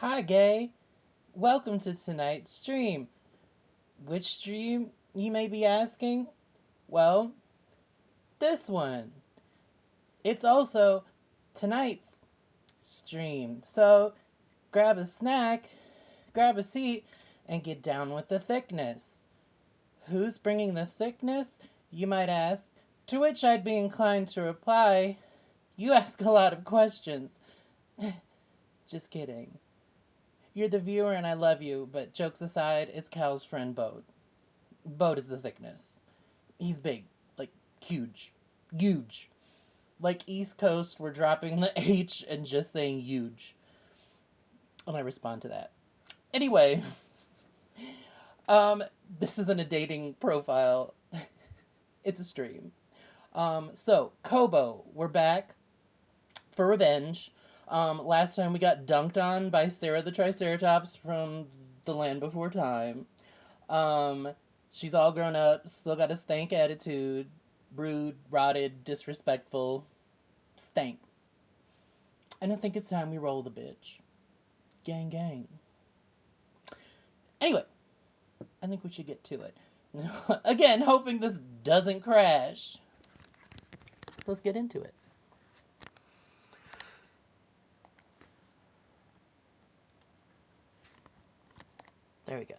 Hi, gay. Welcome to tonight's stream. Which stream, you may be asking? Well, this one. It's also tonight's stream. So grab a snack, grab a seat, and get down with the thickness. Who's bringing the thickness, you might ask? To which I'd be inclined to reply, you ask a lot of questions. Just kidding. You're the viewer and I love you, but jokes aside, it's Cal's friend Bode. Bode is the thickness. He's big. Like, huge. Huge. Like East Coast, we're dropping the H and just saying huge. And I respond to that. Anyway, um, this isn't a dating profile. It's a stream. So, Koboh, we're back for revenge. Last time we got dunked on by Cera the Triceratops from the Land Before Time. Um, she's all grown up, still got a stank attitude, rude, rotted, disrespectful, stank. And I think it's time we roll the bitch. Gang, gang. Anyway, I think we should get to it. Again, hoping this doesn't crash. Let's get into it. There we go.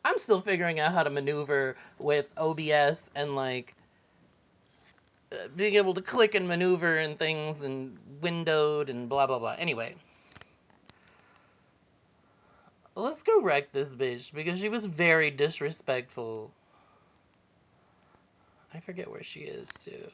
I'm still figuring out how to maneuver with OBS and being able to click and maneuver and things and windowed and blah blah blah. Anyway, let's go wreck this bitch because she was very disrespectful. I forget where she is too.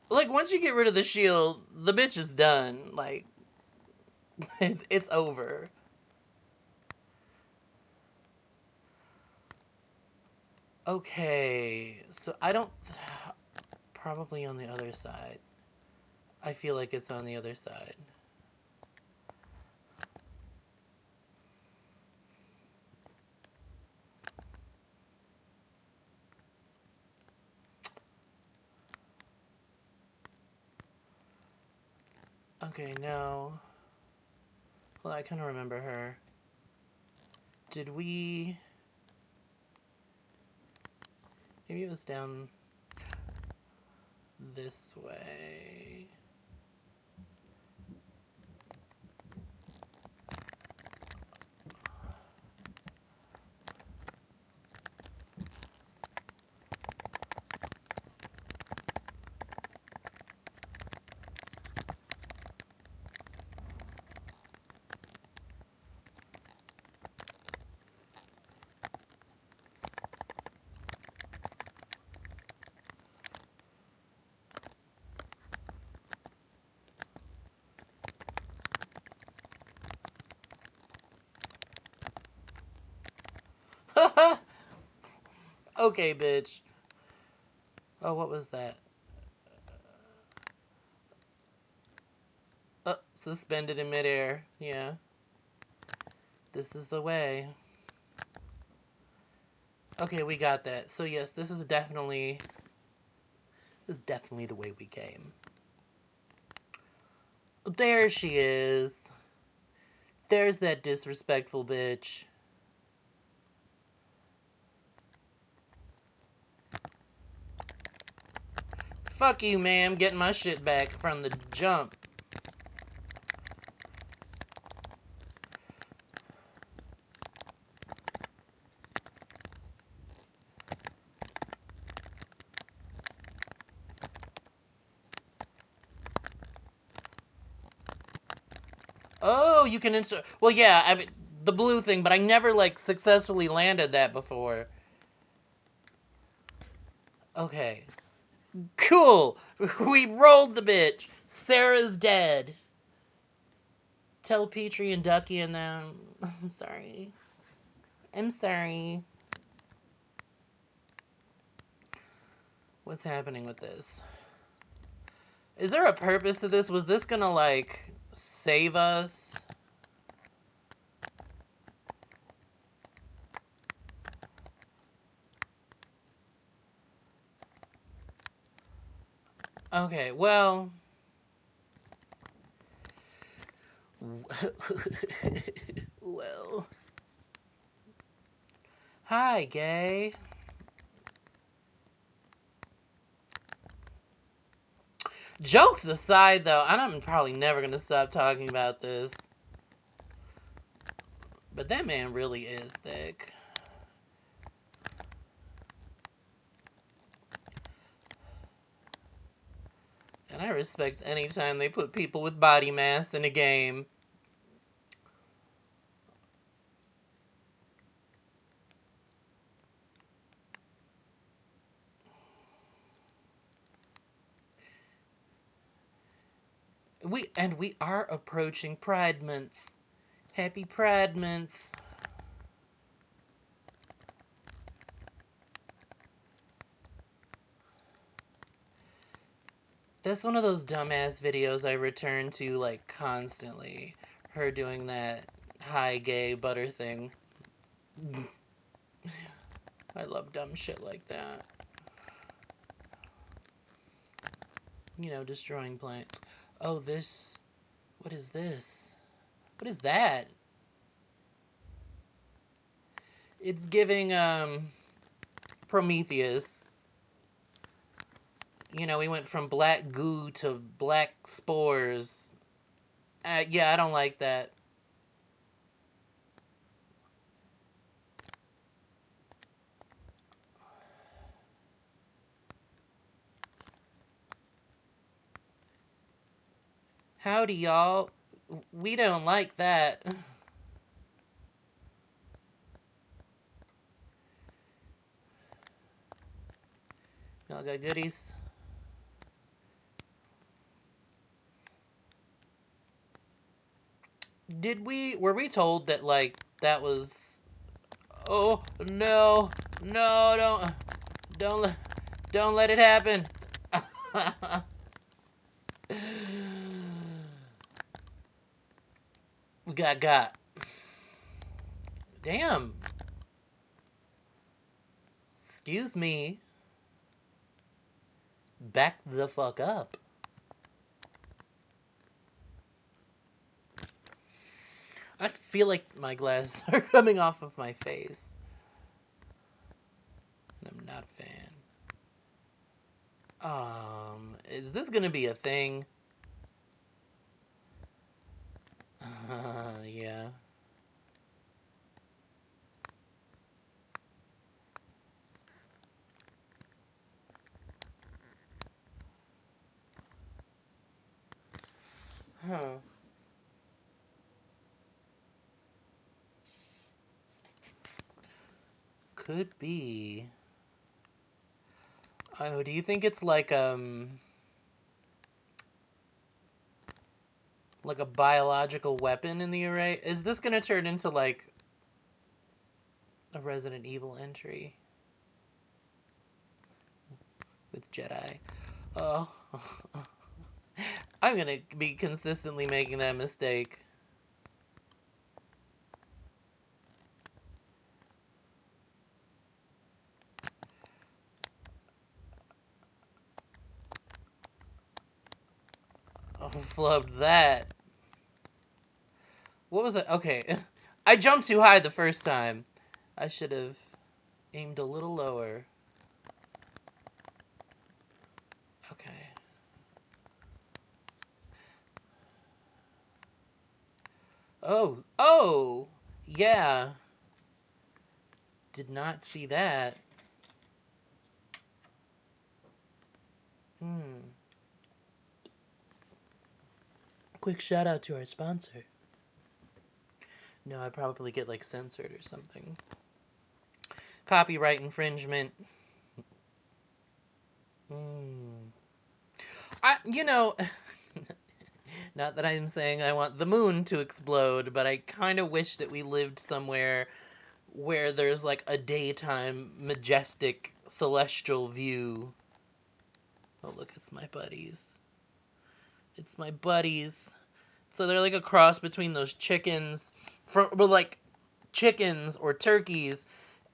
Like, once you get rid of the shield, the bitch is done. Like, it's over. Okay, so I don't. Probably on the other side. I feel like it's on the other side. Okay, no. Well, I kind of remember her. Did we. Maybe it was down this way. Okay, bitch. Oh, what was that? Suspended in midair. Yeah. This is the way. Okay, we got that. So yes, this is definitely the way we came. There she is. There's that disrespectful bitch. Fuck you, ma'am. Getting my shit back from the jump. Oh, you can insert. Well, yeah, I mean, the blue thing, but I never successfully landed that before. Okay. Cool. We rolled the bitch. Sarah's dead. Tell Petrie and Ducky and them. I'm sorry. I'm sorry. What's happening with this? Is there a purpose to this? Was this gonna, like, save us? Okay, well... well... Hi, gay. Jokes aside, though, I'm probably never gonna stop talking about this. But that man really is thick. And I respect any time they put people with body mass in a game. We are approaching Pride Month. Happy Pride Month. That's one of those dumbass videos I return to, like, constantly. Her doing that high gay butter thing. I love dumb shit like that. You know, destroying plants. Oh, this... What is this? What is that? It's giving, Prometheus. You know, we went from black goo to black spores. Yeah, I don't like that. Howdy, y'all. We don't like that. Y'all got goodies? Were we told that, like, that was... Oh, no. No, don't let it happen. We got. Damn. Excuse me. Back the fuck up. I feel like my glasses are coming off of my face. I'm not a fan. Is this gonna be a thing? Yeah. Huh. Could be. Oh, do you think it's like a biological weapon in the array? Is this gonna turn into, like, a Resident Evil entry? With JEDI. Oh. I'm gonna be consistently making that mistake. Oh, flubbed that. What was it? Okay. I jumped too high the first time. I should have aimed a little lower. Okay. Oh! Yeah. Did not see that. Quick shout out to our sponsor. No, I'd probably get, like, censored or something. Copyright infringement. You know, not that I'm saying I want the moon to explode, but I kind of wish that we lived somewhere where there's, like, a daytime majestic celestial view. Oh, look, it's my buddies. It's my buddies. So they're like a cross between those chickens, well, like chickens or turkeys,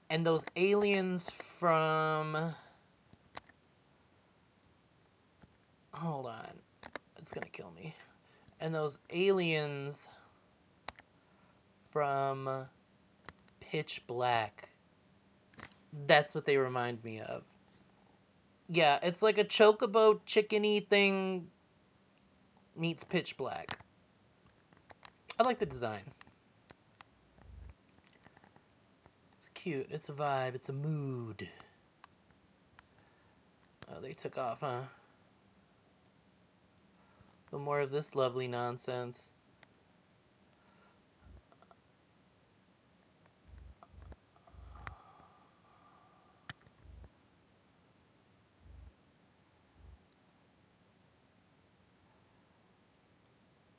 and those aliens from. Hold on. It's gonna kill me. And those aliens from Pitch Black. That's what they remind me of. Yeah, it's like a chocobo chickeny thing meets Pitch Black. I like the design. It's cute. It's a vibe. It's a mood. Oh, they took off, huh? A little more of this lovely nonsense.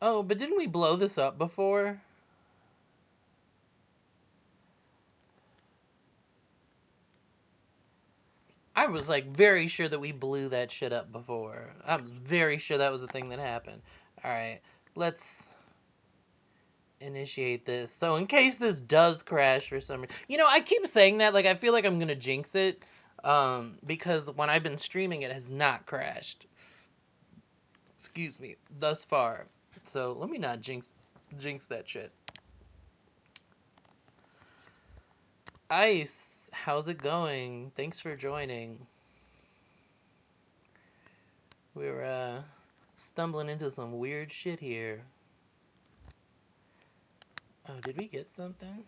Oh, but didn't we blow this up before? I was like very sure that we blew that shit up before. I'm very sure that was the thing that happened. Alright, let's initiate this. So in case this does crash for some reason. You know, I keep saying that, like I feel like I'm gonna jinx it. Because when I've been streaming it has not crashed. Excuse me, thus far. So let me not jinx that shit. Ice, how's it going? Thanks for joining. We're stumbling into some weird shit here. Oh, did we get something?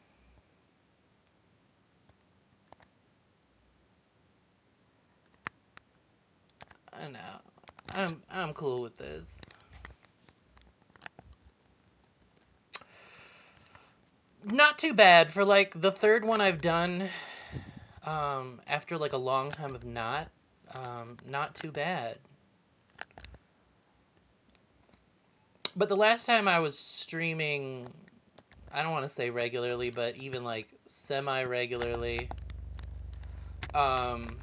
I know. I'm cool with this. Not too bad for like the third one I've done after like a long time of not too bad. But the last time I was streaming, I don't want to say regularly, but even like semi-regularly, um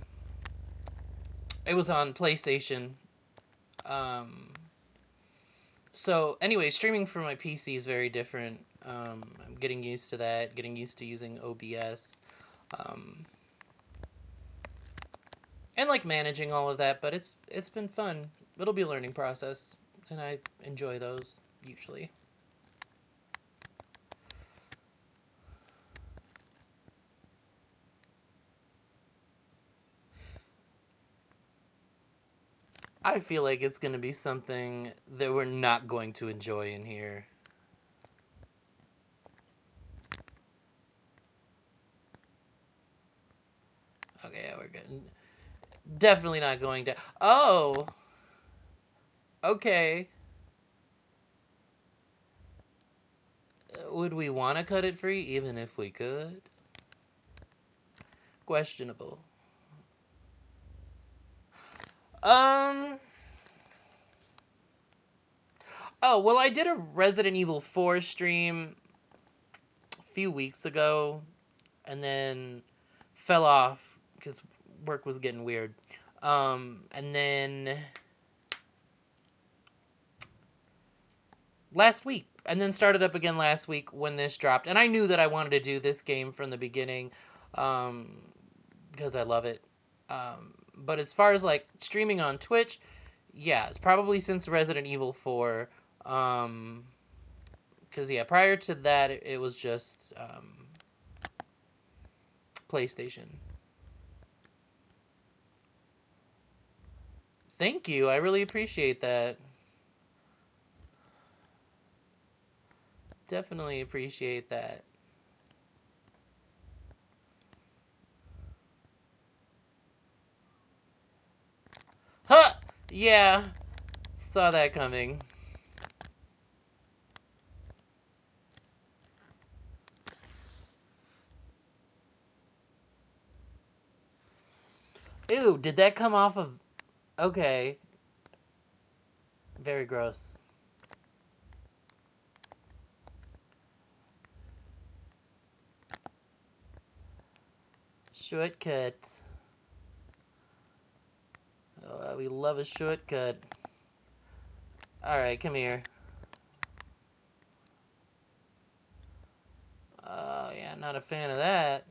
it was on PlayStation. So anyway, streaming from my PC is very different. I'm getting used to that, getting used to using OBS. And like managing all of that, but it's been fun. It'll be a learning process, and I enjoy those usually. I feel like it's going to be something that we're not going to enjoy in here. Okay, yeah, we're good. Definitely not going to. Oh! Okay. Would we want to cut it free even if we could? Questionable. Um. Oh, well, I did a Resident Evil 4 stream a few weeks ago, and then fell off because work was getting weird. And then last week, and then started up again last week when this dropped. And I knew that I wanted to do this game from the beginning, because I love it. But as far as like streaming on Twitch, yeah, it's probably since Resident Evil 4. Because yeah, prior to that, it was just PlayStation. Thank you. I really appreciate that. Definitely appreciate that. Huh! Yeah. Saw that coming. Ew, did that come off of... Okay. Very gross. Shortcut. We love a shortcut. Alright, come here. Yeah, not a fan of that.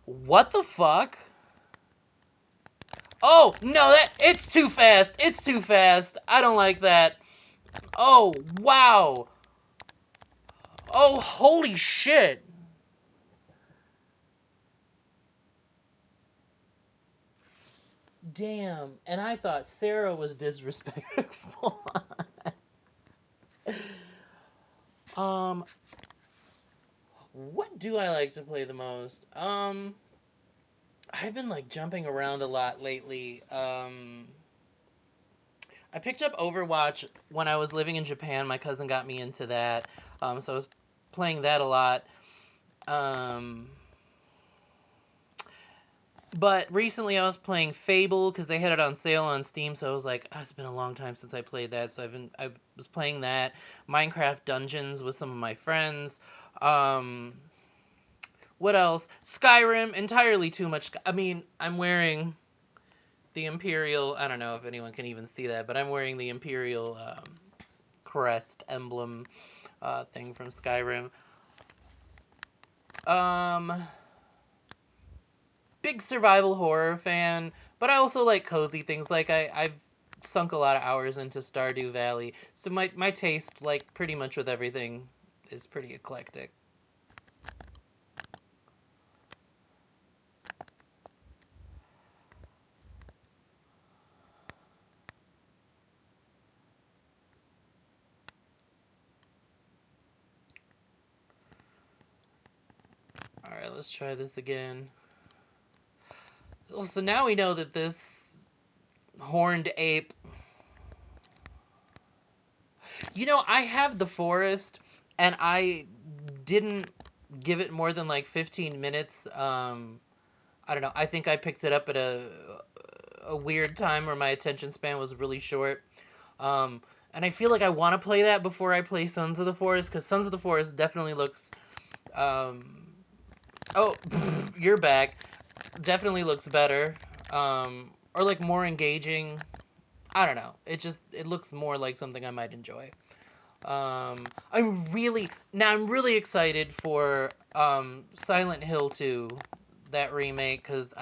What the fuck? Oh, no, it's too fast. It's too fast. I don't like that. Oh, wow. Oh, holy shit. Damn. And I thought Cera was disrespectful. um, what do I like to play the most? I've been like jumping around a lot lately. I picked up Overwatch when I was living in Japan. My cousin got me into that. So I was playing that a lot. Um, but recently I was playing Fable because they had it on sale on Steam. So I was like, it's been a long time since I played that. So I was playing that. Minecraft Dungeons with some of my friends. Um, what else? Skyrim. Entirely too much. I mean, I'm wearing the Imperial. I don't know if anyone can even see that, but I'm wearing the Imperial crest emblem thing from Skyrim. Um, Big survival horror fan, but I also like cozy things. Like I've sunk a lot of hours into Stardew Valley, so my taste, like pretty much with everything, is pretty eclectic. All right, let's try this again. So now we know that this horned ape. I have the forest, and I didn't give it more than like 15 minutes. I don't know. I think I picked it up at a weird time where my attention span was really short. And I feel like I want to play that before I play Sons of the Forest, because Sons of the Forest definitely looks. Um, oh, you're back. Definitely looks better. Or like more engaging. I don't know. It looks more like something I might enjoy. I'm really excited for Silent Hill 2, that remake, because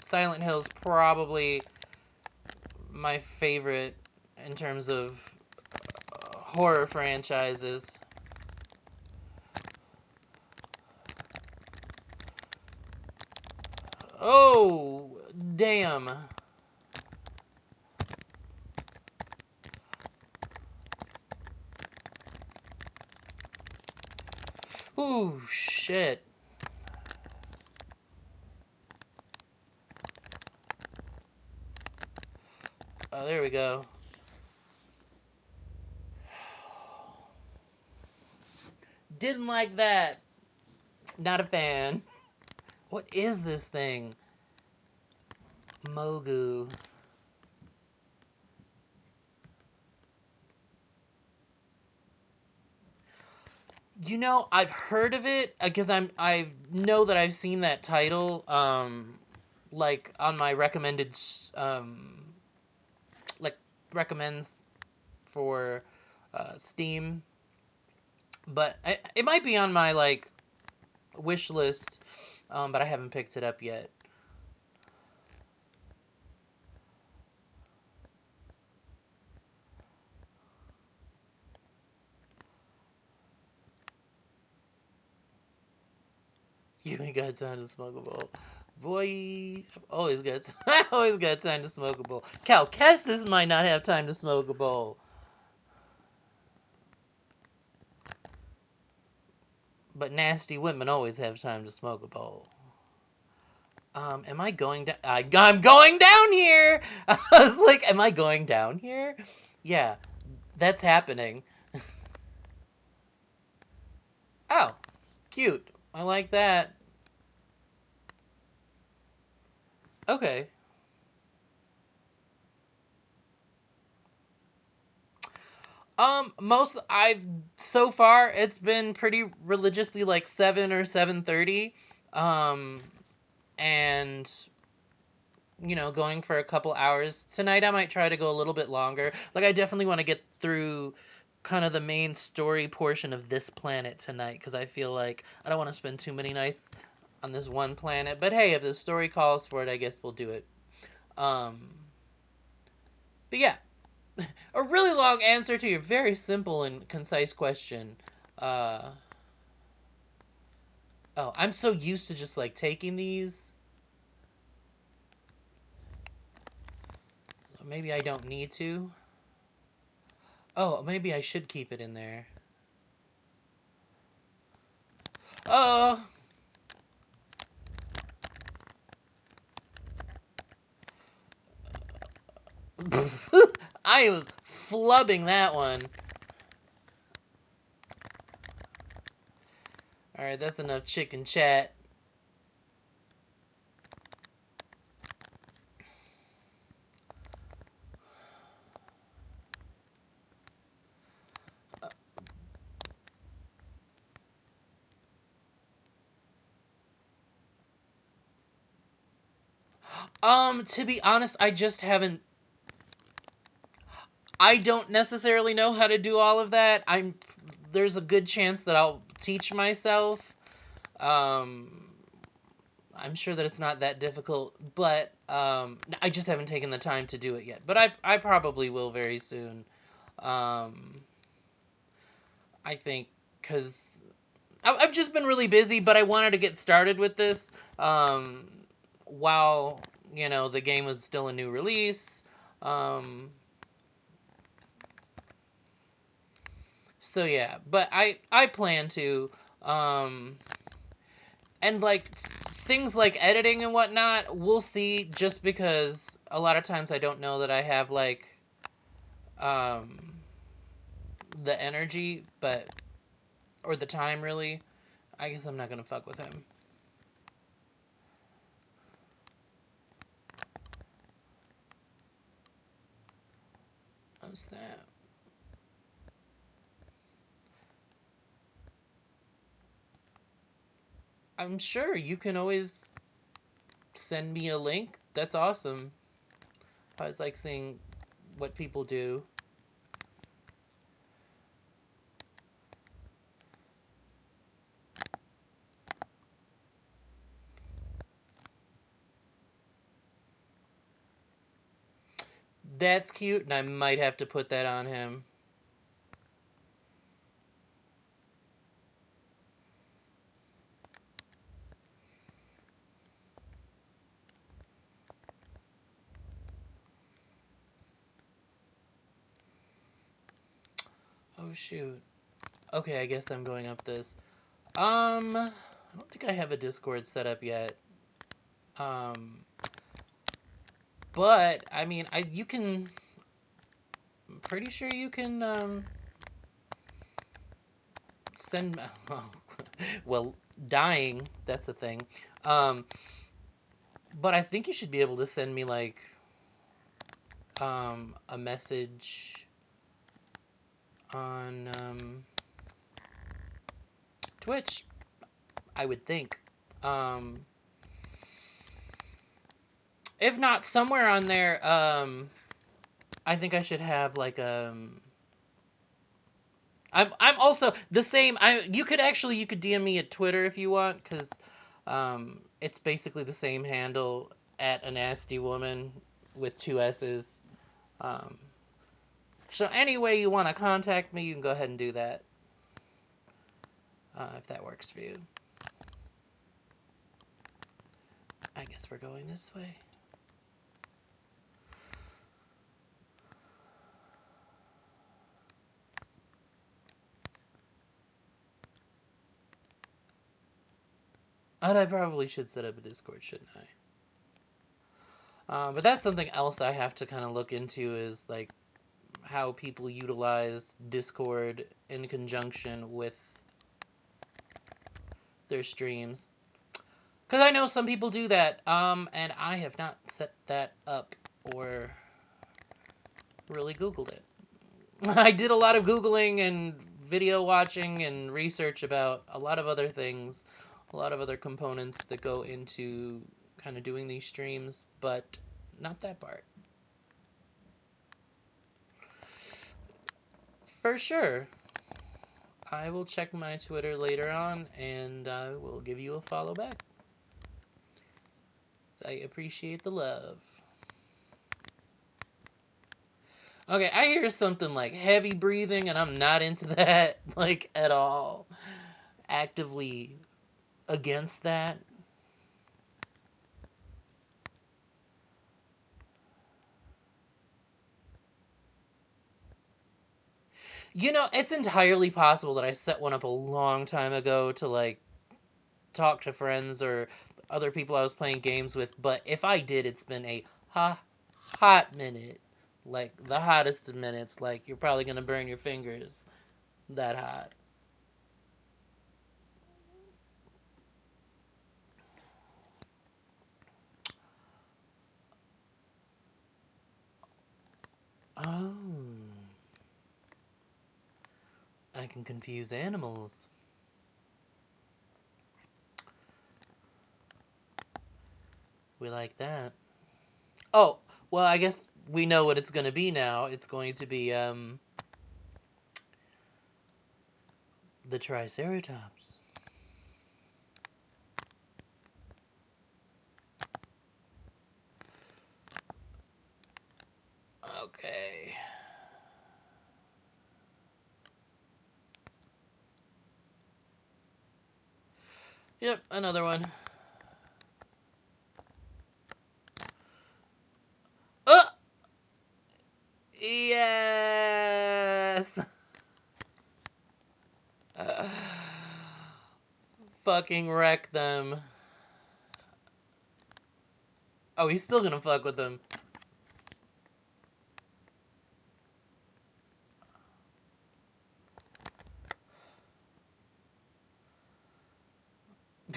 Silent Hill's probably my favorite in terms of horror franchises. Oh, damn. Ooh, shit. Oh, there we go. Didn't like that. Not a fan. What is this thing? Mogu. I've heard of it because I know that I've seen that title like on my recommended like recommends for Steam, but it might be on my like wish list, but I haven't picked it up yet. You ain't got time to smoke a bowl. Boy, I've always got I always got time to smoke a bowl. Cal Kestis might not have time to smoke a bowl. But nasty women always have time to smoke a bowl. Am I going down? I'm going down here! I was like, am I going down here? Yeah, that's happening. Oh, cute. I like that. Okay. Most I've so far it's been pretty religiously like 7 or 7:30, um, and going for a couple hours tonight. I might try to go a little bit longer. Like I definitely want to get through kind of the main story portion of this planet tonight because I feel like I don't want to spend too many nights on this one planet. But hey, if the story calls for it, I guess we'll do it. Um, but yeah, a really long answer to your very simple and concise question. Uh, oh, I'm so used to just like taking these. Maybe I don't need to. Oh, maybe I should keep it in there. Oh, I was flubbing that one. Alright, that's enough chicken chat. To be honest, I just haven't. I don't necessarily know how to do all of that. There's a good chance that I'll teach myself. Um, I'm sure that it's not that difficult, but I just haven't taken the time to do it yet. But I probably will very soon. Um, I think because I've just been really busy, but I wanted to get started with this while the game was still a new release. Um, so yeah, but I plan to, and like things like editing and whatnot, we'll see. Just because a lot of times I don't know that I have like um, the energy, or the time really. I guess I'm not gonna fuck with him. What's that? I'm sure you can always send me a link. That's awesome. I was like seeing what people do. That's cute, and I might have to put that on him. Oh shoot. Okay, I guess I'm going up this. I don't think I have a Discord set up yet. Um, but I mean, you can. I'm pretty sure you can send. Well, dying. That's a thing. Um, but I think you should be able to send me like a message on Twitch. I would think. Um, if not somewhere on there, I think I should have like I'm also the same. You could DM me at Twitter if you want because it's basically the same handle at a nasty woman with two S's. Um, so any way you want to contact me, you can go ahead and do that if that works for you. I guess we're going this way. And I probably should set up a Discord, shouldn't I? But that's something else I have to kind of look into is like how people utilize Discord in conjunction with their streams. Because I know some people do that, and I have not set that up or really Googled it. I did a lot of Googling and video watching and research about a lot of other things, a lot of other components that go into kind of doing these streams, but not that part. For sure. I will check my Twitter later on and I will give you a follow back. I appreciate the love. Okay, I hear something like heavy breathing and I'm not into that, like, at all. Actively against that. You know, it's entirely possible that I set one up a long time ago to, like, talk to friends or other people I was playing games with, but if I did, it's been a hot minute. Like, the hottest of minutes. Like, you're probably gonna burn your fingers. That hot. Oh. I can confuse animals. We like that. Oh, well, I guess we know what it's gonna be now. It's going to be, the triceratops. Okay. Yep, another one. Oh! Yes! Fucking wreck them. Oh, he's still gonna fuck with them.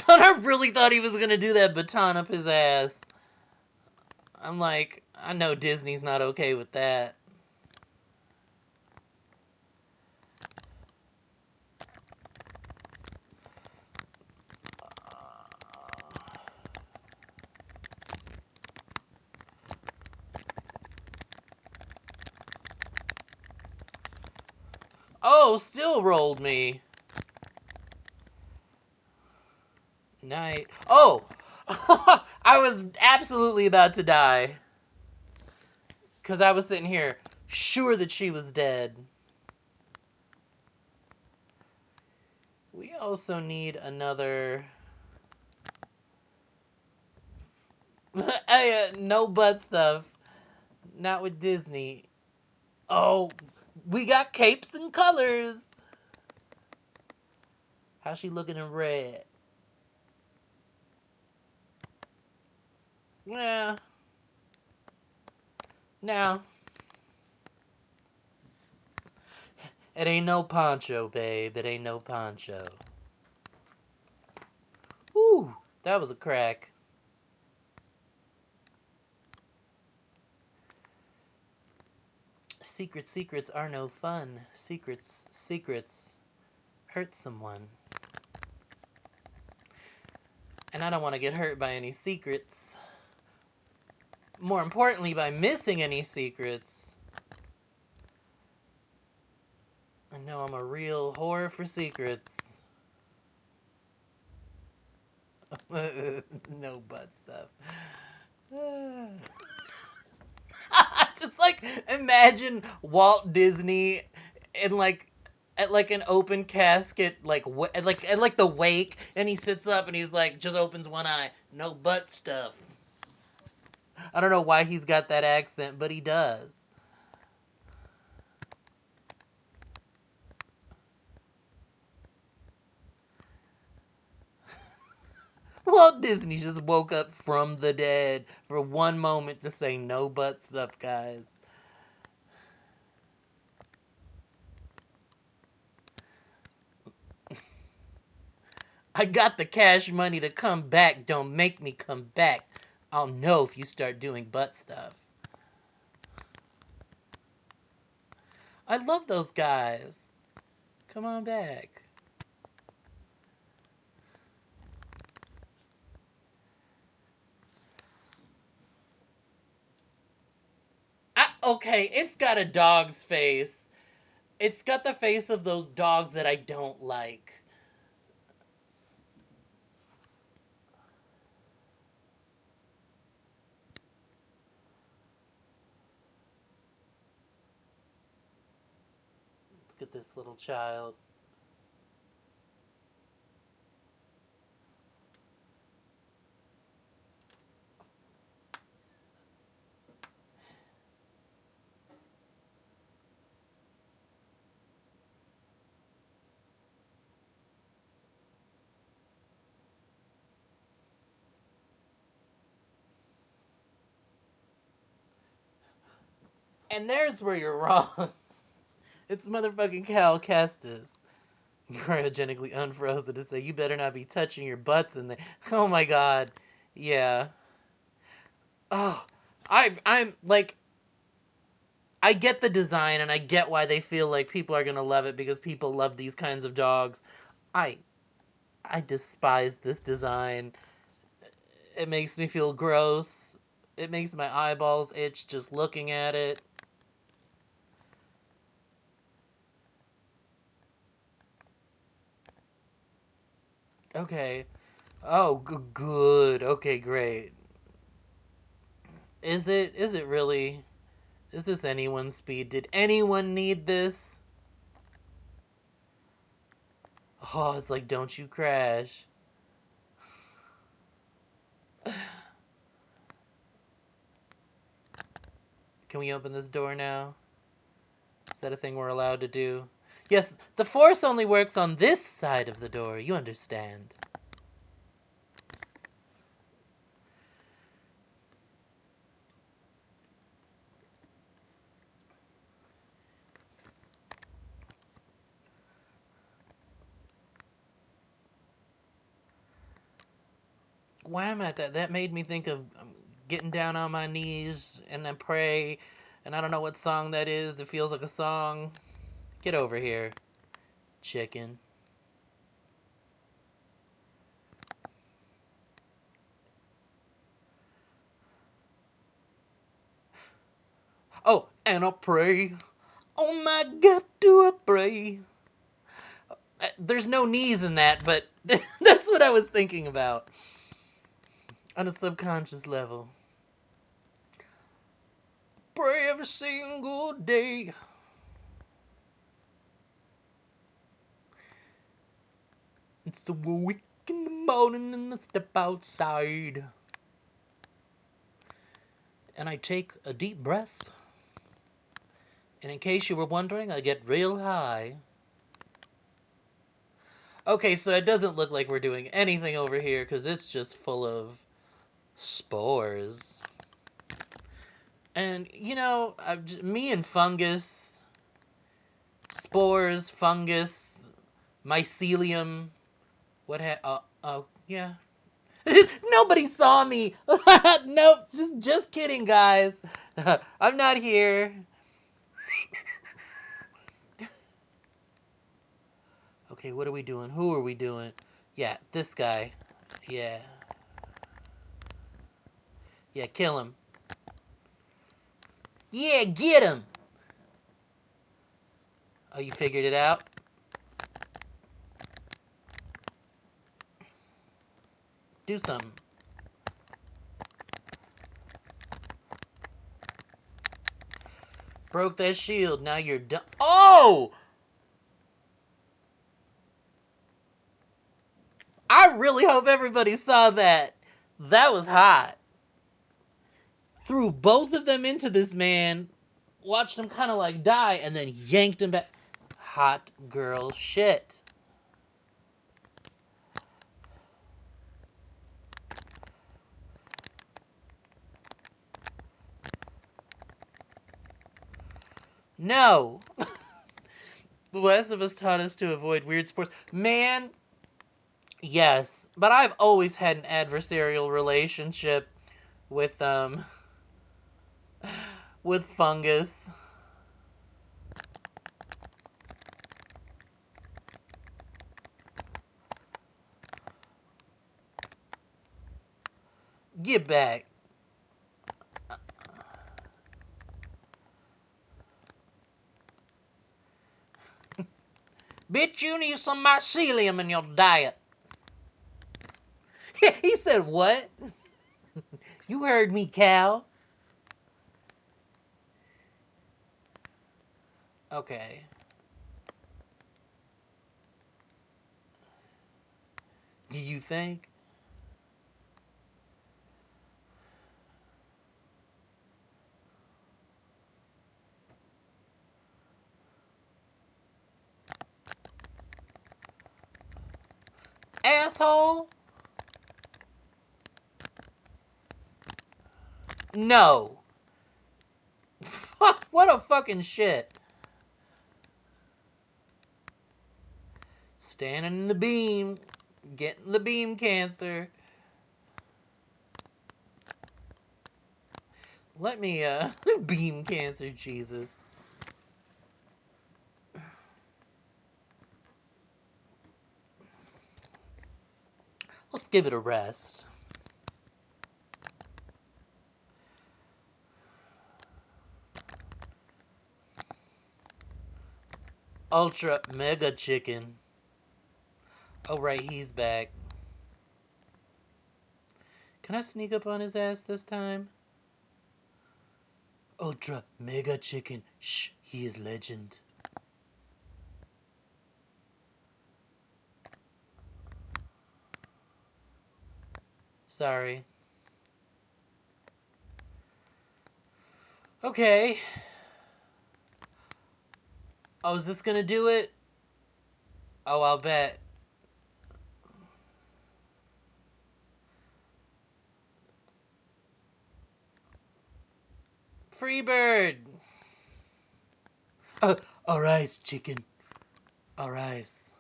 I really thought he was gonna do that baton up his ass. I'm like, I know Disney's not okay with that. Oh, still rolled me. Night. Oh! I was absolutely about to die. Because I was sitting here, sure that she was dead. We also need another... no butt stuff. Not with Disney. Oh, we got capes and colors. How's she looking in red? Yeah. Now. It ain't no poncho, babe. It ain't no poncho. Whew. That was a crack. Secrets are no fun. Secrets hurt someone. And I don't want to get hurt by any secrets. More importantly, by missing any secrets. I know I'm a real whore for secrets. No butt stuff. Just like imagine Walt Disney in like at like an open casket, like at like the wake, and he sits up and he's like just opens one eye, no butt stuff. I don't know why he's got that accent, but he does. Walt Disney just woke up from the dead for one moment to say no butt stuff, guys. I got the cash money to come back. Don't make me come back. I'll know if you start doing butt stuff. I love those guys. Come on back. Okay, it's got a dog's face. It's got the face of those dogs that I don't like. Look at this little child. And there's where you're wrong. It's motherfucking Cal Kestis. Cryogenically unfrozen to say, you better not be touching your butts in there. Oh my god. Yeah. Oh, I'm like, I get the design and I get why they feel like people are gonna love it because people love these kinds of dogs. I I despise this design. It makes me feel gross. It makes my eyeballs itch just looking at it. Okay. Oh, good. Okay, great. Is it? Is it really? Is this anyone's speed? Did anyone need this? Oh, it's like, don't you crash. Can we open this door now? Is that a thing we're allowed to do? Yes, the force only works on this side of the door. You understand. Why am I at that? That made me think of getting down on my knees and then pray. And I don't know what song that is. It feels like a song. Get over here, chicken. Oh, and I pray. Oh my God, do I pray? There's no knees in that, but that's what I was thinking about on a subconscious level. Pray every single day. It's a week in the morning and I step outside. And I take a deep breath. And in case you were wondering, I get real high. Okay, so it doesn't look like we're doing anything over here because it's just full of spores. And, you know, me and fungus, spores, fungus, mycelium, yeah. Nobody saw me. Nope, just kidding, guys. I'm not here. Okay, what are we doing? Who are we doing? Yeah, this guy. Yeah. Yeah, kill him. Yeah, get him. Oh, you figured it out? Do something. Broke that shield. Now you're done. Oh! I really hope everybody saw that. That was hot. Threw both of them into this man, watched him kind of like die, and then yanked him back. Hot girl shit. No. The Last of Us taught us to avoid weird sports. Man, yes. But I've always had an adversarial relationship with with fungus. Get back. Bitch, you need some mycelium in your diet. He said, what? You heard me, Cal. Okay. Do you think? Asshole? No. What a fucking shit. Standing in the beam. Getting the beam cancer. Let me, beam cancer, Jesus. Let's give it a rest. Ultra mega chicken. Oh, right, he's back. Can I sneak up on his ass this time? Ultra mega chicken. Shh, he is legend. Sorry. Okay. Oh, is this gonna do it? Oh, I'll bet. Freebird! Arise, chicken. Arise.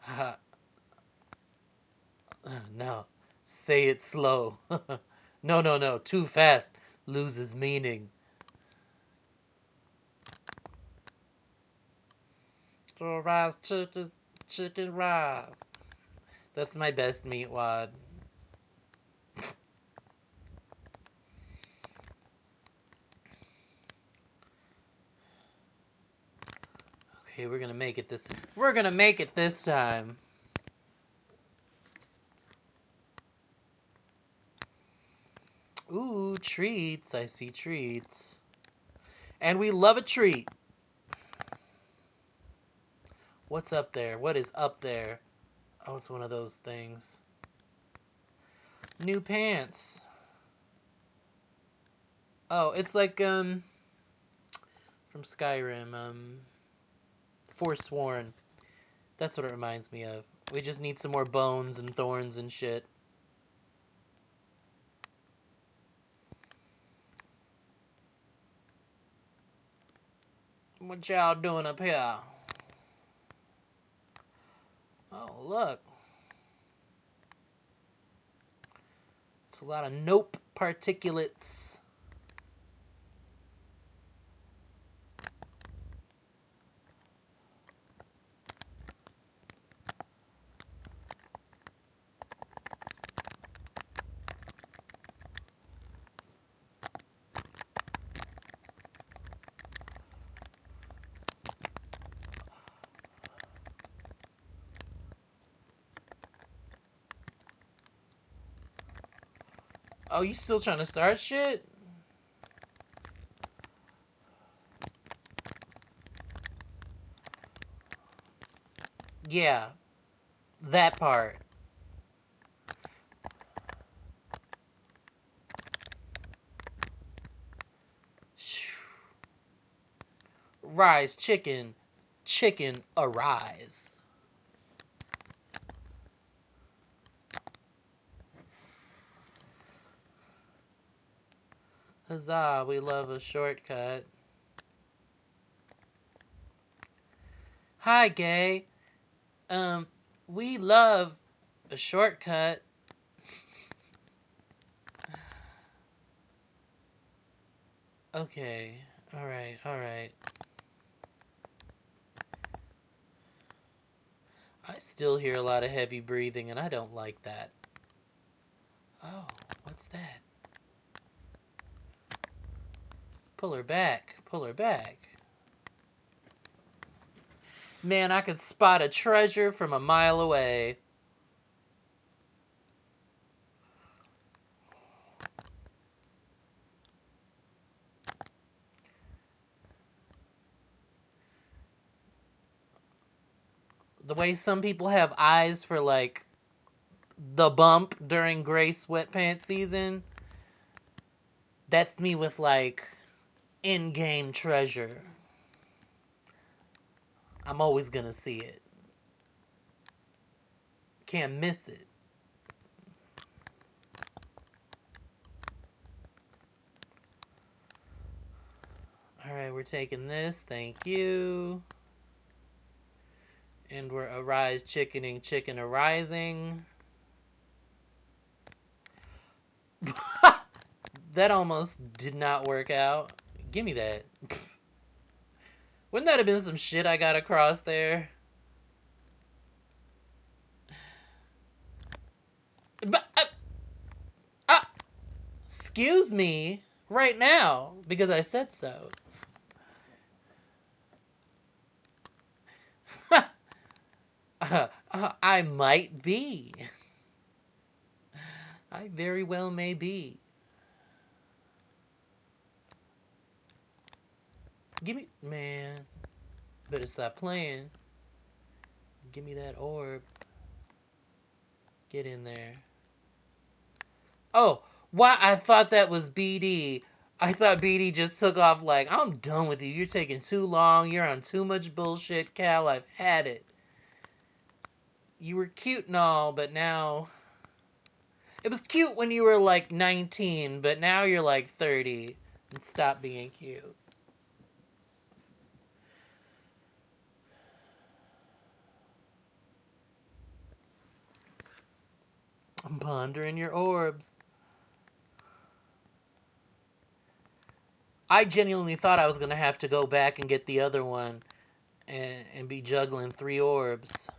Ha. No. Say it slow. No. Too fast. Loses meaning. Rise, chicken, rise. That's my best meat wad. Okay, we're gonna make it this time. Ooh, treats. I see treats. And we love a treat. What's up there? What is up there? Oh, it's one of those things. New pants. Oh, it's like, from Skyrim, Forsworn. That's what it reminds me of. We just need some more bones and thorns and shit. What y'all doing up here? Oh, look. It's a lot of nope particulates. Oh, you still trying to start shit? Yeah, that part. Rise, chicken. Chicken, arise. Huzzah, we love a shortcut. Hi, gay. We love a shortcut. Okay, alright. I still hear a lot of heavy breathing, and I don't like that. Oh, what's that? Pull her back. Pull her back. Man, I could spot a treasure from a mile away. The way some people have eyes for, like, the bump during gray sweatpants season. That's me with, like, in-game treasure. I'm always gonna see it. Can't miss it. Alright, we're taking this. Thank you. And we're arise chickening chicken arising. That almost did not work out. Give me that. Wouldn't that have been some shit I got across there? But, excuse me right now, because I said so. I might be. I very well may be. Give me... Man. Better stop playing. Give me that orb. Get in there. Oh, why? I thought that was BD. I thought BD just took off like, I'm done with you. You're taking too long. You're on too much bullshit, Cal. I've had it. You were cute and all, but now... It was cute when you were like 19, but now you're like 30. And stop being cute. I'm pondering your orbs. I genuinely thought I was going to have to go back and get the other one and be juggling 3 orbs.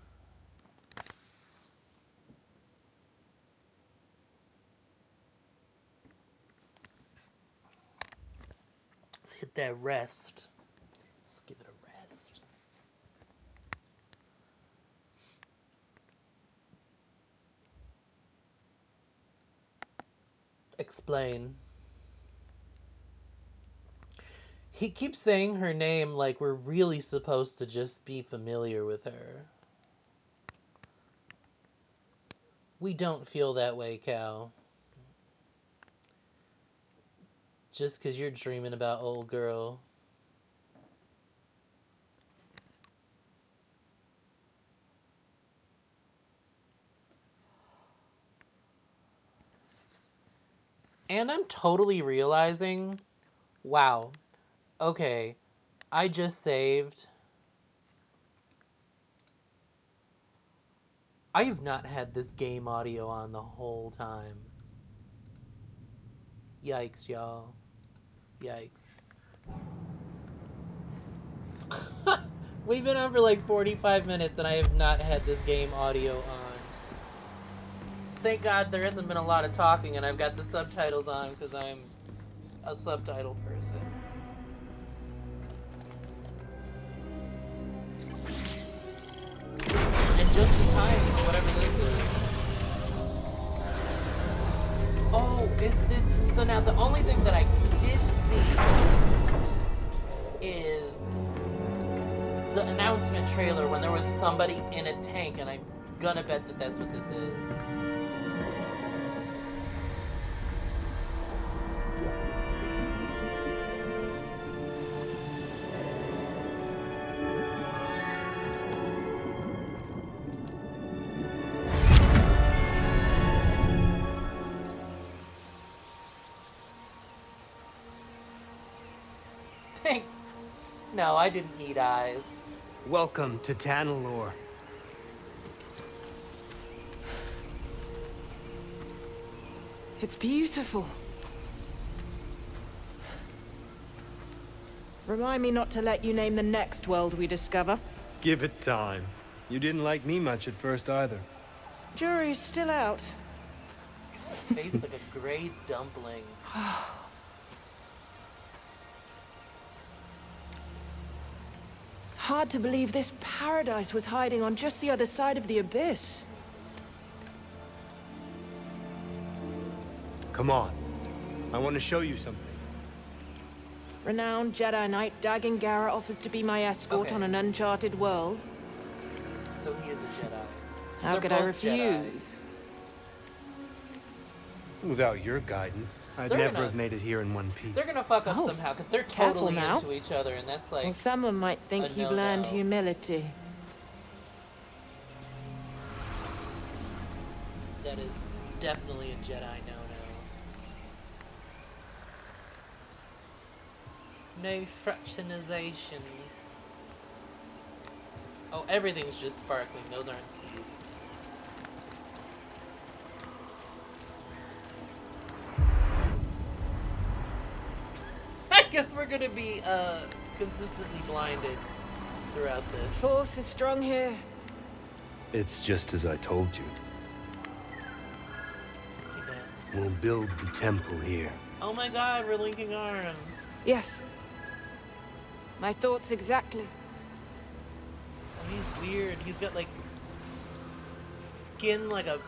Let's hit that rest. Let's give it a rest. Explain. He keeps saying her name like we're really supposed to just be familiar with her. We don't feel that way, Cal. Just because you're dreaming about old girl. And I'm totally realizing, wow, okay, I just saved. I have not had this game audio on the whole time. Yikes, y'all. Yikes. We've been on for like 45 minutes and I have not had this game audio on. Thank God there hasn't been a lot of talking and I've got the subtitles on because I'm a subtitle person. And just in time for whatever this is. Oh, is this... So now the only thing that I did see is the announcement trailer when there was somebody in a tank, and I'm gonna bet that that's what this is. Thanks. No, I didn't need eyes. Welcome to Tanalore. It's beautiful. Remind me not to let you name the next world we discover. Give it time. You didn't like me much at first either. Jury's still out. Face like a gray dumpling. Hard to believe this paradise was hiding on just the other side of the abyss. Come on. I want to show you something. Renowned Jedi Knight Dagan Gera offers to be my escort Okay. on an uncharted world. So he is a Jedi. So How they're could I both Jedi. refuse? Without your guidance, I'd They're never gonna- have made it here in one piece. They're gonna fuck up Oh, somehow because they're careful totally now. into each other, and that's like Well, someone might think a you've learned no-no. humility. that is definitely a Jedi no-no. No fractionization. Oh, everything's just sparkling. Those aren't seeds. I guess we're gonna be consistently blinded throughout this. Force is strong here. It's just as I told you. Yes. We'll build the temple here. Oh my god, we're linking arms. Yes. My thoughts exactly. Oh, he's weird. He's got like skin like a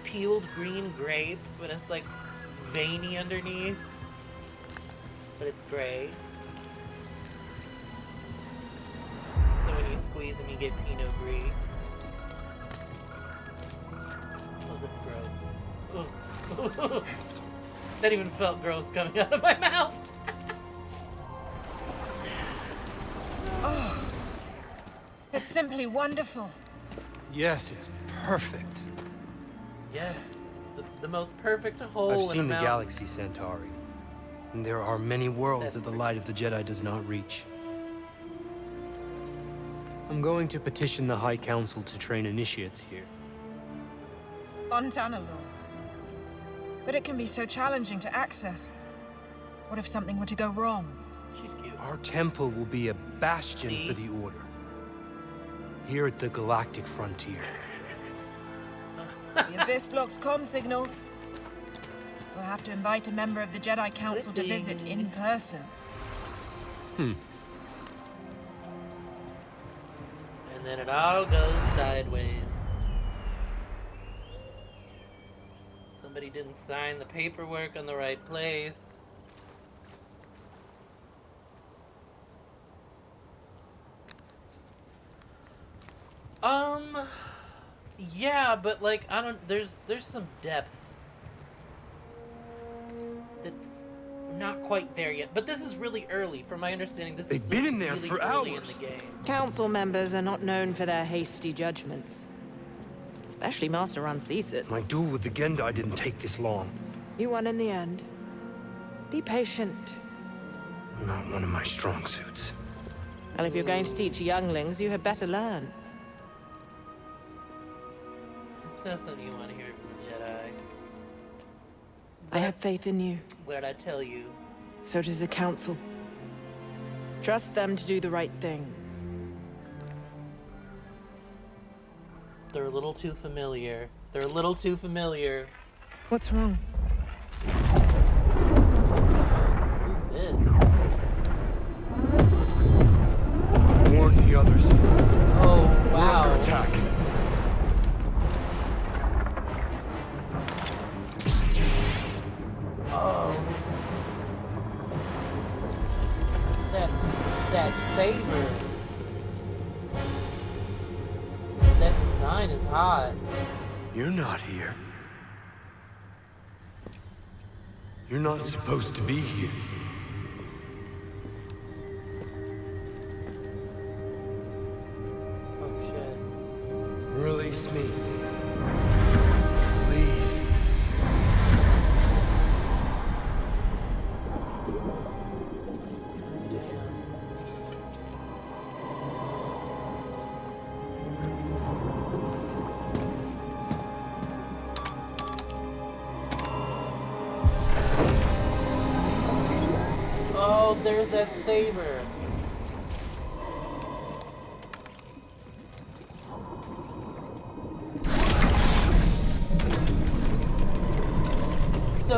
peeled green grape, but it's like veiny underneath. But it's gray. So when you squeeze him, you get Pinot Gris. Oh, that's gross. Ugh. That even felt gross coming out of my mouth. It's simply wonderful. Yes, it's perfect. Yes, it's the most perfect hole I've in seen a the mountain. galaxy, Centauri. And there are many worlds That's that the pretty light of the Jedi does not reach. I'm going to petition the High Council to train initiates here. On Tanalor. But it can be so challenging to access. What if something were to go wrong? She's cute. Our temple will be a bastion See? for the Order. Here at the galactic frontier. The Abyss blocks comm signals. We'll have to invite a member of the Jedi Council to visit in person. And then it all goes sideways. Somebody didn't sign the paperwork on the right place. Yeah, but like I don't. There's some depth that's not quite there yet. But this is really early, from my understanding. This They've is been in there really for early hours. in the game. Council members are not known for their hasty judgments. Especially Master Rancesis. My duel with the Gendai didn't take this long. You won in the end. Be patient. Not one of my strong suits. Well, if you're going to teach younglings, you had better learn. It's not something you want to hear from the Jedi. I have faith in you. What did I tell you? So does the Council. Trust them to do the right thing. They're a little too familiar. They're a little too familiar. What's wrong? Who's this? Warn the others. Oh, We're wow. under attack. Oh. That saber. That design is hot. You're not here. You're not supposed to be here. Oh shit. Release me. Please. Oh, there's that saber.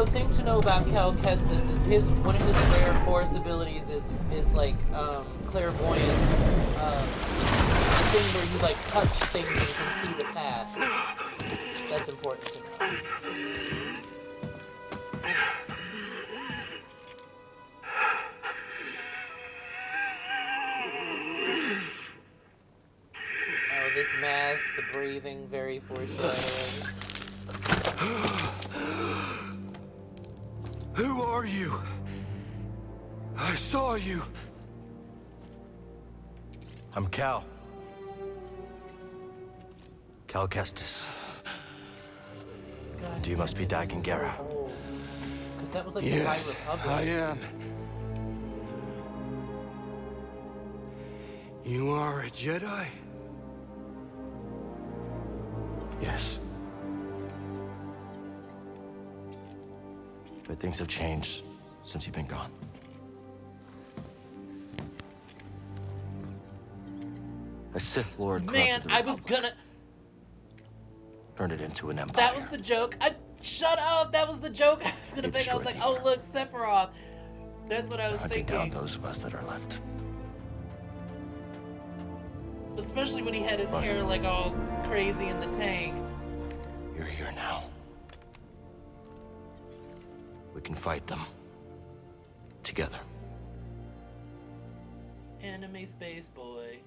So, thing to know about Cal Kestis is one of his rare force abilities is like clairvoyance, the thing where you like touch things and can see the past. That's important to know. Oh, this mask, the breathing, very foreshadowing. Who are you? I saw you. I'm Cal. Cal Kestis. God, And you must be Dagon Gera. Because that was like the High Republic. I am. You are a Jedi? Yes. But things have changed since you've been gone. A Sith Lord Man, corrupted the I was Republic, gonna. turned it into an empire. That was the joke. Shut up! That was the joke I was gonna It make. I was like, destroyed oh look, Sephiroth. That's what I was hunting thinking. down those of us that are left. Especially when he had his hair like all crazy in the tank. You're here now. We can fight them. Together. Anime Space Boy.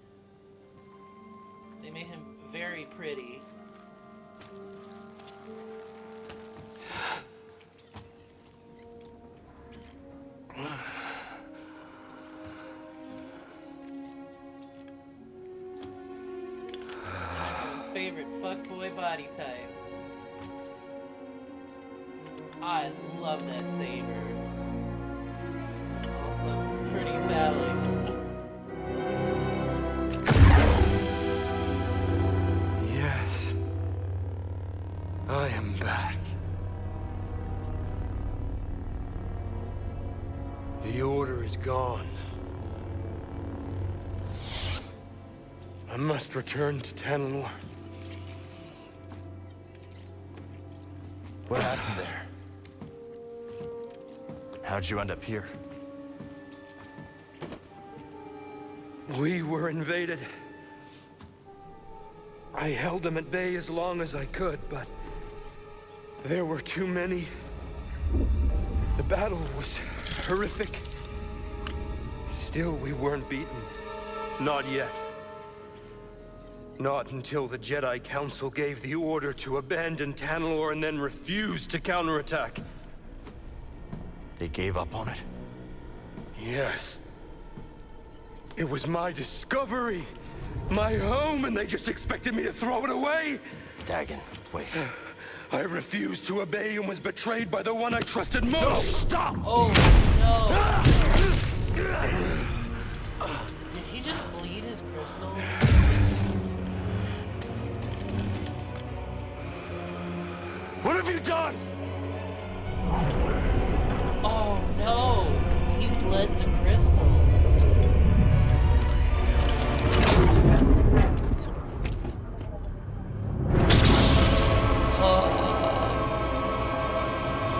They made him very pretty. His favorite fuckboy body type. I love that saber. Also pretty phallic. Yes. I am back. The order is gone. I must return to Tanalor. What happened there? How'd you end up here? We were invaded. I held them at bay as long as I could, but there were too many. The battle was horrific. Still, we weren't beaten. Not yet. Not until the Jedi Council gave the order to abandon Tanalor and then refused to counterattack. They gave up on it? Yes. It was my discovery, my home, and they just expected me to throw it away? Dagon, wait. I refused to obey and was betrayed by the one I trusted most. No, stop! Oh no! Did he just bleed his crystal? What have you done? Oh no! He bled the crystal.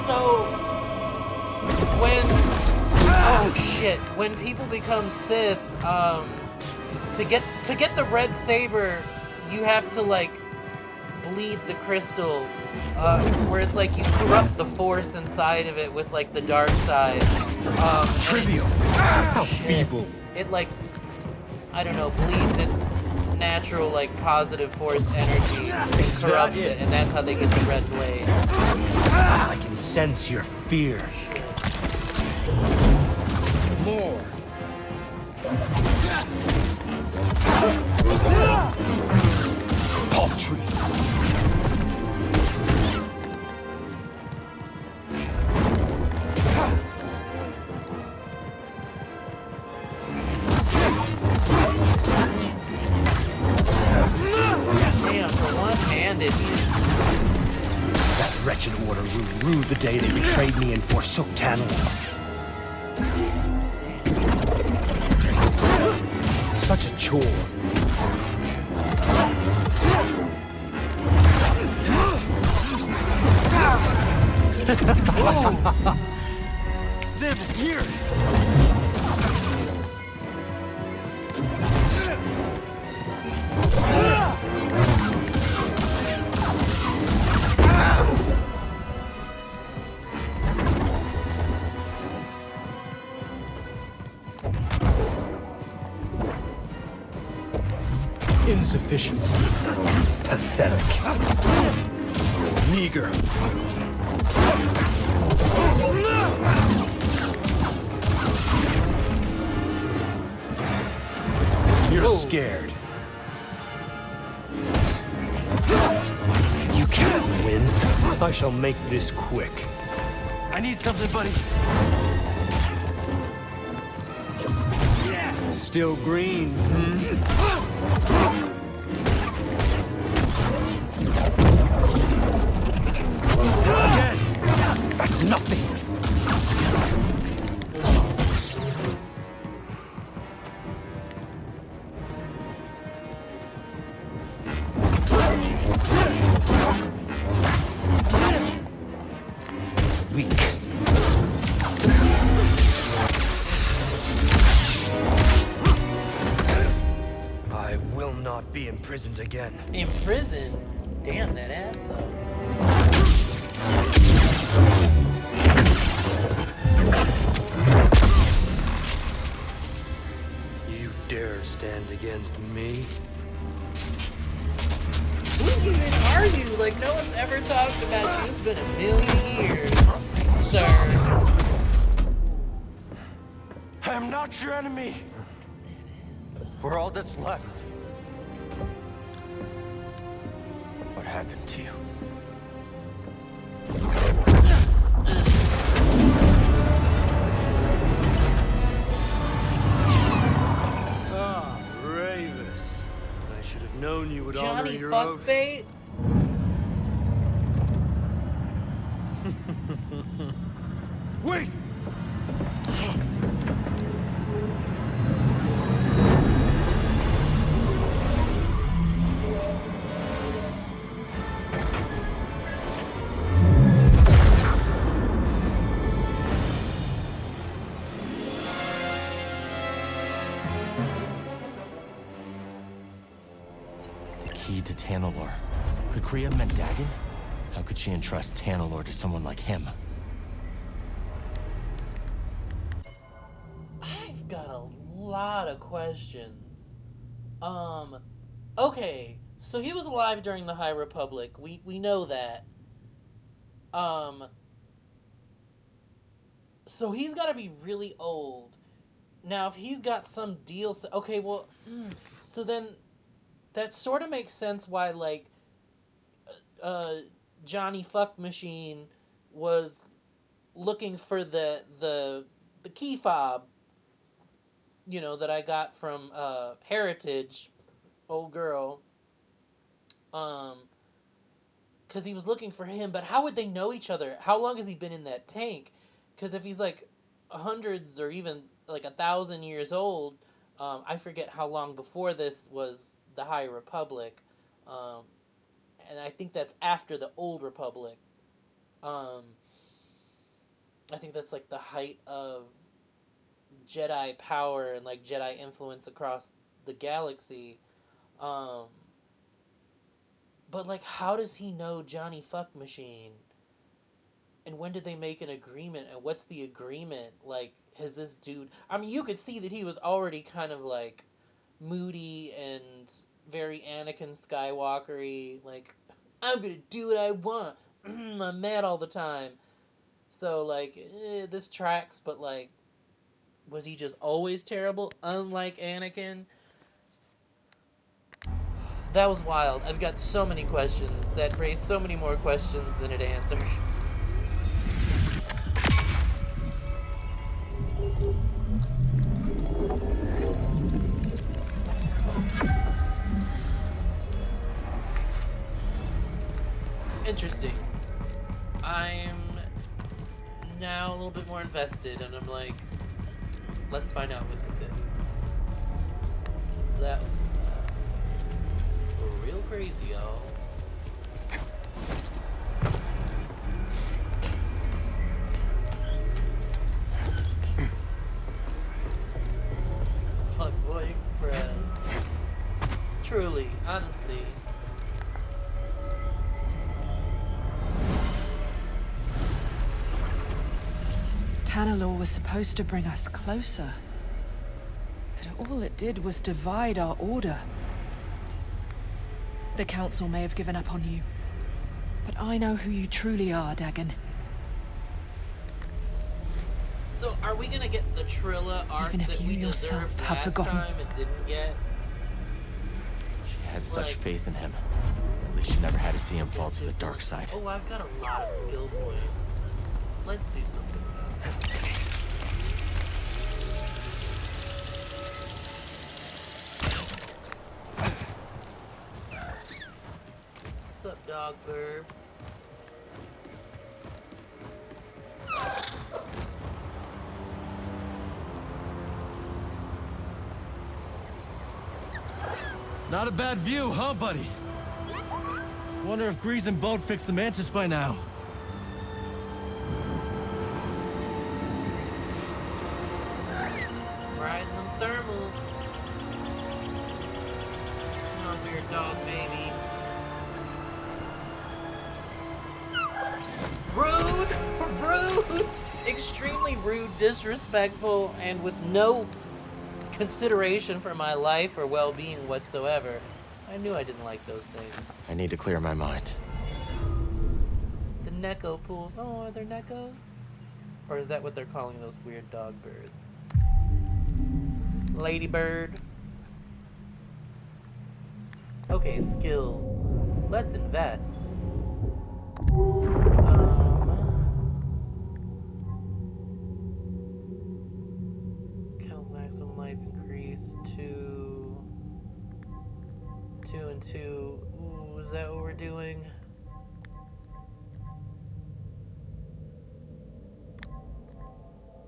So when oh shit, when people become Sith, to get the red saber, you have to like bleed the crystal, where it's like you corrupt the force inside of it with like the dark side. Trivial. How feeble. It like, I don't know, bleeds its natural like positive force energy and corrupts it, and that's how they get the red blade. I can sense your fear. More. Paltry. Damn, for one-handed. That wretched order will rue the day they betrayed me and forsook Tanalor. Such a chore. Ooh. Stand here! Insufficient. Pathetic. Meager. You're scared. You can't win. I shall make this quick. I need something, buddy. Still green, hmm? Again! That's nothing! Weak. I will not be imprisoned again. In prison? Damn, that ass though. You dare stand against me? Who even are you? Like, no one's ever talked about you. It's been a million years, sir. I am not your enemy! We're all that's left. What happened to you? Ah, Ravis. I should have known you would honor Johnny your oath. Fuckbait? Wait! Yes. The key to Tanalor. Could Kriya have meant Dagon? How could she entrust Tanalor to someone like him? I've got a lot of questions. Okay, so he was alive during the High Republic. We know that. So he's got to be really old. Now, if he's got some deal, okay, well, so then that sort of makes sense why, like, Johnny Fuck Machine was looking for the key fob, you know, that I got from Heritage, old girl. Because he was looking for him, but how would they know each other? How long has he been in that tank? Because if he's like hundreds or even like 1,000 years old, I forget how long before this was the High Republic, and I think that's after the Old Republic. I think that's like the height of Jedi power and like Jedi influence across the galaxy. But like, how does he know Johnny Fuck Machine? And when did they make an agreement? And what's the agreement? Like, has this dude... I mean, you could see that he was already kind of, like, moody and very Anakin Skywalker-y. Like, I'm gonna do what I want. I'm mad all the time. So, like, this tracks, but, like, was he just always terrible? Unlike Anakin? That was wild. I've got so many questions that raise so many more questions than it answered. Interesting. I'm now a little bit more invested, and I'm like, let's find out what this is. Because that was real crazy, y'all. Truly, honestly. Tanalor was supposed to bring us closer. But all it did was divide our order. The Council may have given up on you. But I know who you truly are, Dagon. So, are we gonna get the Trilla arc Even if that you we yourself deserved have last forgotten. time and didn't get? She had such Like- faith in him. At least she never had to see him fall to the dark side. Oh, I've got a lot of skill points. Let's do something about it. What's up, dog bird? Not a bad view, huh, buddy? Wonder if Grease and Bode fixed the mantis by now. Riding them thermals. Come on, weird dog, baby. Rude! Rude! Extremely rude, disrespectful, and with no consideration for my life or well-being whatsoever. I knew I didn't like those things. I need to clear my mind. The Neko pools. Oh, are there Nekos? Or is that what they're calling those weird dog birds? Ladybird. Okay, skills. Let's invest. Cal's maximum life increase to 2 and 2. Ooh, is that what we're doing?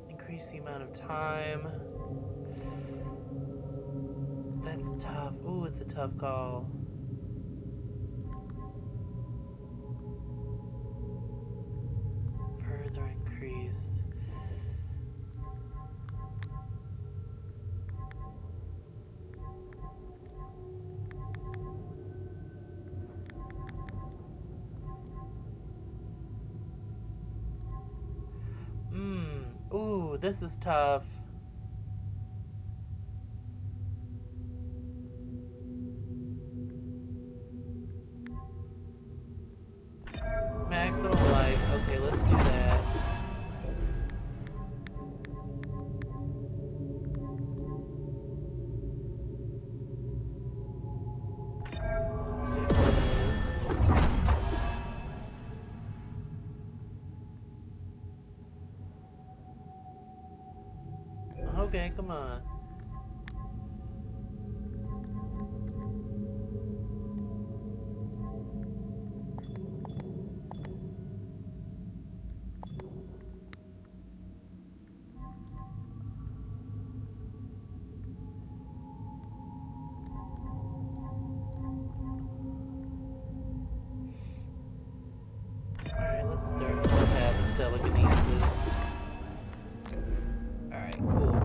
Increase the amount of time. That's tough. Ooh, it's a tough call. Further increased. Ooh, this is tough. Maximum life. Okay, let's do that. Let's do this. Okay, come on. Alright, let's start the path of telekinesis. Alright, cool.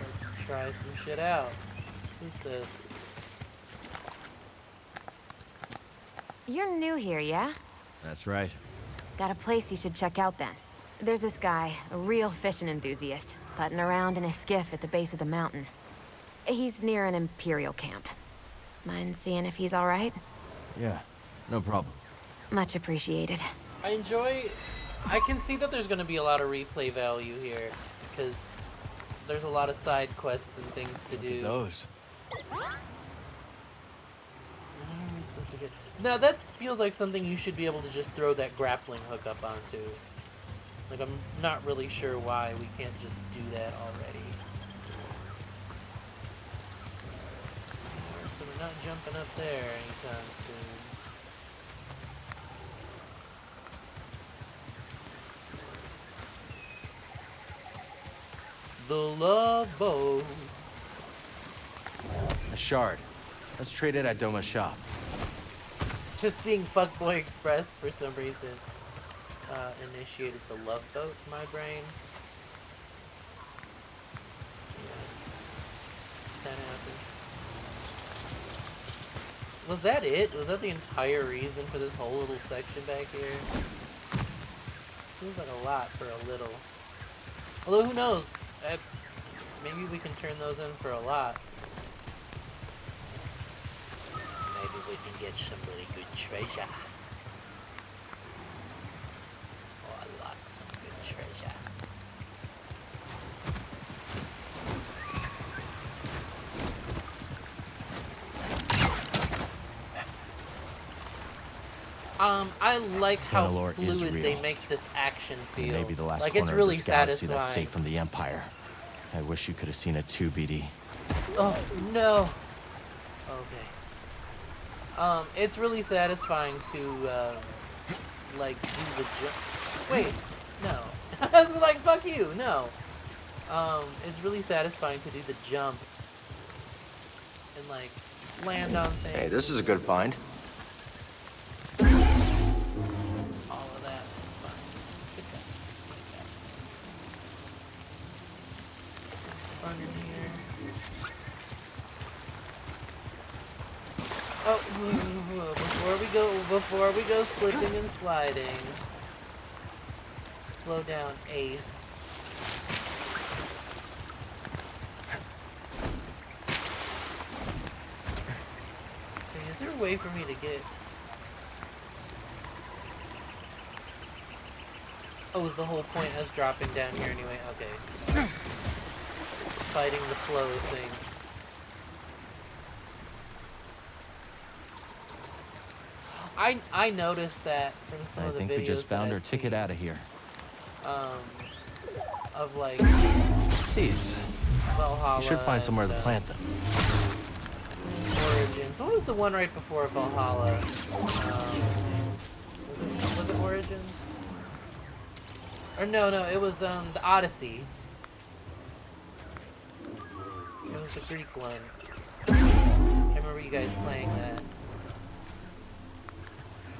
Let's try some shit out. Who's this? You're new here, yeah? That's right. Got a place you should check out then. There's this guy, a real fishing enthusiast, putting around in a skiff at the base of the mountain. He's near an Imperial camp. Mind seeing if he's all right? Yeah, no problem. Much appreciated. I can see that there's going to be a lot of replay value here, because there's a lot of side quests and things to do. Those. How are we supposed to get... Now, that feels like something you should be able to just throw that grappling hook up onto. Like, I'm not really sure why we can't just do that already. So we're not jumping up there anytime soon. The love boat. A shard. Let's trade it at Doma's shop. It's just seeing Fuckboy Express for some reason initiated the love boat in my brain. Was that it? Was that the entire reason for this whole little section back here? Seems like a lot for a little. Although, who knows? Maybe we can turn those in for a lot. Maybe we can get some really good treasure. Oh, I like some good treasure. I like how Tanalorr is fluid they real. make this action feel. Maybe the last like corner it's really of this galaxy satisfying. that's safe from the Empire. I wish you could have seen it too, BD. Oh no. Okay. It's really satisfying to like do the jump. Wait, no. I was like, fuck you, no. It's really satisfying to do the jump and like land on things. Hey, this is a good find. All of that. It's fine. Good time. Fun in here. Oh, before we go slipping and sliding. Slow down, Ace. Wait, is there a way for me to get? Oh, is the whole point us dropping down here anyway? Okay. Fighting the flow of things. I noticed that from some of the videos. I think we just found that our I've ticket seen, out of here. of like Seeds. Valhalla. We should find somewhere to and, plant them. Origins. What was the one right before Valhalla? Was it Origins? Or no, it was the Odyssey. It was the Greek one. I remember you guys playing that.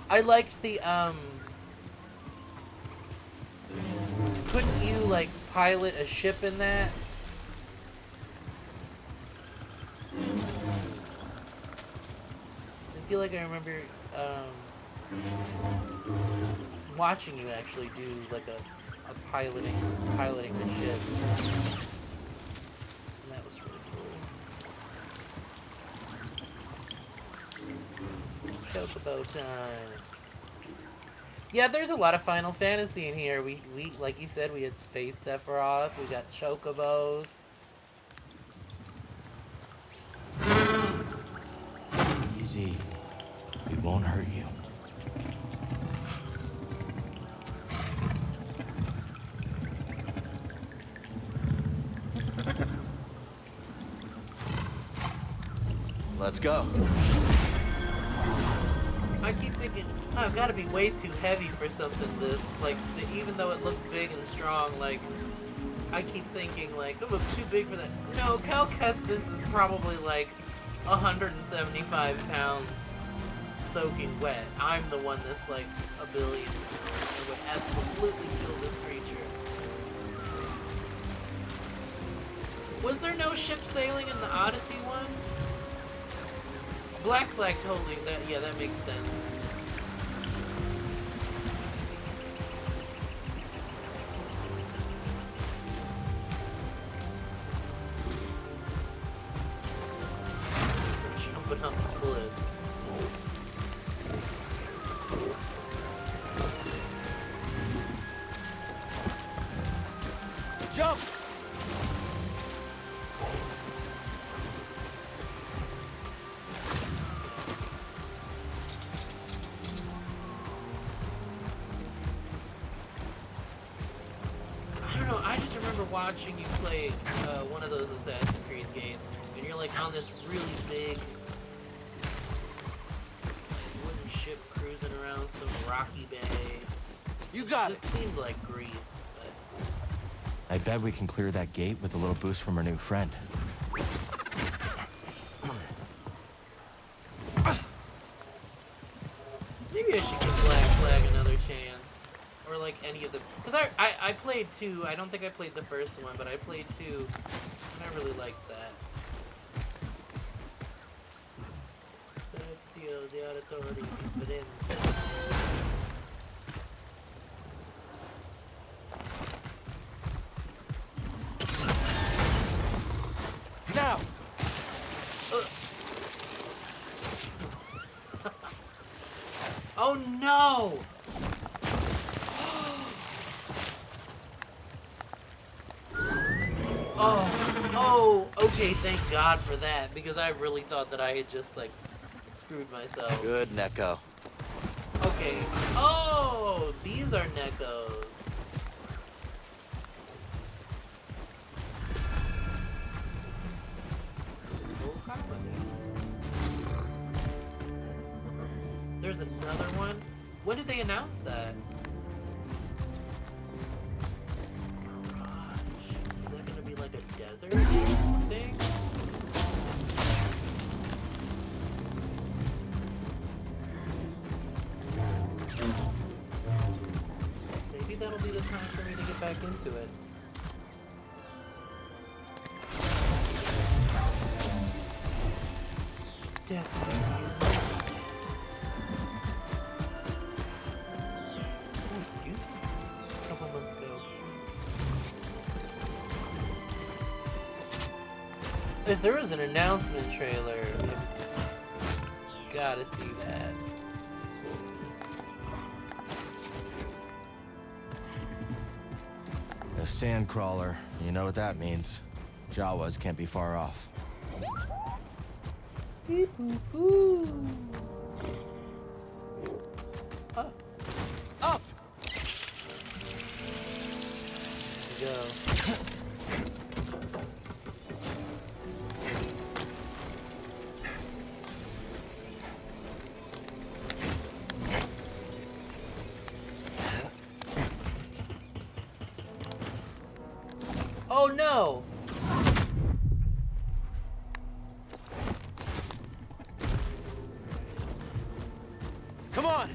I liked the couldn't you like pilot a ship in that? I feel like I remember watching you actually do like a piloting the ship. And that was really cool. Chocobo time. Yeah, there's a lot of Final Fantasy in here. We like you said, we had Space Sephiroth, we got Chocobos. Easy. We won't hurt you. Let's go. I keep thinking, oh, it gotta be way too heavy for something this. Like, even though it looks big and strong, like, I keep thinking, like, oh, it's too big for that. No, Cal Kestis is probably, like, 175 pounds soaking wet. I'm the one that's, like, a billion. I would absolutely kill this creature. Was there no ship sailing in the Odyssey one? Black Flag totally, yeah, that makes sense. We're jumping off the cliff. Jump! Watching you play one of those Assassin's Creed games, and you're like on this really big like, wooden ship cruising around some rocky bay. You got it. Just seemed like Greece. But... I bet we can clear that gate with a little boost from our new friend. Maybe I should give Black Flag another chance. Or like any of them, because I played 2. I don't think I played the first one, but I played 2, and I really liked that. 6. silencio de oratorio diferente. Now! Oh no! Oh, okay, thank God for that, because I really thought that I had just, like, screwed myself. Good, Neko. Okay. Oh, these are Nekos. There's another one? When did they announce that? Is that gonna be like a desert thing? Maybe that'll be the time for me to get back into it. Definitely. Oh, excuse me. A couple months ago. If there was an announcement trailer, I've gotta see that. A sand crawler. You know what that means. Jawas can't be far off. Beep boop boo. Up. Up! There we go. Oh no! Come on!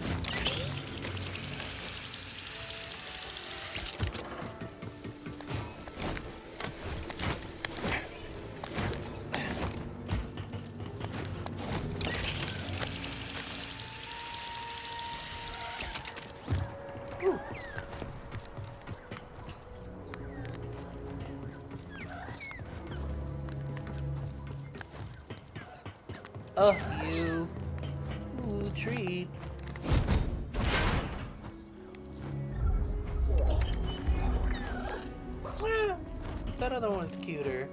Oh, you. Ooh, treats. Yeah, that other one's cuter.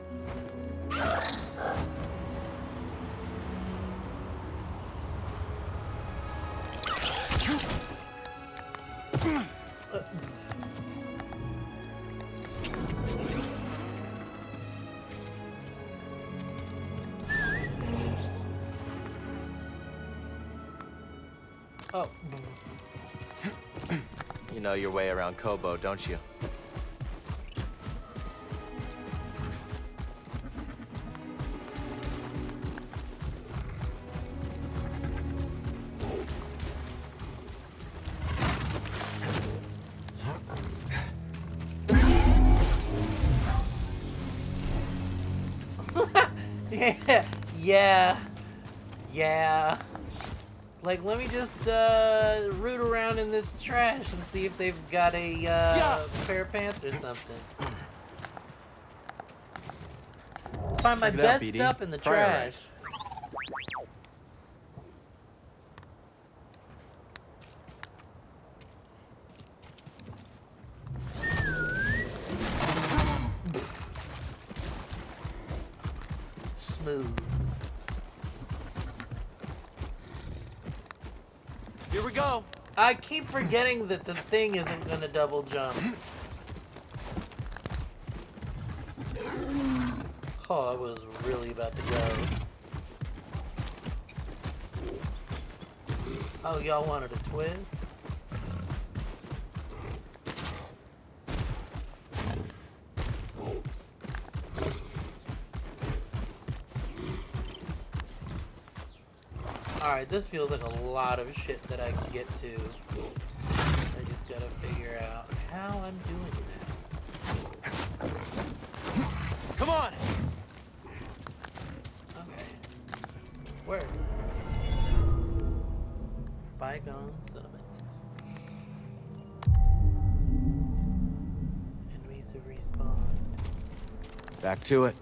Oh. You know your way around Koboh, don't you? Yeah. Like, let me just root around in this trash and see if they've got a pair of pants or something. Find my Check it out, best BD. stuff in the Fire trash. right. Smooth. Here we go! I keep forgetting that the thing isn't gonna double jump. Oh, I was really about to go. Oh, y'all wanted a twist? Alright, this feels like a lot of shit that I can get to. I just gotta figure out how I'm doing that. Come on! Okay. Where? spike on settlement. Enemies have respawned. Back to it.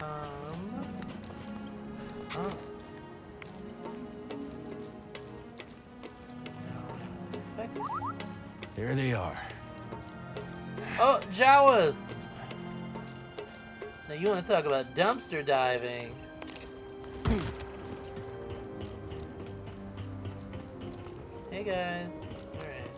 Oh. There they are. Oh, Jawas! Now you want to talk about dumpster diving. Hey guys. Alright.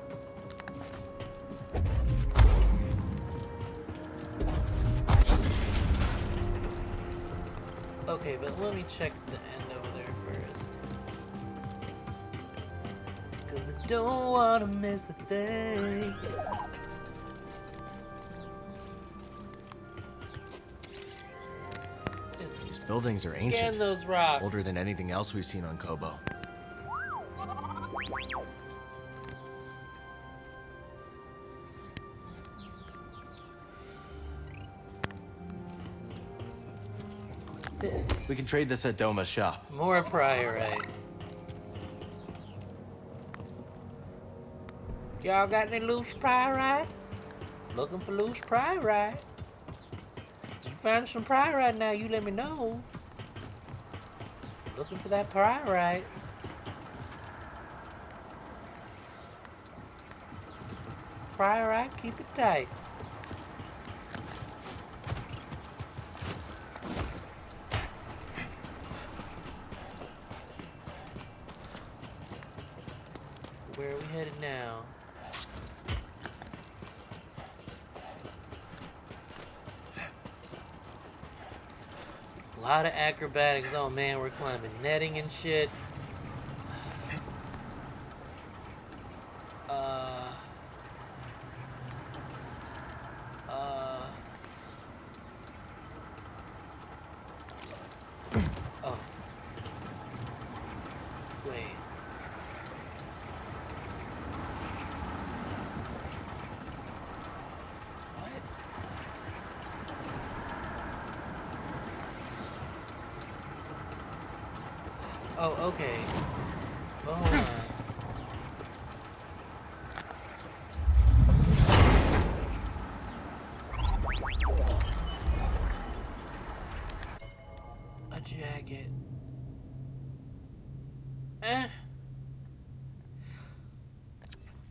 Okay, but let me check the end over there first. Cause I don't want to miss a thing. These buildings are Scan ancient. those rocks. Older than anything else we've seen on Koboh. What's this? We can trade this at Doma's shop. More priorite. Y'all got any loose priorite? Looking for loose priorite. You find some priorite now, you let me know. Looking for that priorite. Priorite, keep it tight. Where are we headed now? A lot of acrobatics. Oh man, we're climbing netting and shit. Oh. Wait. What? Oh, okay. Oh, hold on. A jacket.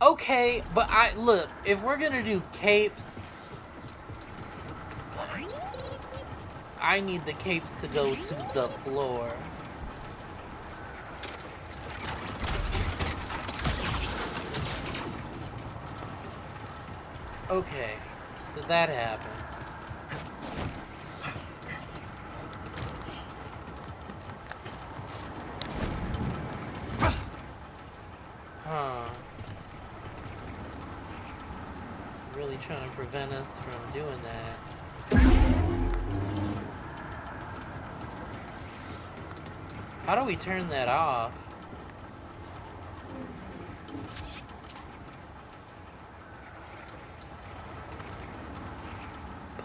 Okay, but look, if we're gonna do capes, I need the capes to go to the floor. Okay, so that happened. Huh. Really trying to prevent us from doing that. How do we turn that off?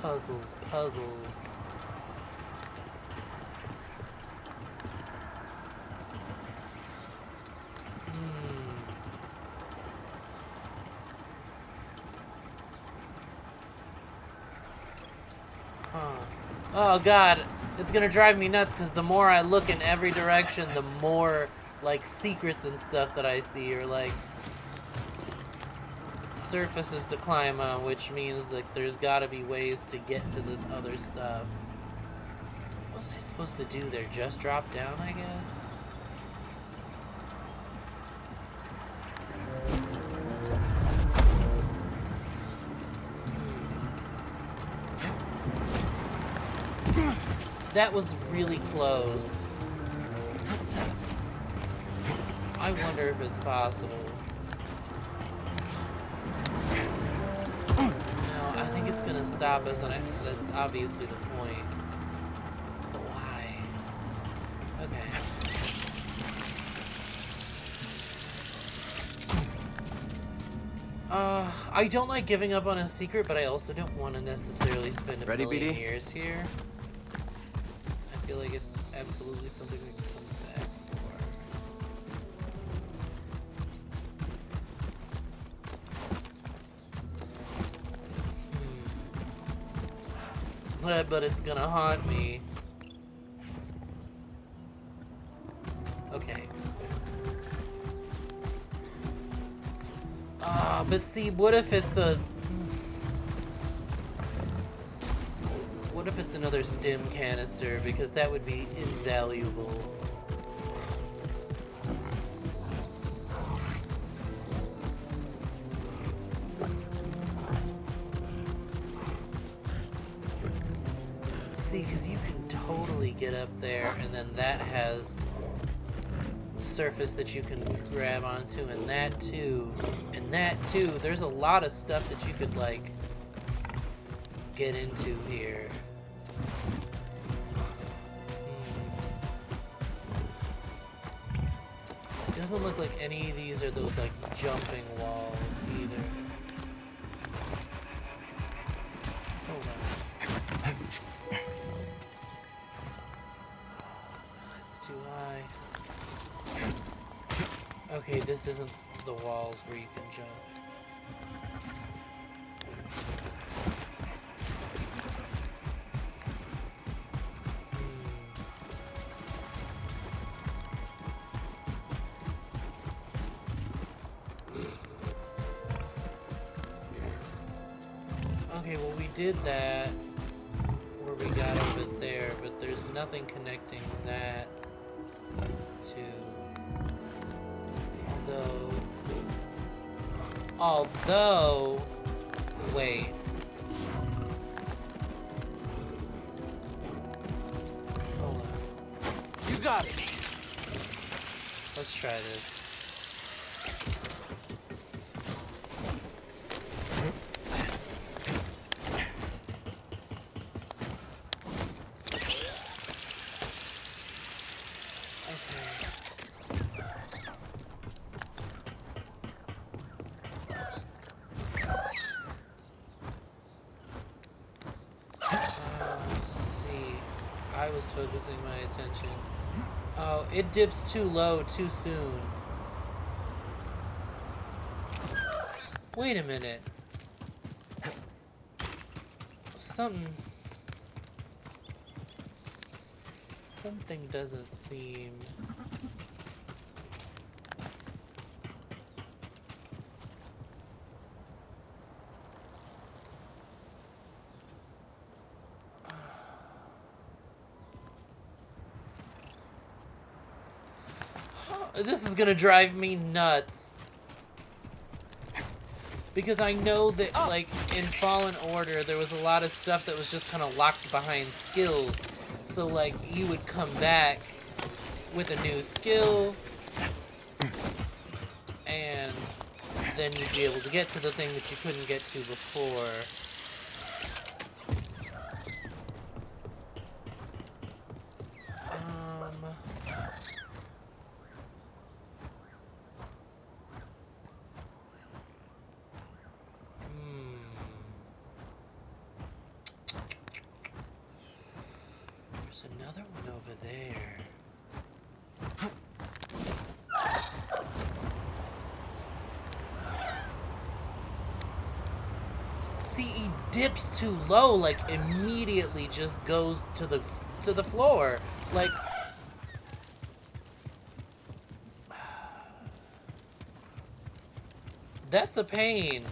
Puzzles, puzzles. Oh god, it's gonna drive me nuts because the more I look in every direction, the more like secrets and stuff that I see, or like surfaces to climb on, which means like there's gotta be ways to get to this other stuff. What was I supposed to do there? Just drop down, I guess? That was really close. I wonder if it's possible. No, I think it's gonna stop us, and that's obviously the point. But why? Okay. I don't like giving up on a secret, but I also don't want to necessarily spend a Ready, million BD? years here. I feel like it's absolutely something we can come back for. But it's gonna haunt me. Okay. But see, what if it's another stim canister? Because that would be invaluable. See, because you can totally get up there, and then that has surface that you can grab onto, and that too. There's a lot of stuff that you could, like, get into here. It doesn't look like any of these are those, like, jumping walls either. Hold on. That's too high. Okay, this isn't the walls where you can jump. Okay, well, we did that where we got over there, but there's nothing connecting that to... Although, wait. Hold on. You got it. Let's try this. Focusing my attention. Oh, it dips too low too soon. Wait a minute. Something doesn't seem... This is gonna drive me nuts. Because I know that, like, in Fallen Order, there was a lot of stuff that was just kind of locked behind skills. So, like, you would come back with a new skill, and then you'd be able to get to the thing that you couldn't get to before. Another one over there. See, he dips too low, like immediately just goes to the floor. Like, that's a pain.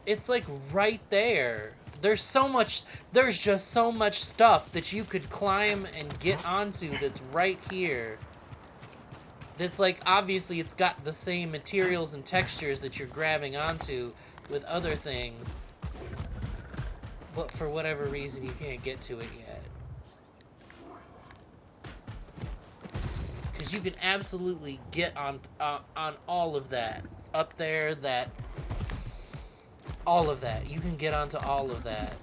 It's like right there. There's just so much stuff that you could climb and get onto that's right here. That's like, obviously it's got the same materials and textures that you're grabbing onto with other things. But for whatever reason, you can't get to it yet. Because you can absolutely get on all of that. Up there, that... all of that. You can get onto all of that.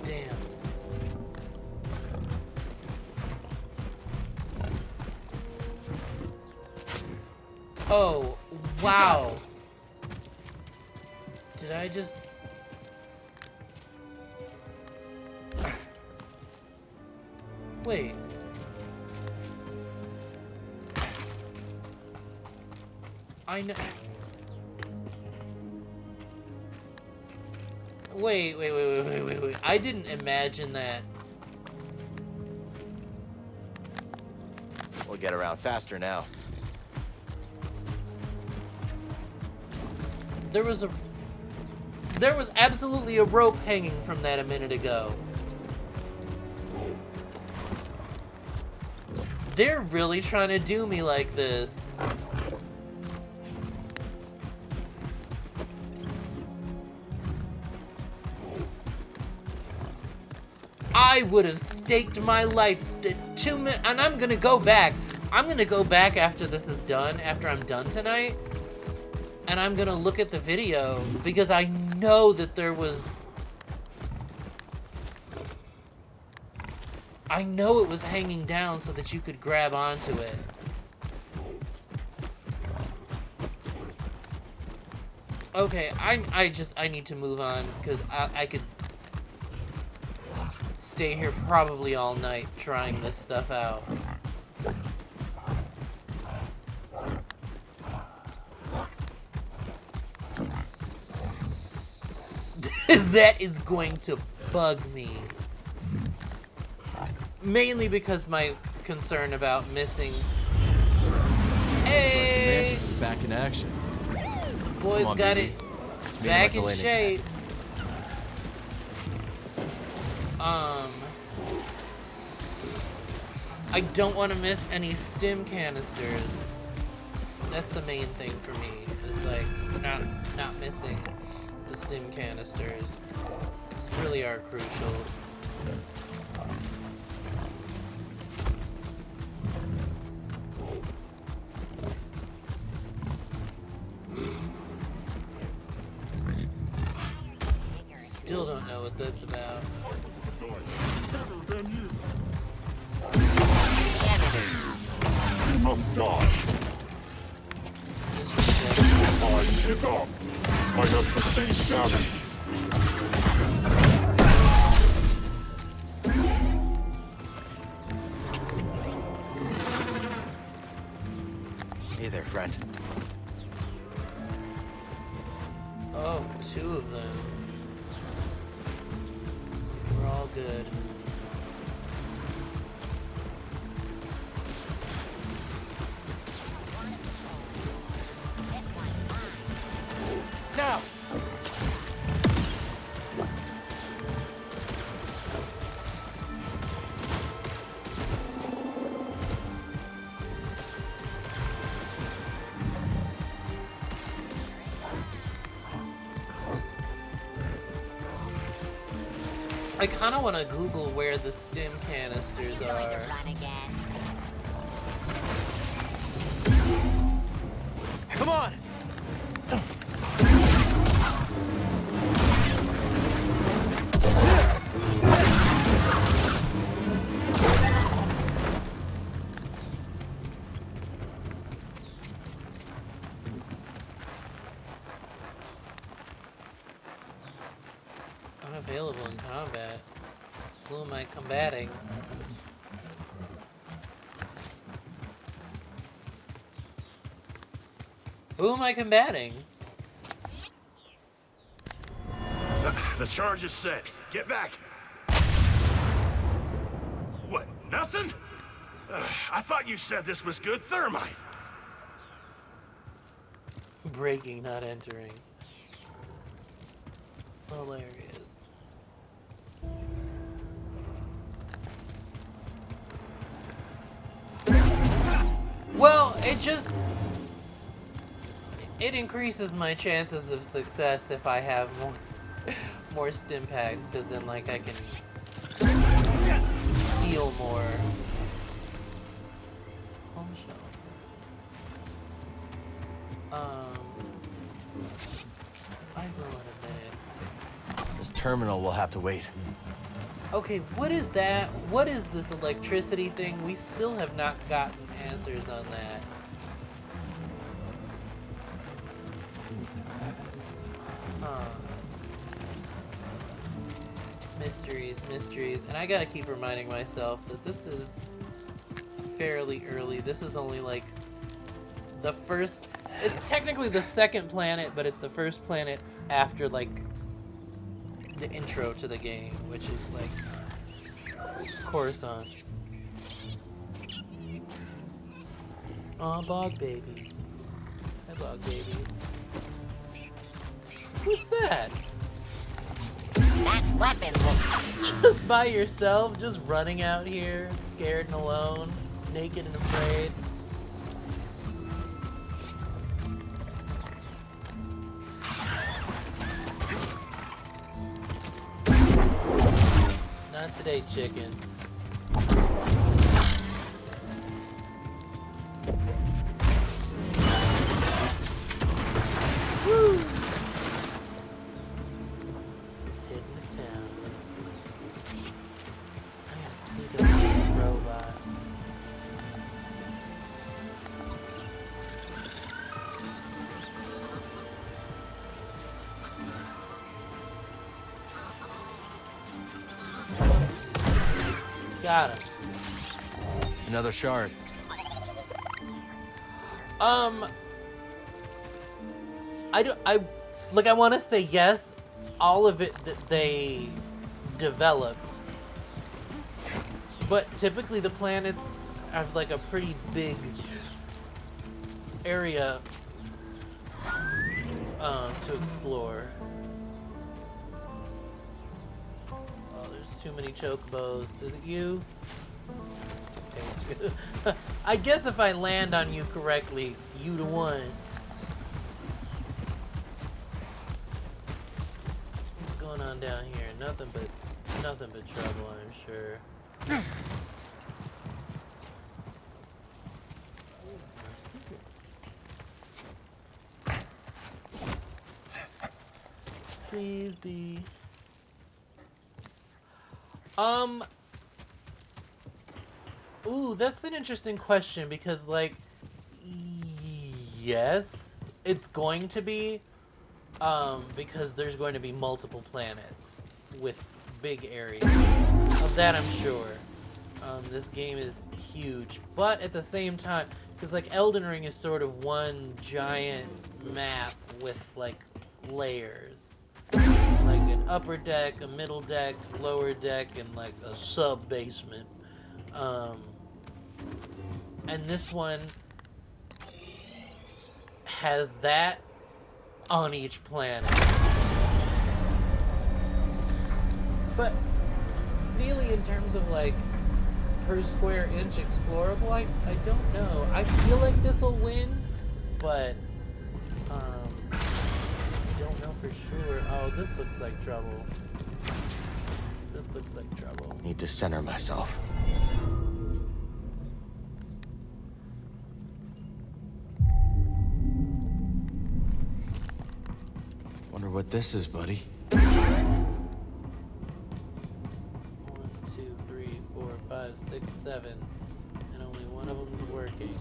Damn. Oh, wow. Did I just... Wait. I know... Wait. I didn't imagine that. We'll get around faster now. There was absolutely a rope hanging from that a minute ago. They're really trying to do me like this. I would have staked my life to 2 minutes, and I'm gonna go back. I'm gonna go back after this is done, after I'm done tonight, and I'm gonna look at the video because I know that there was... I know it was hanging down so that you could grab onto it. Okay, I need to move on because I could stay here probably all night trying this stuff out. That is going to bug me. Mainly because my concern about missing... Hey! Mantis is back in action. Boys on, got baby. it It's me back and in Michael shape. I don't want to miss any stim canisters. That's the main thing for me. Is like not missing the stim canisters. These really are crucial. Still don't know what that's about. You must die. Disrespect. Time is up. I have sustained damage. Hey there, friend. Oh, 2 of them. We're all good. Now! I kind of want to Google where the stim canisters are. Come on! Unavailable in combat. Who am I combating? Who am I combating? The charge is set. Get back. What? Nothing? I thought you said this was good thermite. Breaking, not entering. Hilarious. Well, it increases my chances of success if I have more stim packs, because then like I can heal more. Home shelf. I will in a minute. This terminal will have to wait. Okay, what is that? What is this electricity thing? We still have not gotten answers on that. Mysteries, mysteries. And I gotta keep reminding myself that this is fairly early. This is only like the first... It's technically the second planet, but it's the first planet after like the intro to the game, which is like Coruscant. Aw, bog babies. Hi, bog babies. What's that? That weapon will... Just by yourself, just running out here, scared and alone, naked and afraid. Not today, chicken. Woo! Hitting the town. I gotta sneak up on this robot. Got him. Another shard. I want to say yes, all of it that they developed, but typically the planets have like a pretty big area to explore. Oh, there's too many chocobos. Is it you? Okay, it's good. I guess if I land on you correctly, you the one. What's going on down here? Nothing but trouble, I'm sure. Ooh, more secrets. Please be. Ooh, that's an interesting question because, like, yes, it's going to be, because there's going to be multiple planets with big areas. Of that, I'm sure. This game is huge, but at the same time, because, like, Elden Ring is sort of one giant map with, like, layers. Like an upper deck, a middle deck, lower deck, and, like, a sub-basement. And this one has that on each planet. But really, in terms of like per square inch explorable, I don't know. I feel like this will win, but I don't know for sure. Oh, this looks like trouble. This looks like trouble. Need to center myself. Wonder what this is, buddy. 1, 2, 3, 4, 5, 6, 7, and only one of them is working.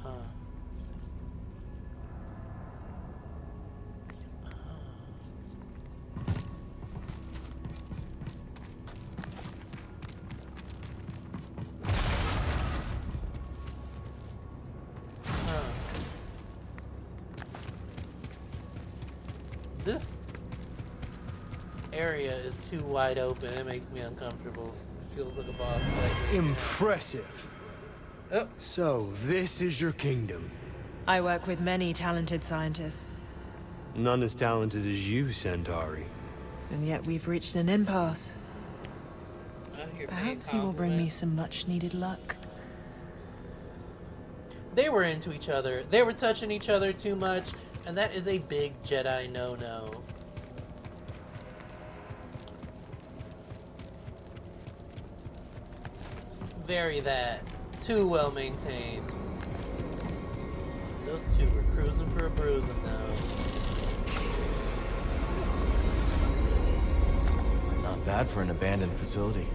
Huh. This area is too wide open. It makes me uncomfortable. It feels like a boss fight. Impressive. Oh. So, this is your kingdom. I work with many talented scientists, None as talented as you, Centauri. and yet we've reached an impasse. I hear Perhaps pain he will bring me compliments. some much-needed luck. They were into each other. They were touching each other too much, and that is a big Jedi no-no. Very that. Too well maintained. Those two were cruising for a bruising now. Not bad for an abandoned facility.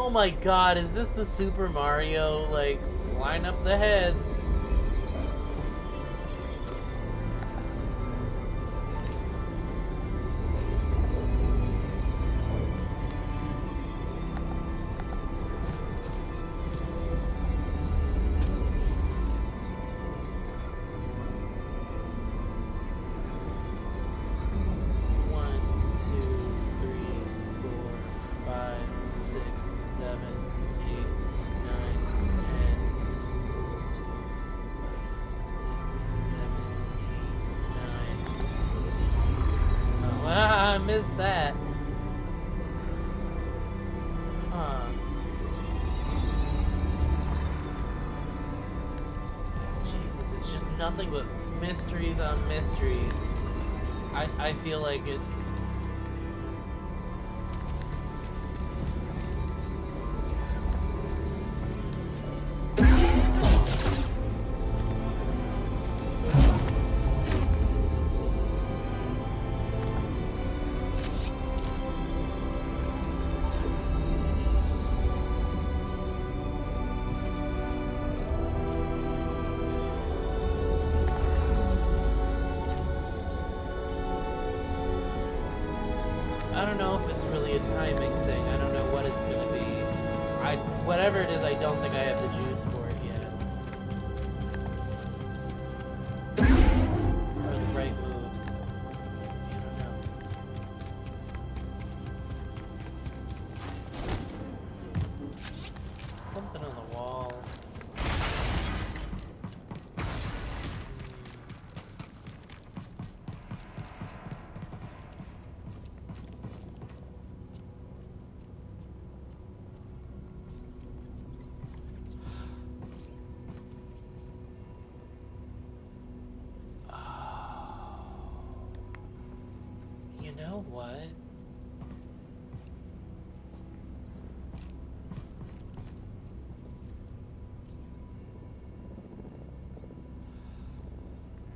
Oh my god, is this the Super Mario, like, line up the heads? I missed that. Huh. Jesus, it's just nothing but mysteries on mysteries. I feel like it. I don't know if it's really a timing thing. I don't know what it's gonna be. Whatever it is, I don't think I have the juice for it yet. Or the right moves. I don't know. Something on the wall. You know what?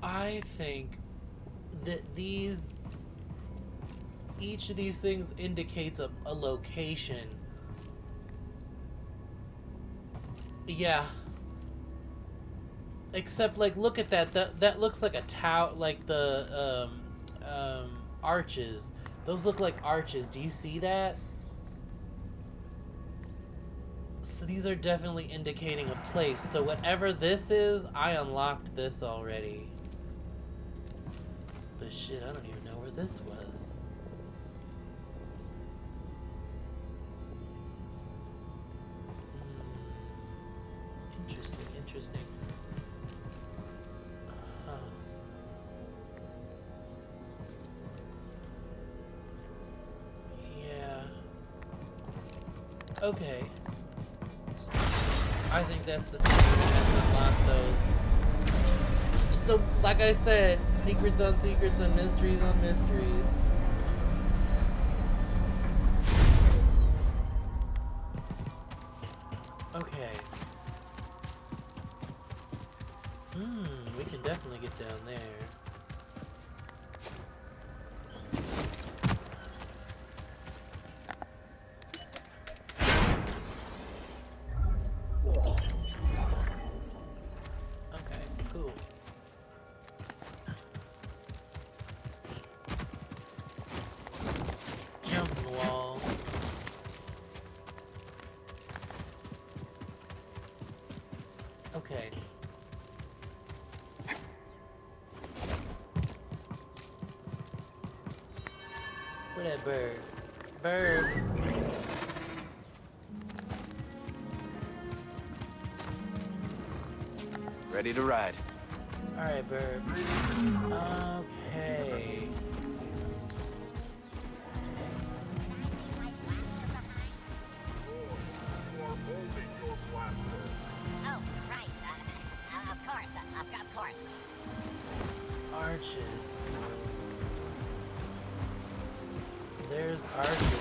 I think that each of these things indicates a location. Yeah. Except, like, look at that. That looks like a tower, like the arches. Those look like arches. Do you see that? So these are definitely indicating a place. So whatever this is, I unlocked this already. But shit, I don't even know where this was. Interesting. Yeah. Okay. I think that's the thing. We have to unlock those. So, like I said, secrets on secrets and mysteries on mysteries. Okay. We can definitely get down there. Okay, cool. Jump the wall. Okay. Where that bird? Bird. Ready to ride. Alright, bird. Okay. Oh, right. Of course. Arches. There's arches.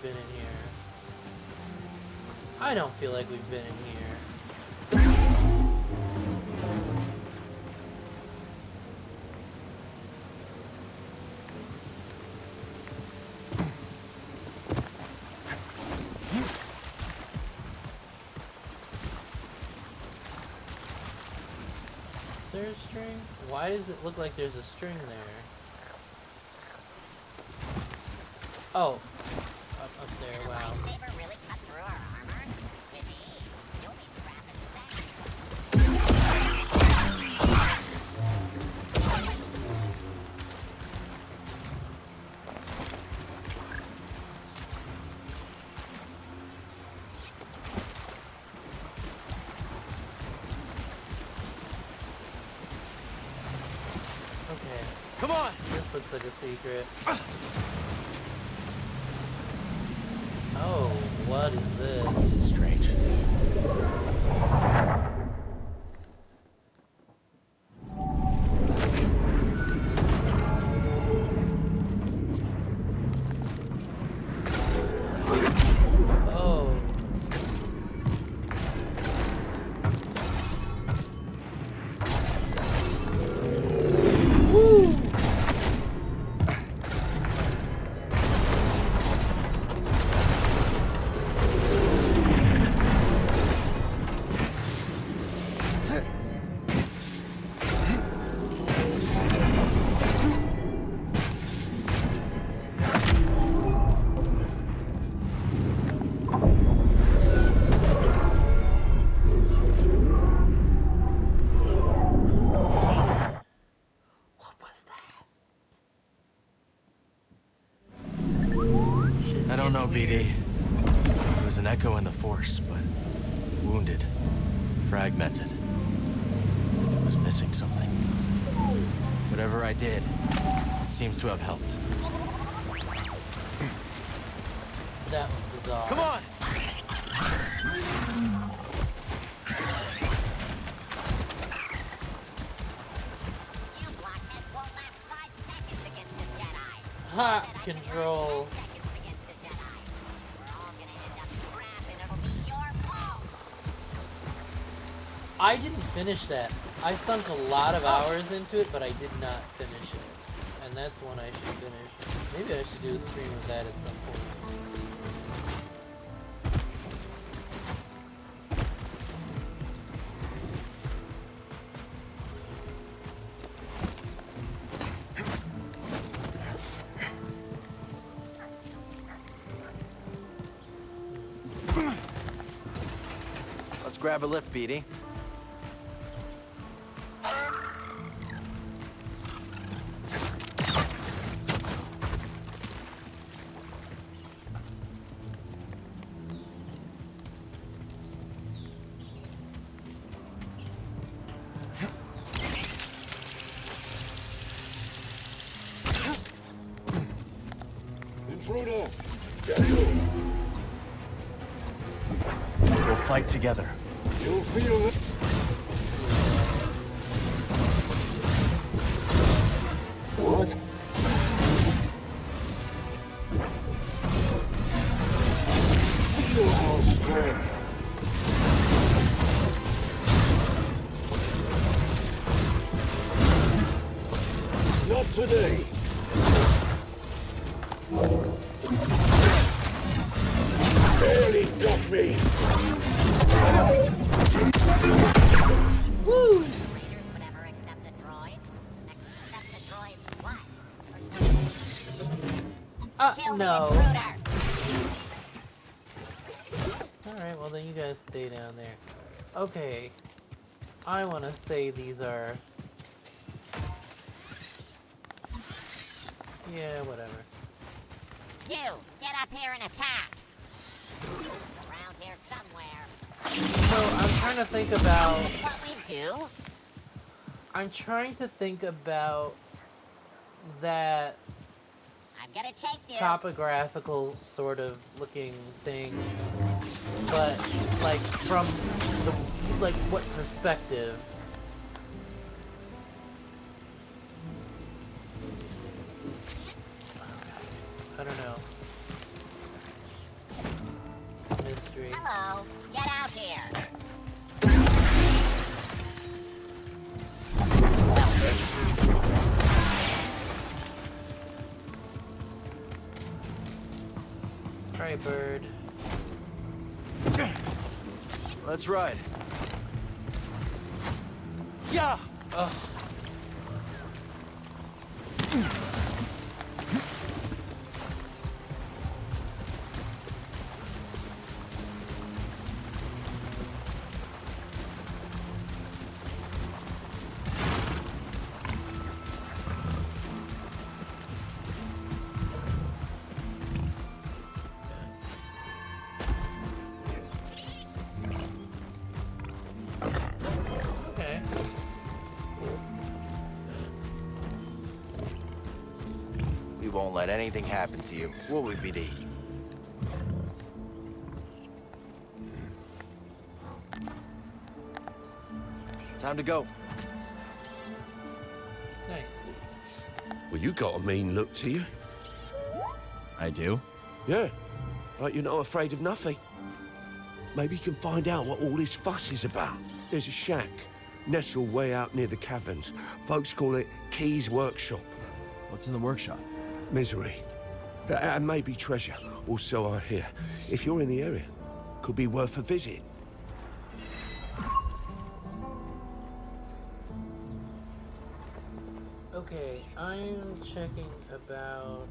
we've been in here. I don't feel like we've been in here. Is there a string? Why does it look like there's a string there? Oh, up there, wow. Lightsaber really cut through our armor? JEDI, you'll be trapped Okay, Come on! this looks like a secret. Oh, what is this? This is strange. Oh. Woo! What was that? I don't know, BD. It was an echo in the Force, but wounded, fragmented. It was missing something. Whatever I did, it seems to have helped. That was bizarre. Come on! You blockheads won't last 5 seconds against the Jedi. Ha! Said I could Control. last 10 seconds against the Jedi. We're all gonna end up scrapped and it'll be your fault. I didn't finish that. I sunk a lot of hours into it, but I did not finish it. And that's one I should finish. Maybe I should do a stream of that at some point. Let's grab a lift, BD. Intruder! We'll fight together. You'll feel it. What? Feel our strength. Not today. Barely got me. Woo! Raiders would ever accept the droid. Accept the droid's what? Kill the No. intruder! Alright, well then you guys stay down there. Okay. I want to say these are... Yeah, whatever. You, get up here and attack! Around here somewhere. So, I'm trying to think about... What we do? I'm trying to think about that I'm gonna chase you. topographical sort of looking thing, but like from the like what perspective? I don't know. Yo, get out here. Alright, bird. Let's ride. Yeah! Ugh. Okay. We won't let anything happen to you, will we, BD? Time to go. Nice. Well, you got a mean look to you. I do? Yeah, like you're not afraid of nothing. Maybe you can find out what all this fuss is about. There's a shack, nestled way out near the caverns. Folks call it Key's Workshop. What's in the workshop? Misery. And maybe treasure, or so I hear. If you're in the area, could be worth a visit. Okay, I'm checking about...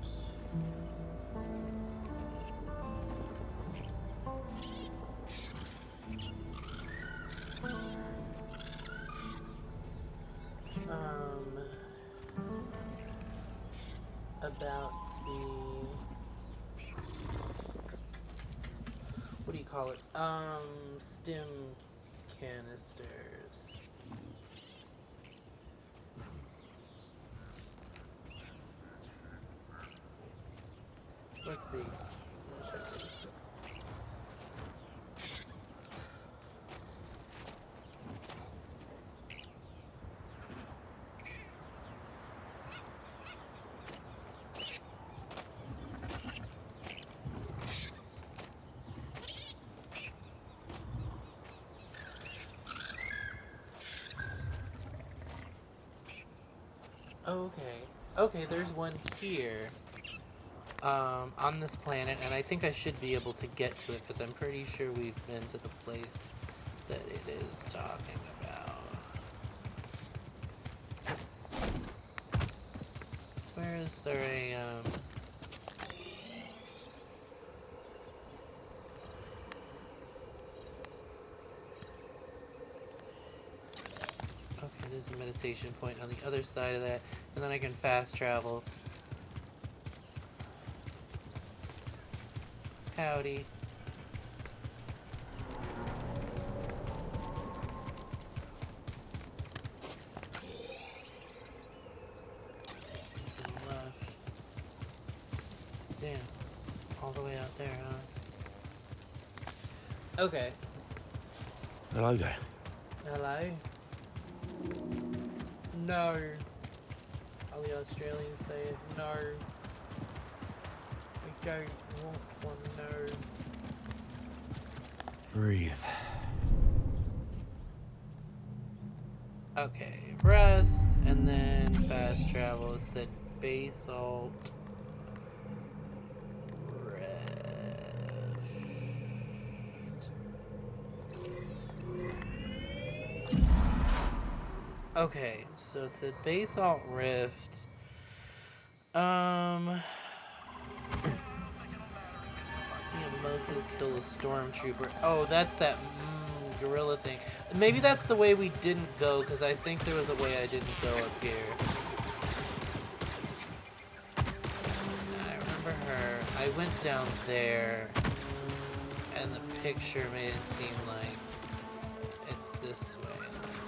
about the... what do you call it? Stim canisters. Let's see. Let me check this. Okay, there's one here. On this planet, and I think I should be able to get to it because I'm pretty sure we've been to the place that it is talking about. Where is there a, okay, there's a meditation point on the other side of that, and then I can fast travel. Howdy. To the left. Damn. All the way out there, huh? Okay. Hello there. Hello? No. All the Australians say it. No. I don't want one, no. Breathe. Okay, rest, and then fast travel. It said basalt. Rest. Okay, so it said basalt rift. See a Mogu kill a stormtrooper. Oh, that's that gorilla thing. Maybe that's the way we didn't go, because I think there was a way I didn't go up here. I remember her. I went down there, and the picture made it seem like it's this way instead.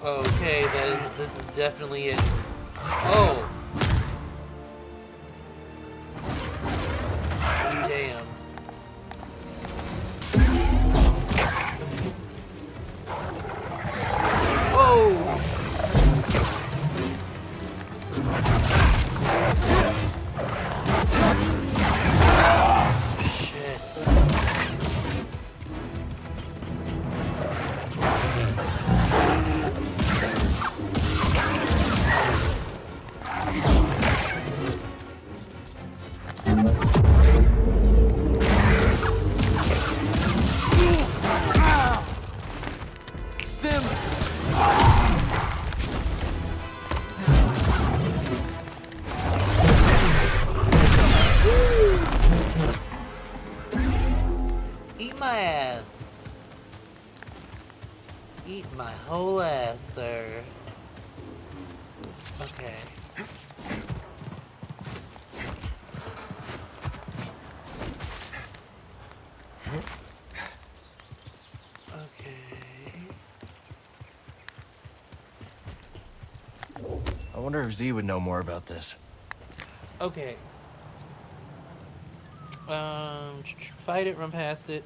Okay, this is definitely it. Oh! Damn. Oh! my ass. Eat my whole ass, sir. Okay. I wonder if Z would know more about this. Okay. Fight it, run past it.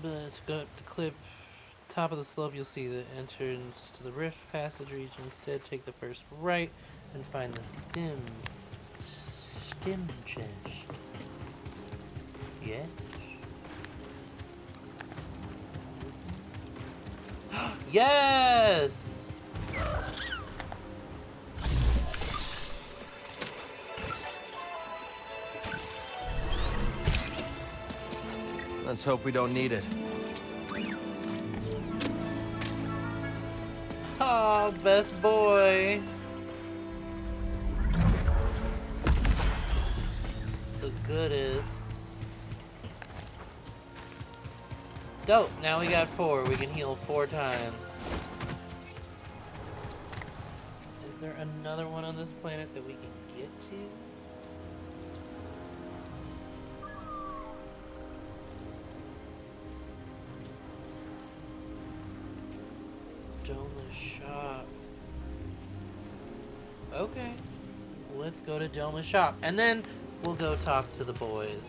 But let's go up the clip. Top of the slope, you'll see the entrance to the rift passage region. Instead, take the first right and find the stem. Stem chest. Yeah. Yes! Let's hope we don't need it. Oh, best boy. The goodest. Dope, now we got 4. We can heal 4 times. Is there another one on this planet that we can get to? Doma's shop. Okay. Let's go to Doma's shop. And then we'll go talk to the boys.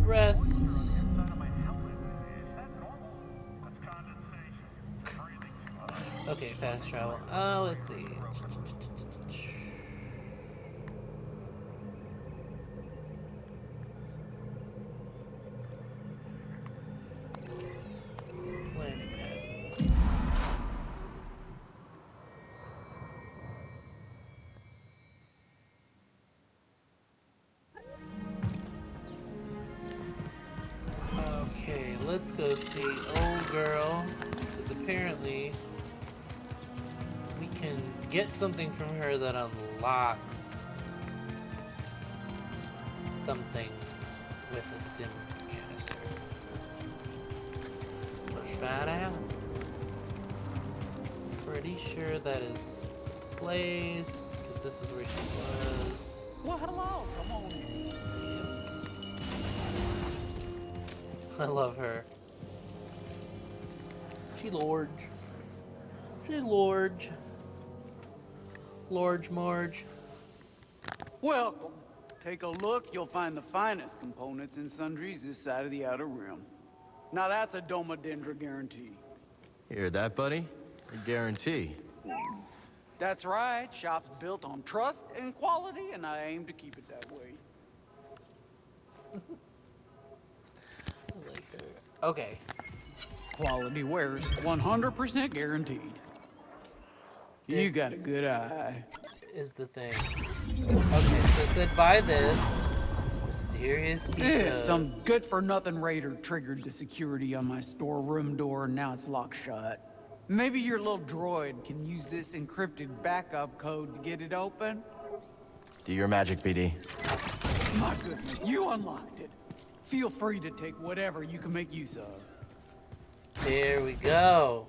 Rest. Okay, fast travel. Let's see. Landing pad. Okay, let's go see old girl, because apparently we can get something from her that unlocks something with a stim canister. Let's find out. Pretty sure that is place, because this is where she was. Well, hello. Come on. I love her. She large. She's large. Large Marge. Welcome. Take a look. You'll find the finest components and sundries this side of the Outer Rim. Now that's a Domodendra guarantee. You hear that, buddy? A guarantee. That's right. Shop's built on trust and quality, and I aim to keep it that way. Like her. Okay. Quality wares, 100% guaranteed. You got a good eye. Is the thing. Okay, so it said buy this. Mysterious detail. Some good-for-nothing raider triggered the security on my storeroom door, and now it's locked shut. Maybe your little droid can use this encrypted backup code to get it open? Do your magic, BD. My goodness, you unlocked it. Feel free to take whatever you can make use of. There we go.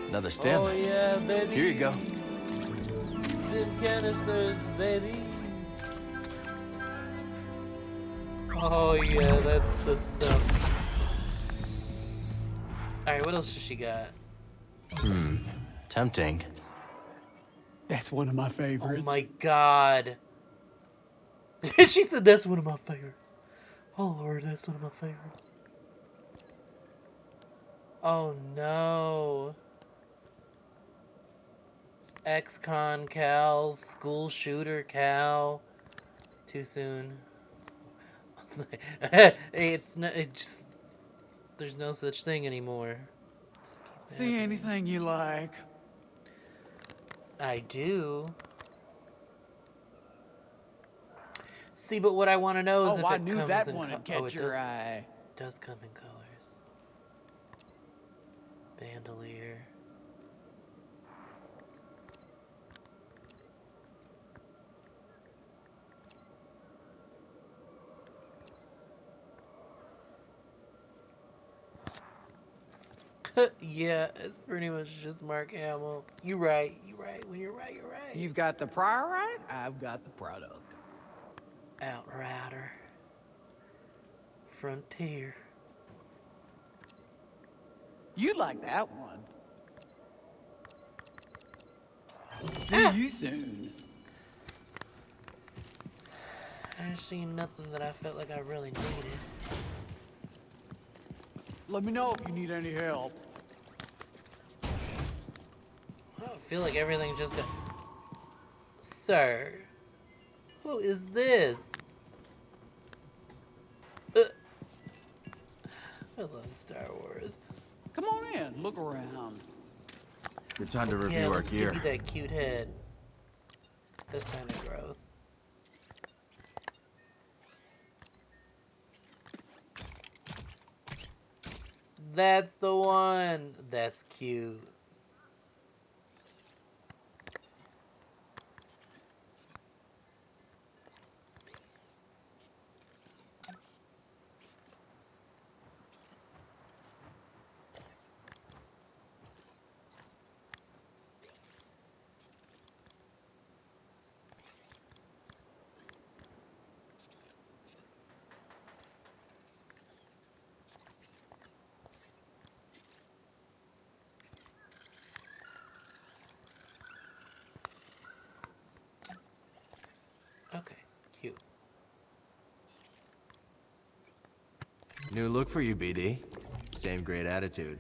Another stem. Oh yeah, baby. Here you go. Stem canisters, baby. Oh yeah, that's the stuff. Alright, what else has she got? Tempting. That's one of my favorites. Oh my god. She said that's one of my favorites. Oh lord, that's one of my favorites. Oh no. Ex-con Cal, school shooter Cal. Too soon. It's no, it just, there's no such thing anymore. See anything you like? I do. See, but what I want to know is if I it knew comes that in one would catch your eye. Does come in colors. Bandolier. Yeah, it's pretty much just Mark Hamill. You're right. When you're right, you're right. You've got the priorite, I've got the product. Outrider. Frontier. You like that one. See you soon. I ain't seen nothing that I felt like I really needed. Let me know if you need any help. I don't feel like everything just got... Sir. Who is this? I love Star Wars. Come on in, look around. Good time to Yeah, review our let's gear. give you that cute head. That's kind of gross. That's the one. That's cute. Okay, cute. New look for you, BD. Same great attitude.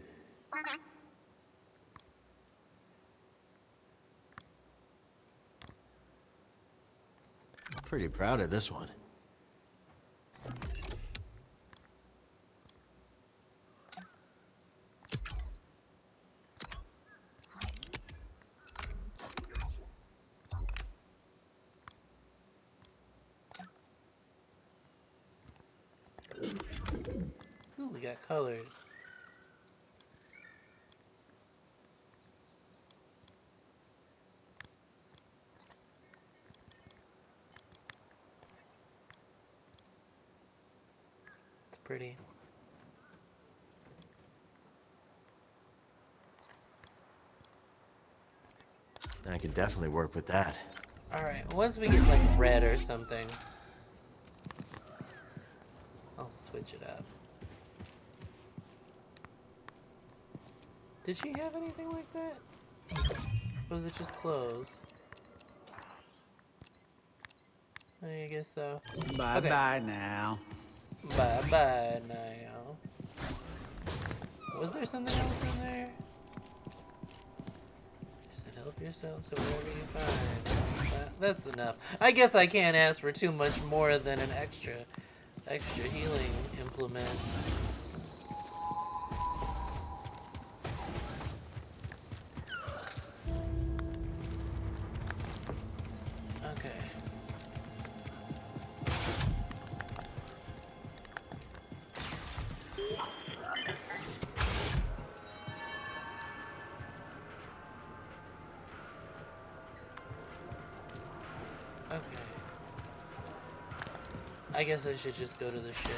Pretty proud of this one. Ooh, we got colors. It's pretty. I could definitely work with that. Alright, once we get like red or something, I'll switch it up. Did she have anything like that? Or was it just clothes? I guess so. Bye-bye now. Bye-bye now. Was there something else in there? She said help yourself to wherever you find. That's enough. I guess I can't ask for too much more than an extra healing implement. Okay. Okay. I guess I should just go to the ship.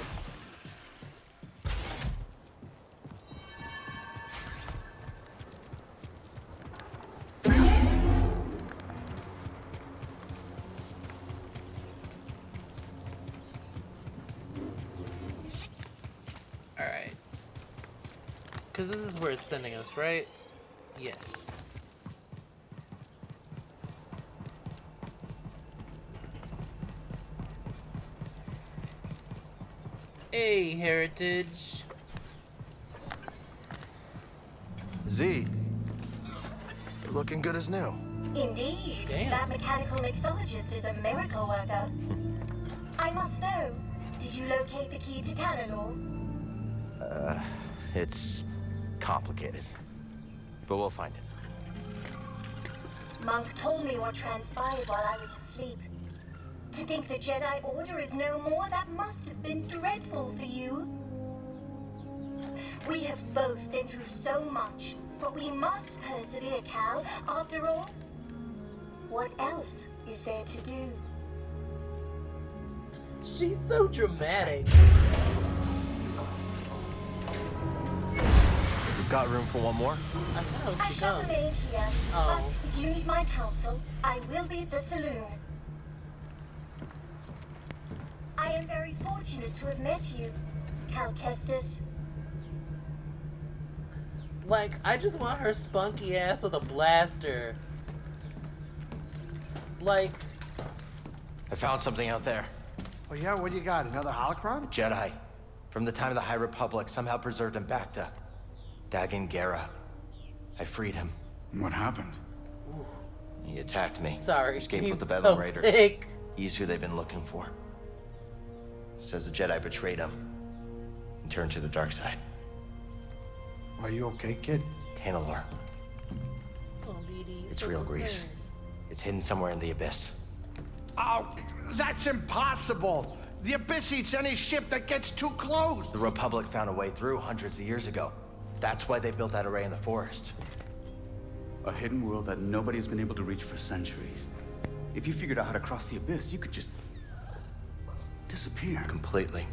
Alright. Because this is where it's sending us, right? Yes. Hey, Heritage. Z, you're looking good as new. Indeed. Damn. That mechanical mixologist is a miracle worker. I must know, did you locate the key to Tanalor? It's complicated, but we'll find it. Monk told me what transpired while I was asleep. To think the Jedi Order is no more, that must have been dreadful for you. We have both been through so much, but we must persevere, Cal. After all, what else is there to do? She's so dramatic. You've got room for one more? I know I she shall comes. remain here, Oh. but if you need my counsel, I will be at the saloon. I am very fortunate to have met you, Cal Kestis. Like, I just want her spunky ass with a blaster. Like, I found something out there. Oh yeah, what do you got? Another holocron? Jedi. From the time of the High Republic, somehow preserved in Bacta. Dagan Gera. I freed him. What happened? He attacked me. Sorry, Escaped he's with the Bedlam so Raiders. thick. He's who they've been looking for. Says the Jedi betrayed him and turned to the dark side. Are you okay, kid? Tanalor. Oh, BD, It's so real grease. concerned. It's hidden somewhere in the abyss. Oh, that's impossible! The Abyss eats any ship that gets too close! The Republic found a way through hundreds of years ago. That's why they built that array in the forest. A hidden world that nobody's been able to reach for centuries. If you figured out how to cross the Abyss, you could just disappear. Completely.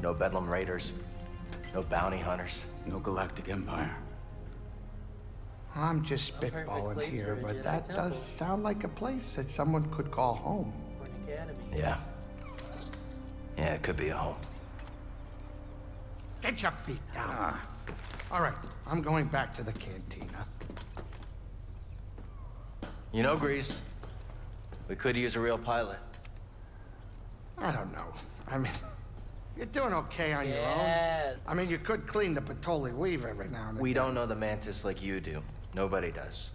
No Bedlam Raiders. No bounty hunters. No galactic empire. I'm just A perfect spitballing place here, for a but Jedi that temple. does sound like a place that someone could call home. For an academy. Yeah. Yeah, it could be a home. Get your feet down. All right, I'm going back to the cantina. You know, Grease, we could use a real pilot. I don't know. I mean, you're doing okay on your own. Yes. I mean, you could clean the Patoli weave every now and then. We don't know the Mantis like you do. Nobody does.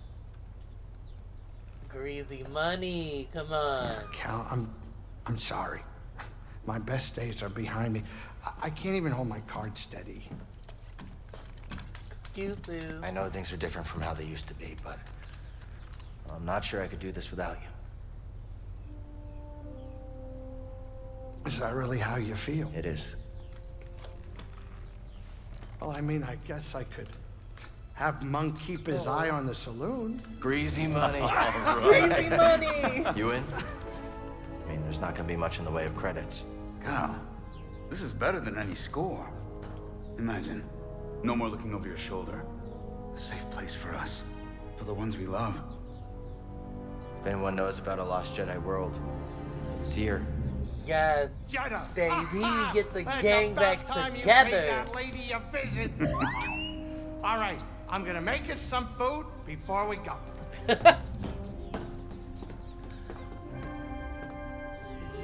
Greasy money. Come on. Cal, I'm sorry. My best days are behind me. I can't even hold my cards steady. Excuses. I know things are different from how they used to be, but I'm not sure I could do this without you. Is that really how you feel? It is. Well, I mean, I guess I could have Monk keep his eye on the saloon. Greasy money. Greasy money. You in? I mean, there's not gonna be much in the way of credits. Cal, this is better than any score. Imagine, no more looking over your shoulder. A safe place for us, for the ones we love. If anyone knows about a lost Jedi world, it's here. Yes, Jedi. baby. Get the That's gang about back time you together. paid that lady a visit. All right, I'm gonna make us some food before we go.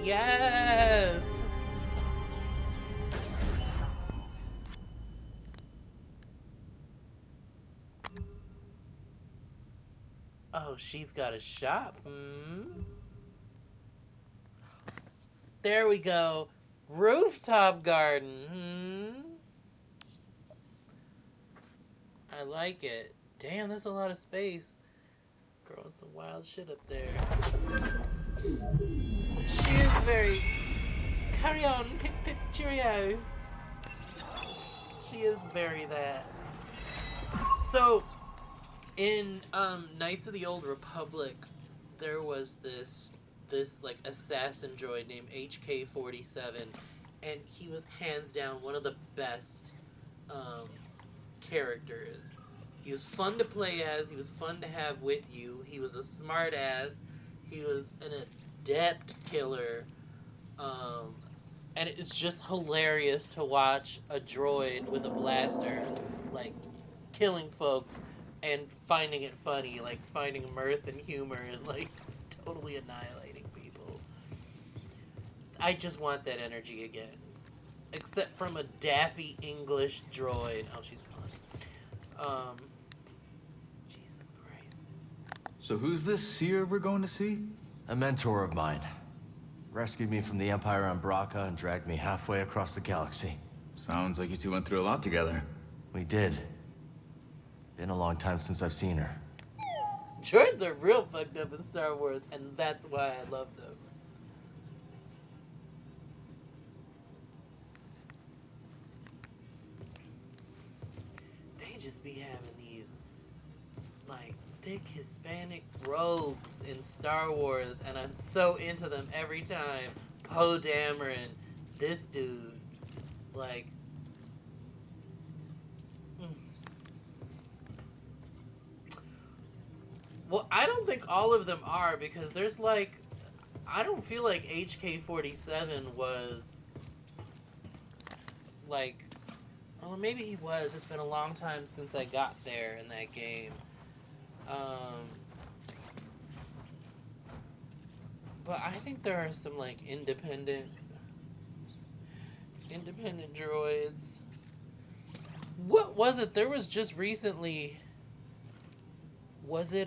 Yes. Oh, she's got a shop. There we go. Rooftop garden. I like it. Damn, that's a lot of space. Growing some wild shit up there. She is very... Carry on, pip pip cheerio. She is very that. So, in Knights of the Old Republic, there was this like assassin droid named HK-47, and he was hands down one of the best characters. He was fun to play as, he was fun to have with you, he was a smart ass, he was an adept killer, and it's just hilarious to watch a droid with a blaster, like, killing folks and finding it funny, like, finding mirth and humor and, like, totally annihilating people. I just want that energy again. except from a daffy English droid. Oh, she's gone. Jesus Christ. So who's this seer we're going to see? A mentor of mine. Rescued me from the Empire on Braca and dragged me halfway across the galaxy. Sounds like you two went through a lot together. We did. Been a long time since I've seen her. Droids are real fucked up in Star Wars, and that's why I love them. They just be having these, like, thick Hispanic rogues in Star Wars, and I'm so into them every time. Poe Dameron, this dude, like... Well, I don't think all of them are, because there's like, I don't feel like HK-47 was, like, oh, maybe he was. It's been a long time since I got there in that game. But I think there are some, like, independent droids. What was it? There was just recently... Was it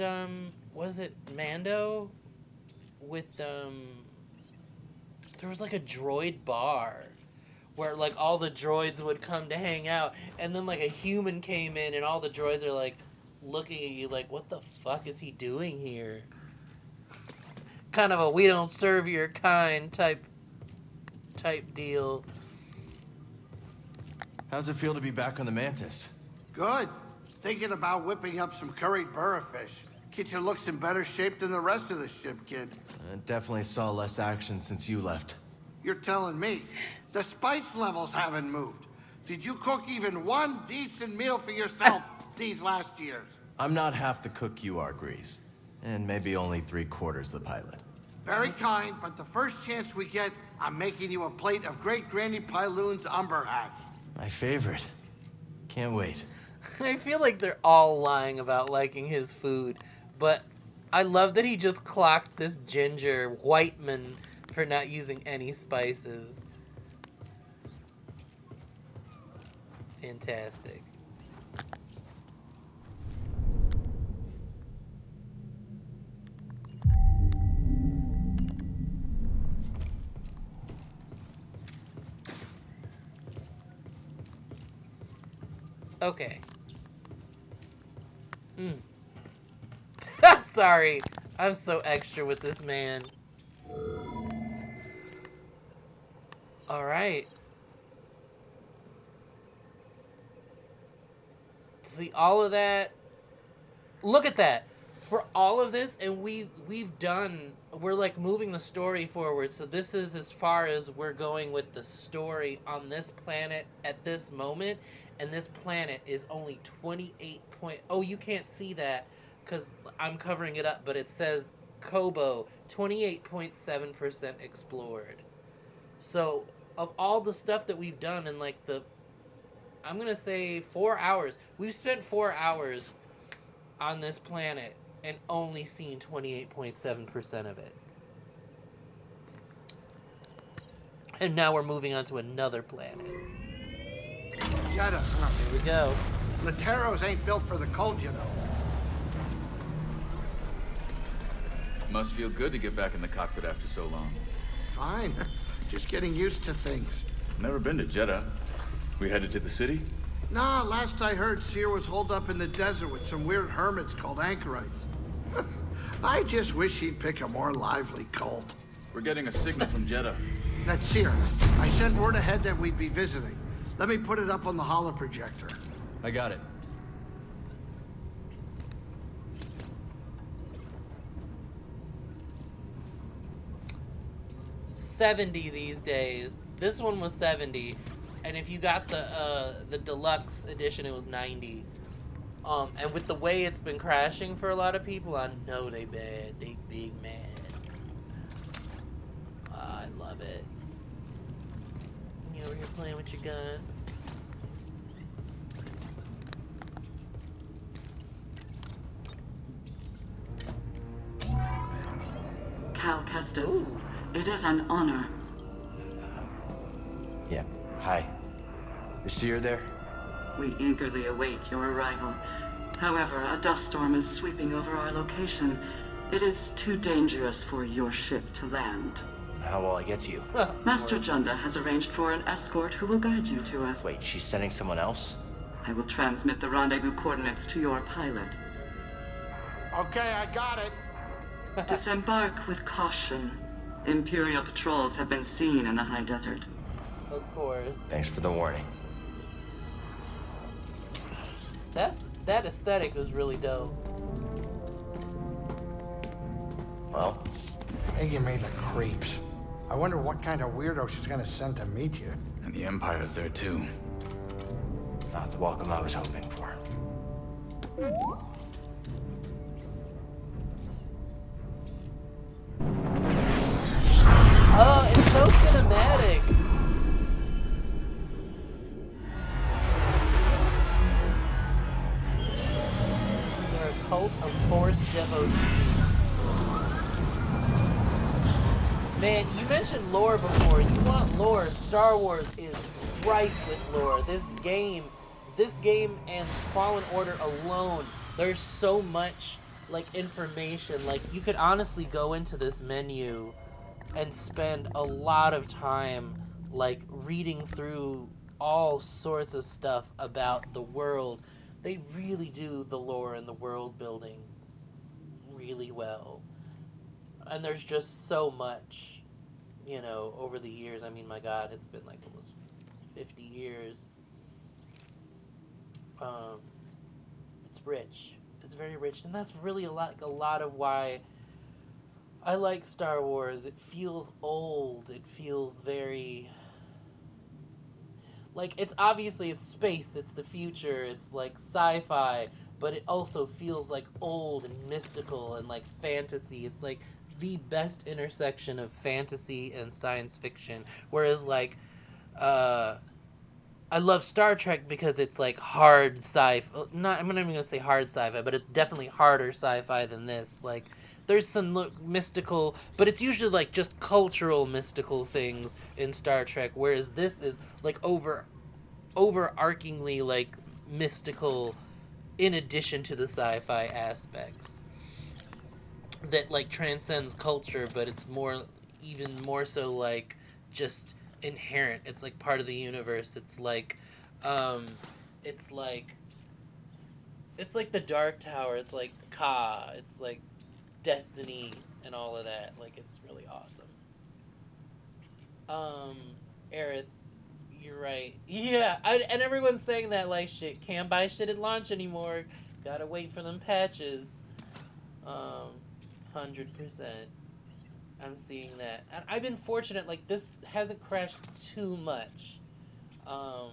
Mando with, there was like a droid bar where like all the droids would come to hang out, and then like a human came in and all the droids are like looking at you like, what the fuck is he doing here? Kind of a we don't serve your kind type deal. How's it feel to be back on the Mantis? Good. Thinking about whipping up some curried burrafish. Kitchen looks in better shape than the rest of the ship, kid. I definitely saw less action since you left. You're telling me. The spice levels haven't moved. Did you cook even one decent meal for yourself these last years? I'm not half the cook you are, Grease. And maybe only 3/4 the pilot. Very kind, but the first chance we get, I'm making you a plate of Great Granny Pyloon's umber hash. My favorite. Can't wait. I feel like they're all lying about liking his food, but I love that he just clocked this ginger Whiteman for not using any spices. Fantastic. Okay. I'm sorry. I'm so extra with this man. Alright. See, all of that. Look at that. For all of this, and we're like moving the story forward. So this is as far as we're going with the story on this planet at this moment. And this planet is only 28 point... Oh, you can't see that because I'm covering it up, but it says Koboh, 28.7% explored. So, of all the stuff that we've done in like the... I'm going to say 4 hours. We've spent 4 hours on this planet and only seen 28.7% of it. And now we're moving on to another planet. Jedha. Here we go. Lateros ain't built for the cold, you know. Must feel good to get back in the cockpit after so long. Fine. Just getting used to things. Never been to Jeddah. We headed to the city? Nah, last I heard, Cera was holed up in the desert with some weird hermits called anchorites. I just wish he'd pick a more lively cult. We're getting a signal from Jeddah. That's Cera. I sent word ahead that we'd be visiting. Let me put it up on the holoprojector. I got it. $70 these days. This one was $70, and if you got the deluxe edition, it was $90. And with the way it's been crashing for a lot of people, I know they bad. They big mad. I love it. You over here playing with your gun. Cal Kestis, it is an honor. Yeah. Hi. Is Cera there? We eagerly await your arrival. However, a dust storm is sweeping over our location. It is too dangerous for your ship to land. How will I get to you? Master Junda has arranged for an escort who will guide you to us. Wait, she's sending someone else? I will transmit the rendezvous coordinates to your pilot. Okay, I got it. Disembark with caution. Imperial patrols have been seen in the high desert. Of course. Thanks for the warning. That aesthetic was really dope. Well, They give me the creeps. I wonder what kind of weirdo she's gonna send to meet you. And the Empire's there too. not the welcome I was hoping for. Oh, it's so cinematic. They're a cult of Force devotees. Man, you mentioned lore before. You want lore. Star Wars is rife with lore. This game and Fallen Order alone, there's so much like information. Like you could honestly go into this menu and spend a lot of time like reading through all sorts of stuff about the world. They really do the lore and the world building really well. And there's just so much, you know, over the years. I mean, my God, it's been like almost 50 years. It's rich. It's very rich, and that's really a lot of why I like Star Wars. It feels old. It feels very like it's obviously it's space. It's the future. It's like sci-fi, but it also feels like old and mystical and like fantasy. It's like the best intersection of fantasy and science fiction. Whereas like I love Star Trek because it's like hard sci-fi. I'm not even gonna say hard sci-fi, but it's definitely harder sci-fi than this. Like, there's some mystical, but it's usually like just cultural mystical things in Star Trek, whereas this is like overarchingly like mystical, in addition to the sci-fi aspects that like transcends culture, but it's even more so like just inherent. It's like part of the universe. It's like the Dark Tower. It's like Ka. It's like destiny and all of that. Like it's really awesome. Aerith, you're right. Yeah, and everyone's saying that like shit can't buy shit at launch anymore. Gotta wait for them patches. 100%. I'm seeing that. And I've been fortunate, like, this hasn't crashed too much. It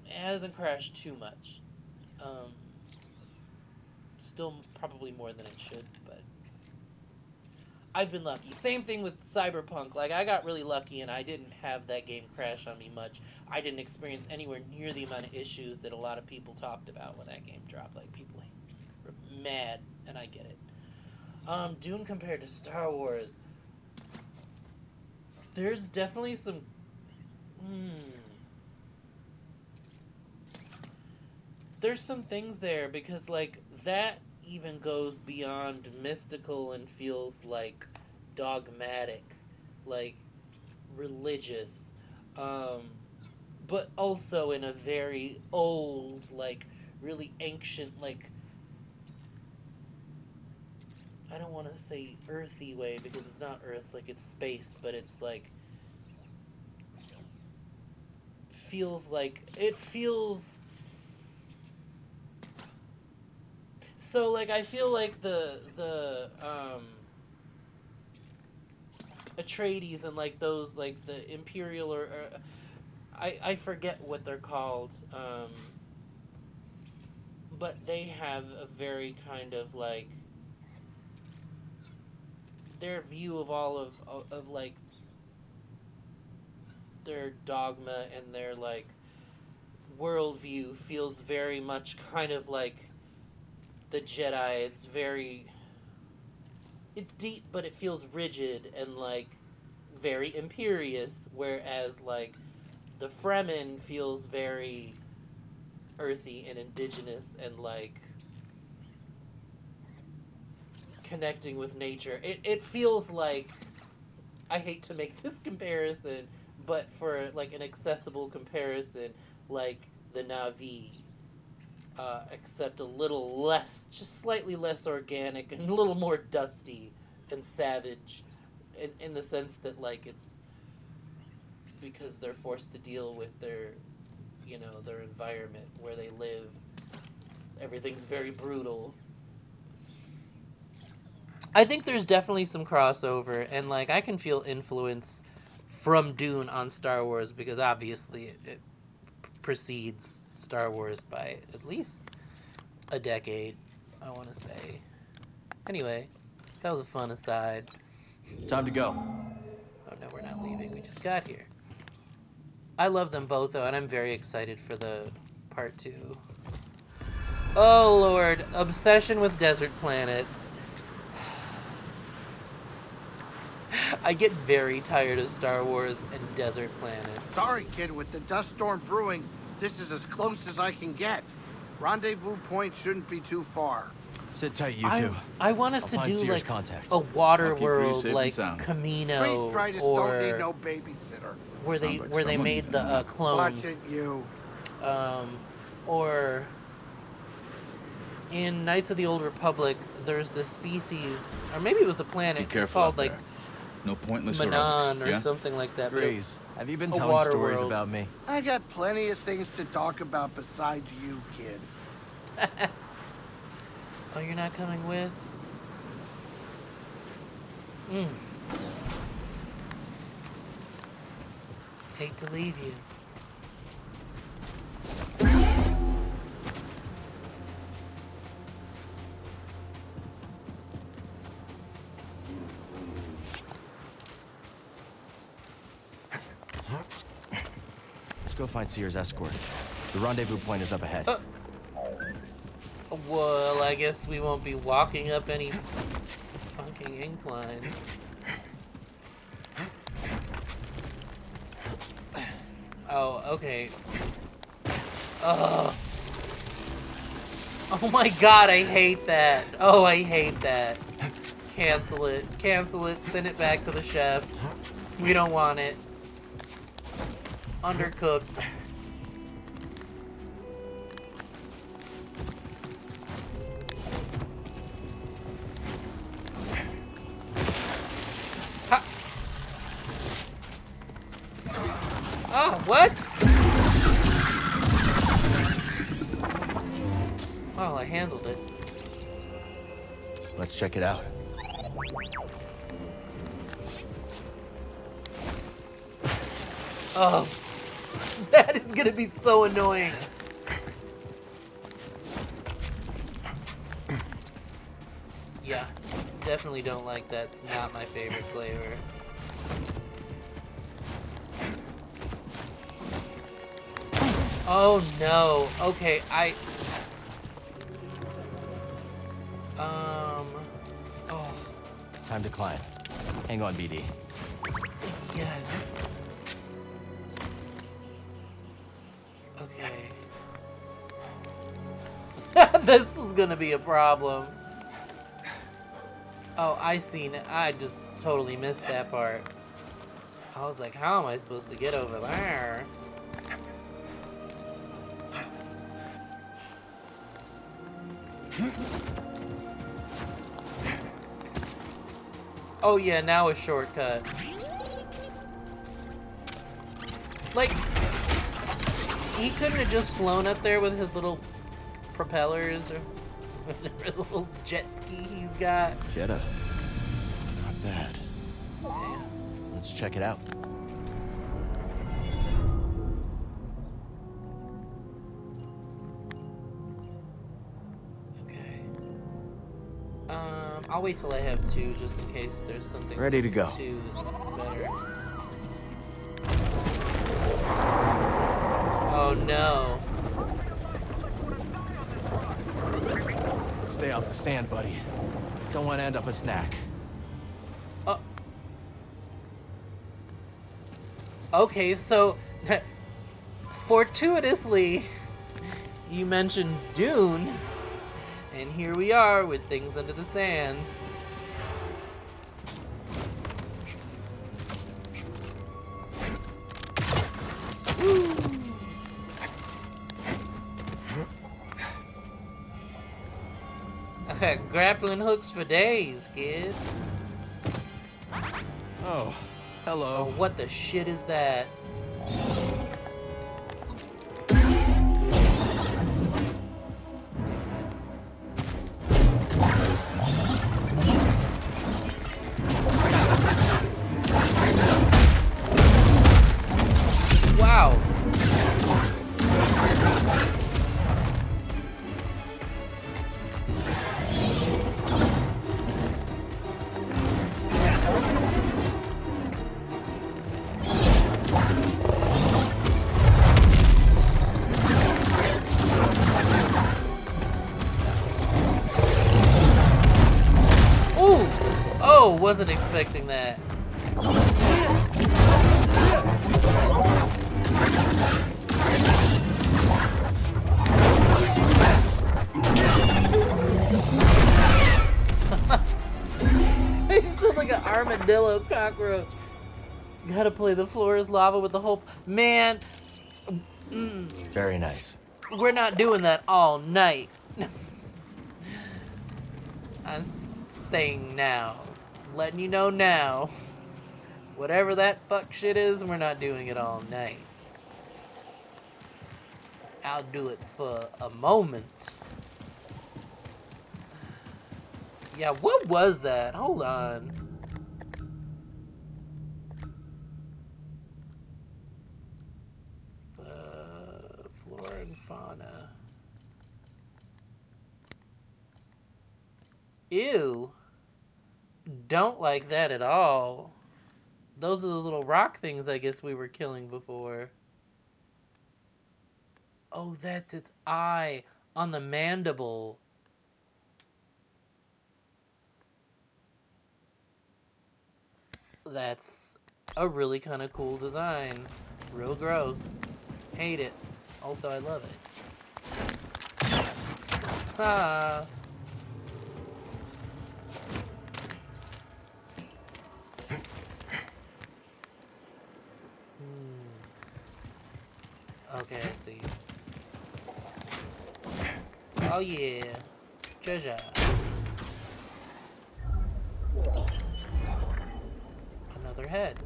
hasn't crashed too much. Still probably more than it should, but I've been lucky. Same thing with Cyberpunk. Like, I got really lucky and I didn't have that game crash on me much. I didn't experience anywhere near the amount of issues that a lot of people talked about when that game dropped. Like, people were mad, and I get it. Dune compared to Star Wars. There's definitely some... There's some things there, because, like, that even goes beyond mystical and feels, like, dogmatic. Like, religious. But also in a very old, like, really ancient, like... I don't want to say earthy way, because it's not Earth, like it's space, but it's like feels like it feels so like I feel like the Atreides and like those like the Imperial or I forget what they're called, but they have a very kind of like their view of all of like their dogma and their like worldview feels very much kind of like the Jedi. It's deep, but it feels rigid and like very imperious, whereas like the Fremen feels very earthy and indigenous and like connecting with nature. It feels like, I hate to make this comparison, but for like an accessible comparison, like the Na'vi, except a little less, just slightly less organic and a little more dusty and savage, in the sense that like it's because they're forced to deal with their, you know, their environment where they live. Everything's very brutal. I think there's definitely some crossover, and like I can feel influence from Dune on Star Wars because obviously it precedes Star Wars by at least a decade, I want to say. Anyway, that was a fun aside. Time to go. Oh no, we're not leaving. We just got here. I love them both though, and I'm very excited for the part 2. Oh lord, obsession with desert planets. I get very tired of Star Wars and desert planets. Sorry, kid, with the dust storm brewing, this is as close as I can get. Rendezvous point shouldn't be too far. Sit tight, you two. I want us I'll to find do Cere's like contact. a water I'll keep you world, safe and like sound. Camino, Priest or don't need no babysitter. where they Sounds like where they someone made needs the clones. Watch it, you. Or in Knights of the Old Republic, there's this species, or maybe it was the planet. Be careful it's called out like there. No pointless Manon heroics, or yeah? something like that. but Grease, have you been a telling water stories world. about me? I got plenty of things to talk about besides you, kid. Oh, you're not coming with? Hate to leave you. Let's go find Cere's escort. The rendezvous point is up ahead. Well, I guess we won't be walking up any fucking inclines. Oh, okay. Ugh. Oh my god, I hate that. Oh, I hate that. Cancel it. Cancel it. Send it back to the chef. We don't want it. Undercooked. Ha. Oh, what? Oh, I handled it. Let's check it out. Oh, that is gonna be so annoying. Yeah, definitely don't like that. It's not my favorite flavor. Oh no. Okay, oh. Time to climb. Hang on, BD. Yes. Okay. This was gonna be a problem. Oh, I seen it. I just totally missed that part. I was like, how am I supposed to get over there? Oh yeah, now a shortcut. Like, he couldn't have just flown up there with his little propellers or whatever little jet ski he's got. Jeddah. Not bad. Yeah. Let's check it out. Okay. I'll wait till I have 2 just in case there's something. Ready to go. 2 that's better. Oh no. Stay off the sand, buddy. Don't want to end up a snack. Okay, so Fortuitously, you mentioned Dune, and here we are with things under the sand. Woo. Grappling hooks for days, kid. Oh, hello. Oh, what the shit is that? Wow. Ooh! Oh, wasn't expecting that. He's still like an armadillo cockroach. Gotta play the floor is lava with the whole man. Very nice. We're not doing that all night. I'm saying now, letting you know now. Whatever that fuck shit is, we're not doing it all night. I'll do it for a moment. Yeah, what was that? Hold on. Flora and fauna. Ew. Don't like that at all. Those are those little rock things I guess we were killing before. Oh, that's its eye on the mandible. That's a really kind of cool design. Real gross. Hate it. Also, I love it. Ah. Okay, I see. Oh yeah. Treasure. Another head.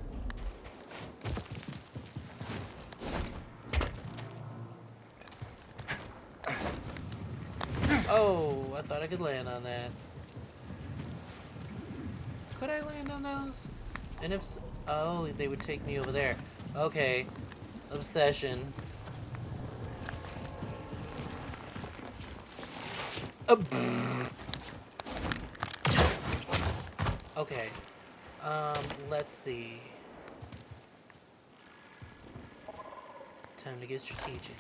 Oh, I thought I could land on that. Could I land on those? And if so, oh, they would take me over there. Okay. Obsession. Okay. Let's see. Time to get strategic.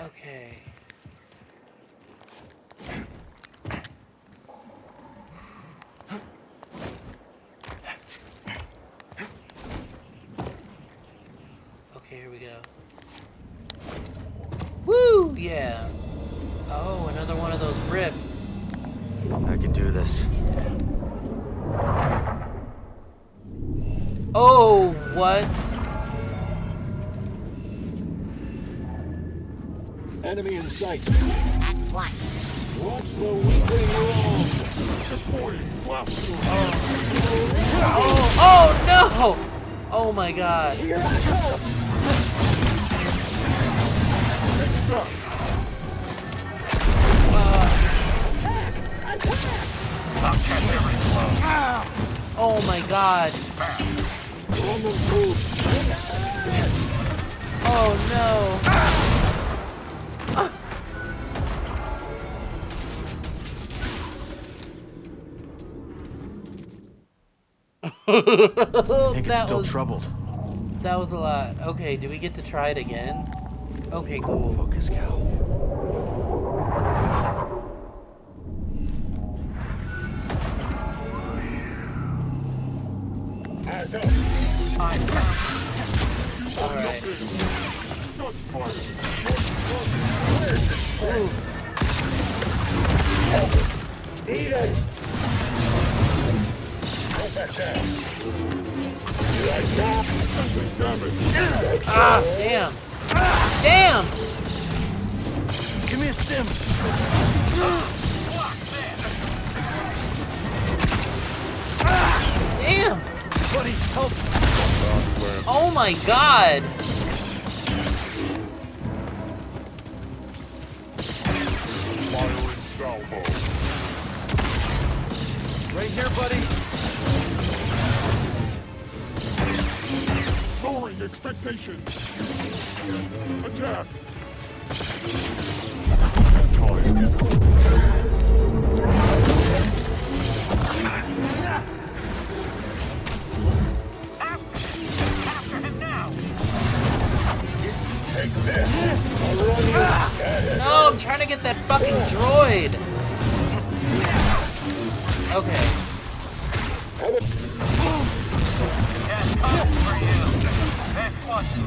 Okay. Okay, here we go. Woo! Yeah. Oh, another one of those rifts. I can do this. Oh, what? Enemy in sight. At what? Watch the weakling wrong. Supporting fluff. Oh no! Oh my god. Here I come. Oh my god. Oh no. I think it's still troubled. That was a lot. Okay, do we get to try it again? Okay, cool. Focus, Cal. Eat it! Go back down. Ah, damn. Damn! Give me a stim. Damn! Buddy, help! Oh my god! Right here, buddy. Lowering expectations. Attack. After him now! Take this. I'll run you. No, I'm trying to get that fucking droid! Okay.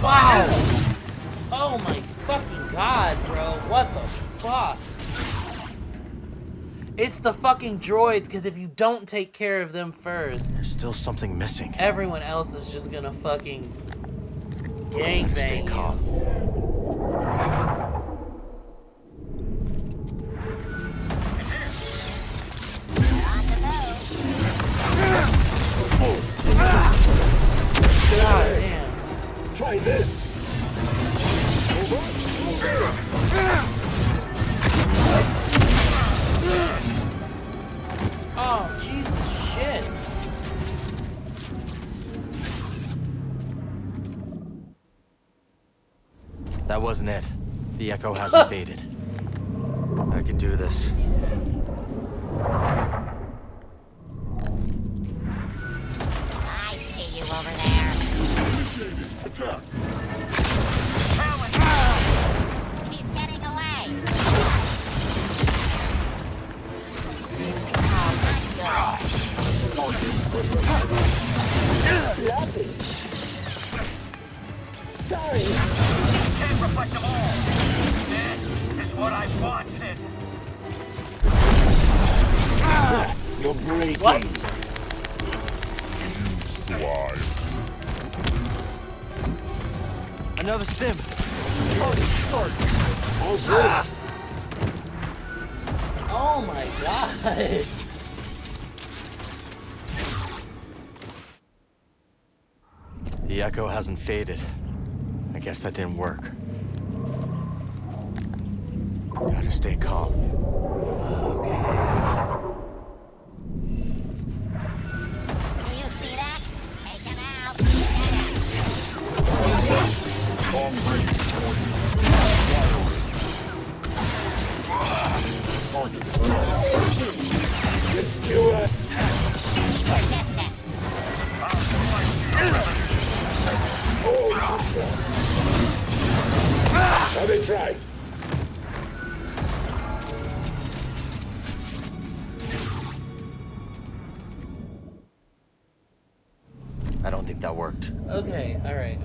Wow! Oh my fucking god, bro. What the fuck? It's the fucking droids, because if you don't take care of them first, There's still something missing. everyone else is just gonna fucking gangbang Stay calm. God damn. Try this. Oh, Jesus shit. That wasn't it. The echo hasn't faded. I can do this. I see you over there. Attack. He's getting away. Lovely. Sorry. Can't reflect them all. This is what I wanted. You're breaking. What? Slide. Another stim. How's this? Oh my god. The echo hasn't faded. I guess that didn't work. Gotta stay calm. Do you see that? Take him out. Let's do it. How they try? I don't think that worked. Okay, alright.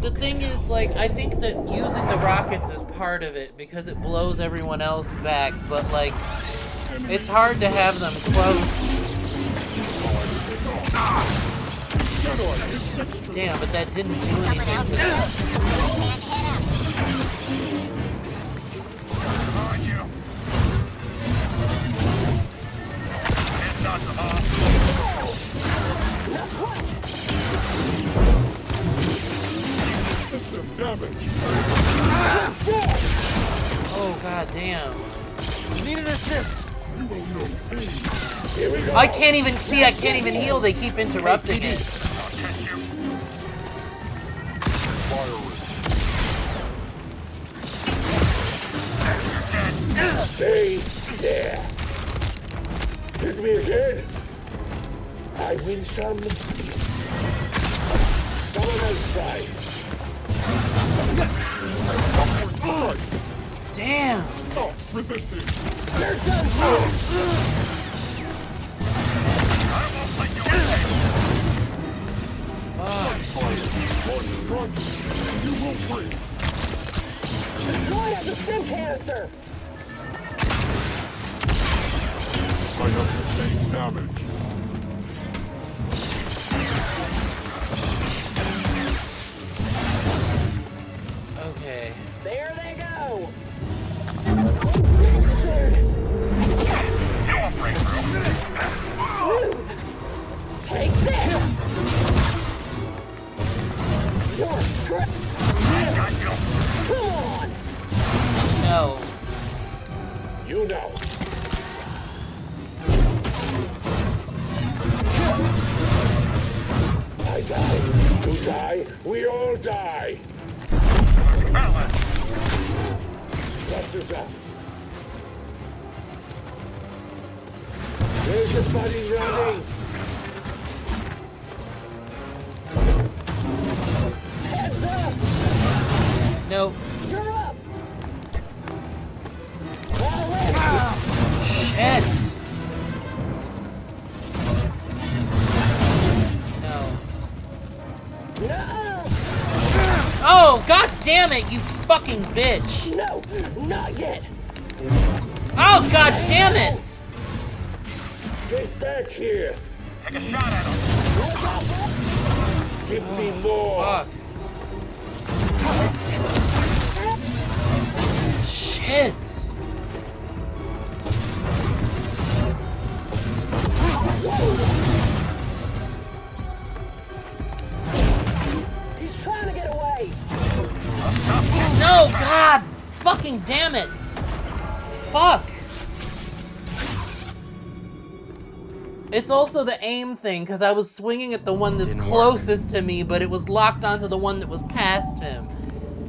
The thing is, like, I think that using the rockets is part of it because it blows everyone else back, but, like, it's hard to have them close. Damn, but that didn't do anything to them. System damage. Oh, god damn. Need an assist. You will know pain. Here we go. I can't even see, I can't even heal, they keep interrupting it. Stay there. Hit me again. I win some. Someone else try. Damn. Oh, resisting. There's some food. once, you will breathe. Destroyed as a stim canister! I have sustained damage. Okay. There they go! Smooth! Take this! You're great! Come on! No. You know. I die. You die. We all die. That's us up. There's your buddy running. Heads up! Nope. You're up! Shit! No. No! Oh, god damn it, you fucking bitch! No, not yet! Oh, god damn it! Get back here. Take a shot at him. Give me more. Fuck. Shit! He's trying to get away! No, god! Fucking damn it! Fuck! It's also the aim thing, because I was swinging at the one that's closest to me, but it was locked onto the one that was past him.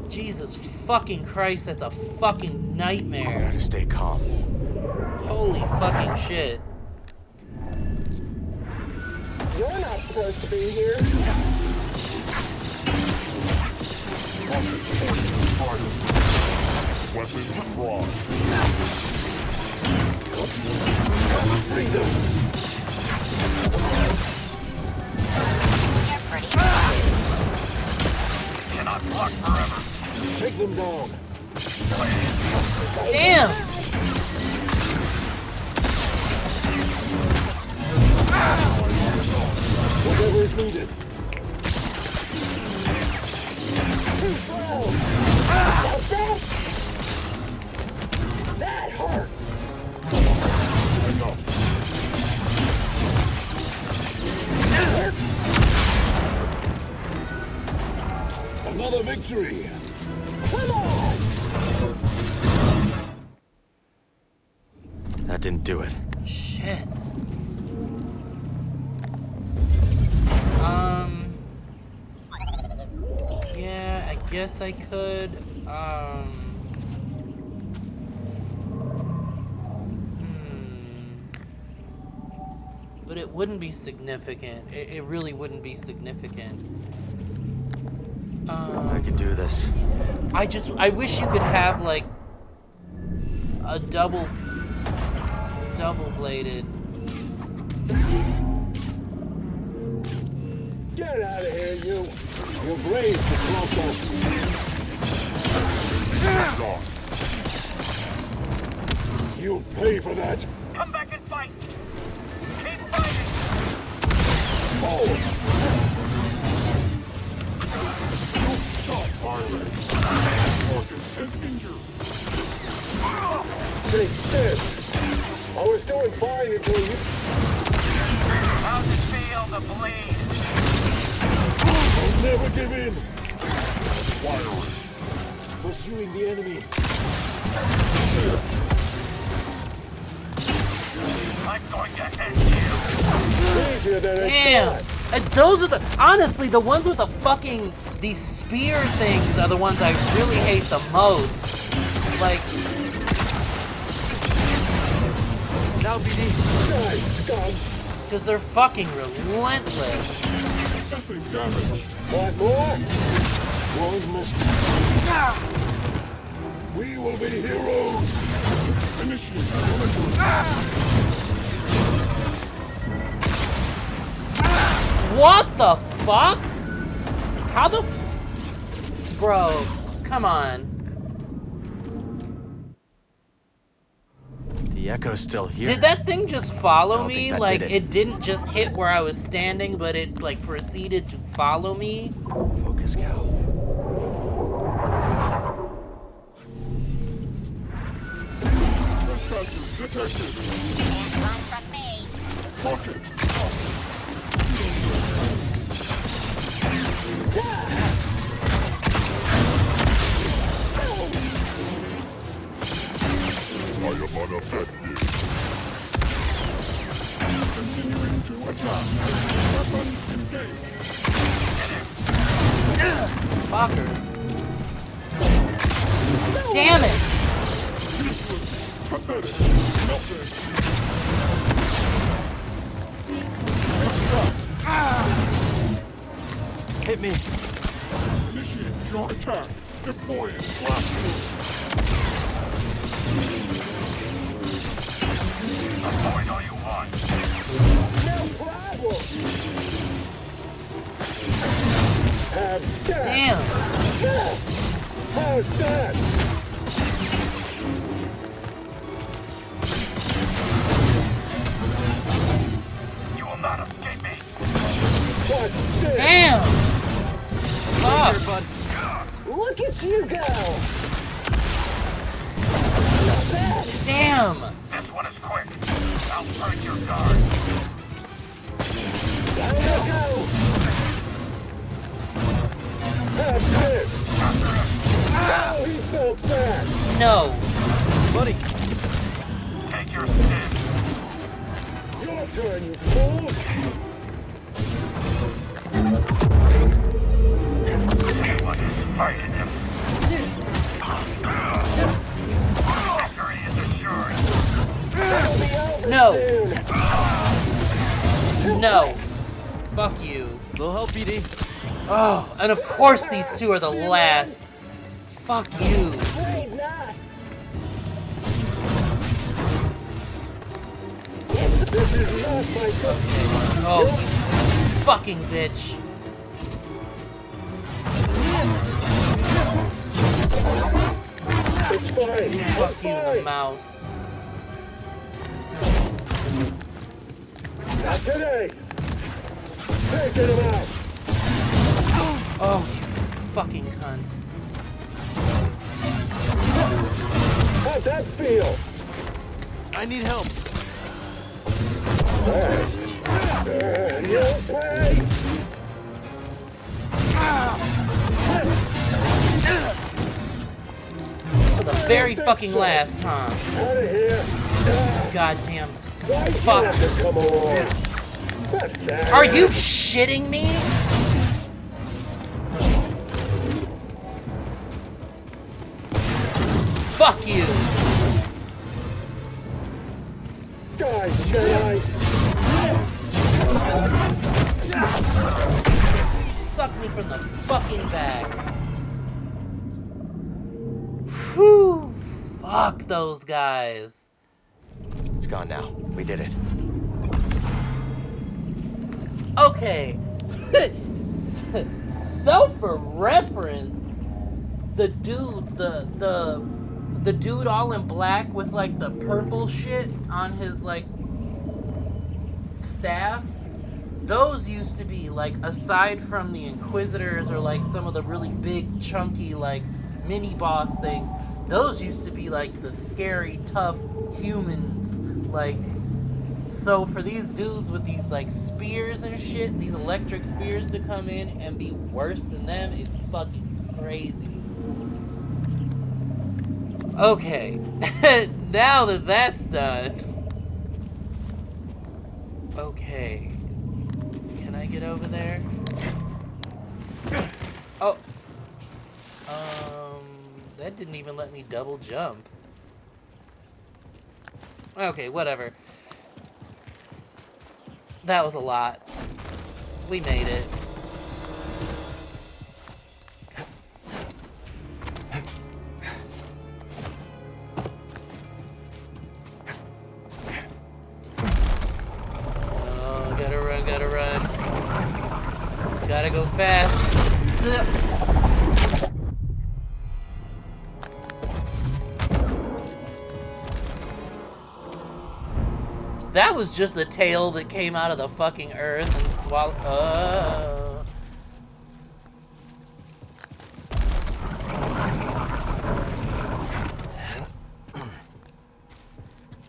Jesus fucking Christ, that's a fucking nightmare. Gotta stay calm. Holy fucking shit. You're not supposed to be here. Weapons drawn. Freedom! You're pretty Cannot block forever. Take them down. Damn! Whatever is needed. Too slow! What's that? That hurt! Enough. Another victory. Come on! That didn't do it. Shit. Yeah, I guess I could, But it wouldn't be significant. It really wouldn't be significant. I can do this. I wish you could have, like, a double-bladed. Get out of here, you. You're brave to cross us. Gone. You'll pay for that. Come back and fight. Keep fighting. Forward. Stop firing. Morgan is injured. Take this. I was doing fine until you... How's it feel to bleed? I'll never give in. Firing. Pursuing the enemy. I'm going to end you. Easier than I Damn! thought. Those are the, honestly, the ones with the fucking, these spear things are the ones I really hate the most. Like... Now, BD. Nice, scum. Because they're fucking relentless. Excessive damage. Want more? One mistake. We will be heroes. Initiate. What the fuck? How the Bro, come on. The echo's still here. Did that thing just follow me? that Like, did it didn't just hit where I was standing, but it, like, proceeded to follow me? Focus, Cal. I am unaffected. Continuing to attack. Weapon engaged. Fucker. Damn it! Pathetic. Nothing. Hit me. Initiate your attack. Deploying blast move. Avoid all you want. No problem. Have that. Damn. How's that? You will not escape me. What's this? Damn! Fuck. Look at you go! Not bad. Damn! This one is quick. I'll break your guard. Down you go! Have this! Oh, he fell back! No. Buddy. Take your stand. Your turn, you fool! Anyone is fighting him. Victory is assured. That'll be over No. soon. No. Fuck you. Little help, BD. Oh, and of course these two are the last. Fuck you. Afraid not. This is not my cup. Oh, you fucking bitch. It's fine. Fuck you in the mouth. Not today. Taking him out. Oh, you fucking cunt. How'd that feel? I need help. Fast. You'll pay. To the very fucking last, huh? Out of here. Goddamn. Why you Fuck. have to come along? Pathetic. Are you shitting me? Fuck you. Die, Jedi. Suck me from the fucking back. Whew. Fuck those guys. It's gone now. We did it. Okay. So for reference, the dude, the dude all in black with like the purple shit on his like staff, those used to be like, aside from the Inquisitors or like some of the really big chunky like mini boss things, those used to be like the scary tough humans. Like, so for these dudes with these like spears and shit, these electric spears to come in and be worse than them is fucking crazy. Okay, now that that's done, okay, can I get over there? Oh, that didn't even let me double jump. Okay, whatever. That was a lot. We made it. Oh, gotta run, gotta run. Gotta go fast. That was just a tail that came out of the fucking earth and swallowed.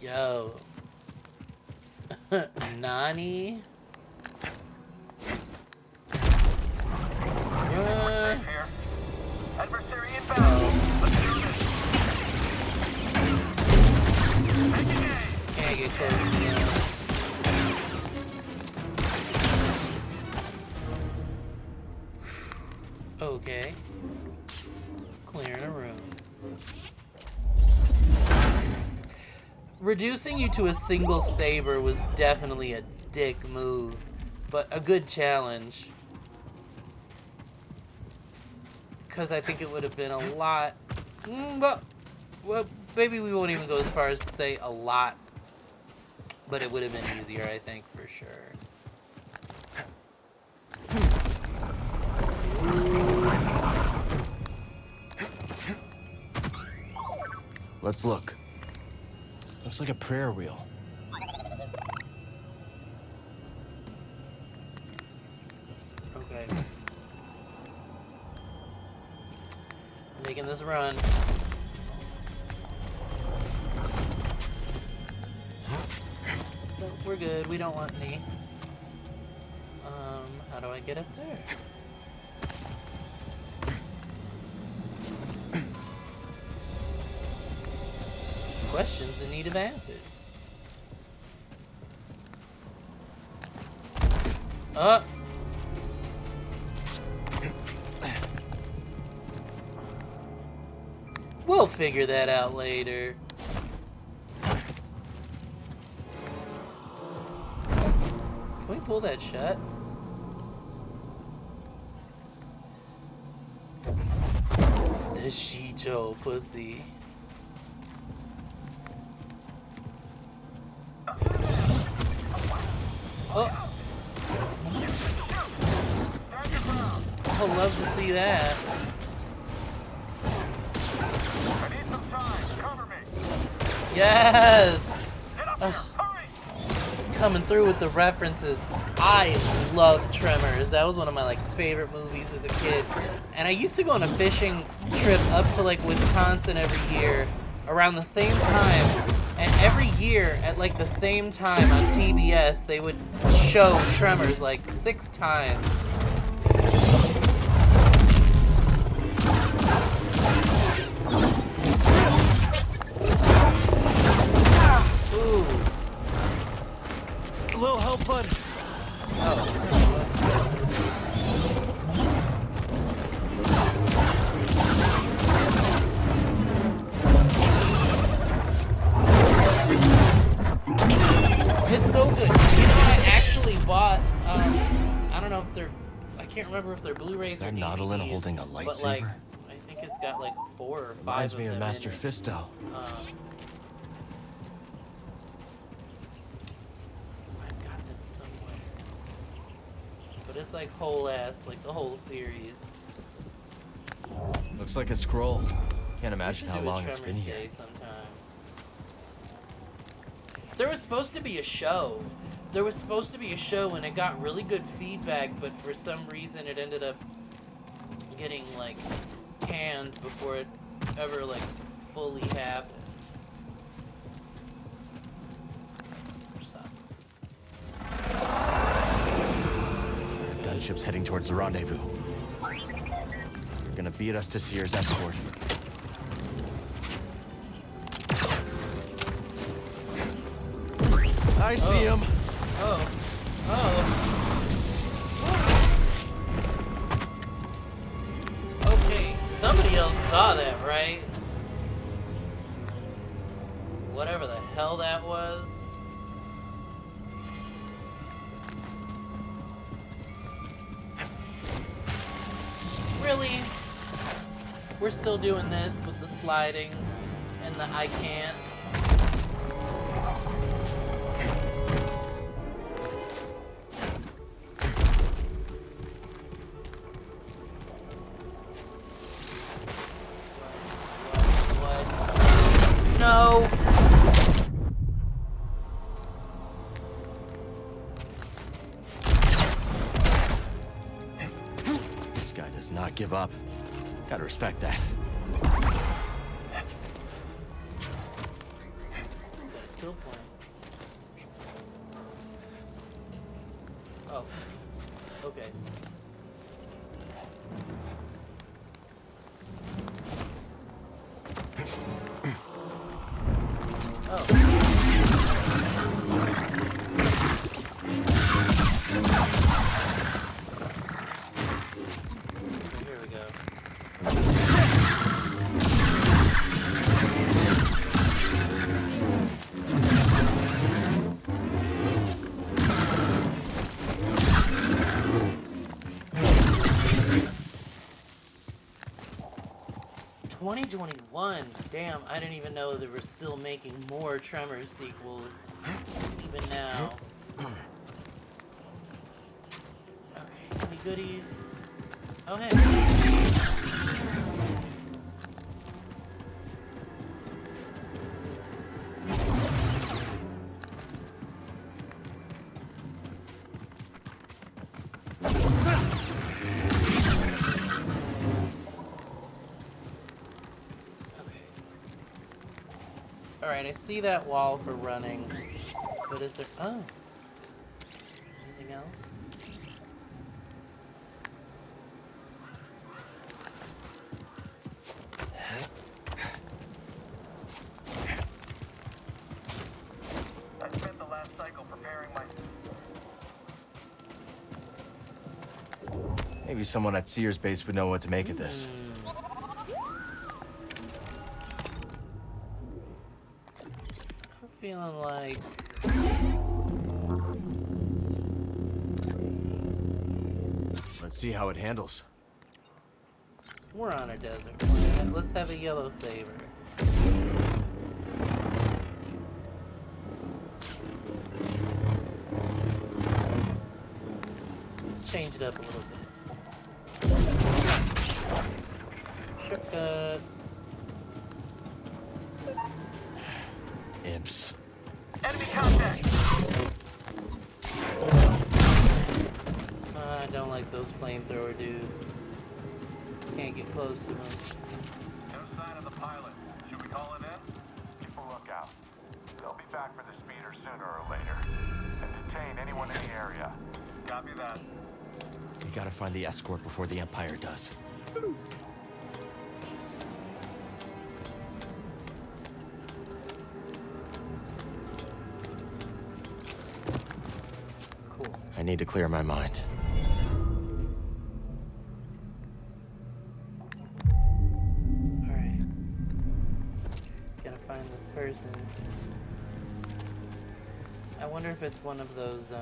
Yo. Nani? Adversary inbound. Let's do this. Can't get close to that. Okay. Clearing a room. Reducing you to a single saber was definitely a dick move, but a good challenge. Because I think it would have been a lot... well, maybe we won't even go as far as to say a lot, but it would have been easier, I think, for sure. Let's look. Looks like a prayer wheel. Okay. Making this run. No, we're good. We don't want any. How do I get up there? Questions in need of answers. We'll figure that out later. Can we pull that shut? The Shicho pussy. Oh. I'd love to see that. Yes! Coming through with the references. I love Tremors. That was one of my favorite movies as a kid. And I used to go on a fishing trip up to Wisconsin every year around the same time. And every year at the same time on TBS they would show Tremors 6 times. Ooh. A little help, bud. Oh. It's so good. I actually bought, I don't know if they're, I can't remember if they're Blu-rays or DVDs. Is that Nautilin holding a lightsaber? But I think it's got 4 or 5 Reminds of me them of Master in it. Fisto. I've got them somewhere. But it's whole ass, the whole series. Looks like a scroll. Can't imagine how long it's been here. There was supposed to be a show. There was supposed to be a show and it got really good feedback, but for some reason it ended up getting canned before it ever fully happened. Which sucks. Gunship's heading towards the rendezvous. They're gonna beat us to Cere's escort. I see him. Oh. Okay, somebody else saw that, right? Whatever the hell that was. Really? We're still doing this with the sliding and the I can't. What? No! does not give up. Gotta respect that. Got a skill point. Oh. Okay. Oh. Here we go. '21. Damn, I didn't even know they were still making more Tremors sequels, even now. Okay, any goodies? Oh, hey. Alright, I see that wall for running, but is there... Oh. Anything else? I spent the last cycle preparing my... Maybe someone at Sears base would know what to make of this. I'm feeling like... Let's see how it handles. We're on a desert planet. Let's have a yellow saber. Change it up a little bit. Shortcuts. Imps. Enemy contact! I don't like those flamethrower dudes. Can't get close to them. No sign of the pilot. Should we call it in? Keep a lookout. They'll be back for the speeder sooner or later. And detain anyone in the area. Copy that. We gotta find the escort before the Empire does. Cool. I need to clear my mind. Alright. Gotta find this person. I wonder if it's one of those,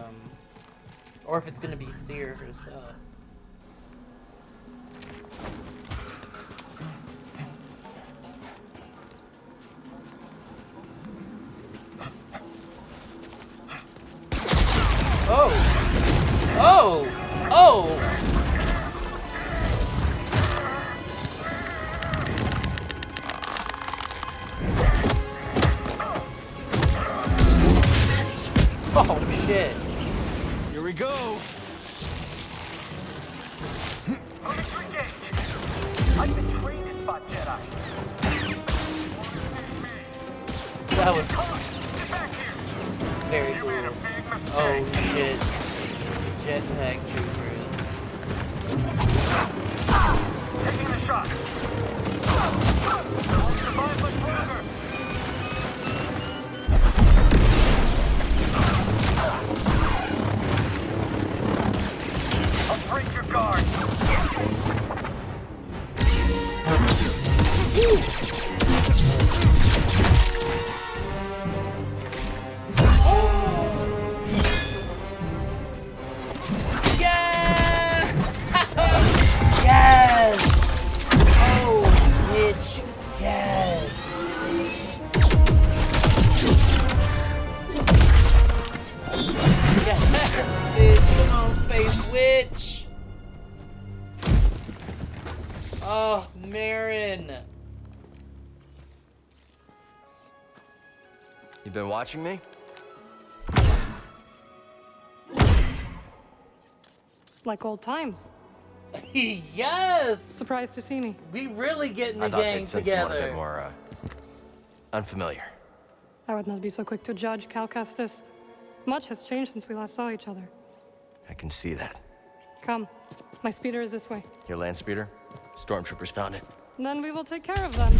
or if it's gonna be Cera herself. Oh! Oh! Oh! Oh shit! Here we go! I've been trained to spot Jedi. That was very cool. Oh shit. Jetpack troopers. Taking the shot. Survive much longer. I'll break your guard. Yes! Oh, bitch. Yes! Yes, bitch. Come on, Space Witch. Oh, Marin. You been watching me? Like old times. Yes! Surprised to see me. We really getting the I thought gang they'd send someone a together. bit more, unfamiliar. I would not be so quick to judge, Cal Kestis. Much has changed since we last saw each other. I can see that. Come. My speeder is this way. Your land speeder? Stormtroopers found it. Then we will take care of them.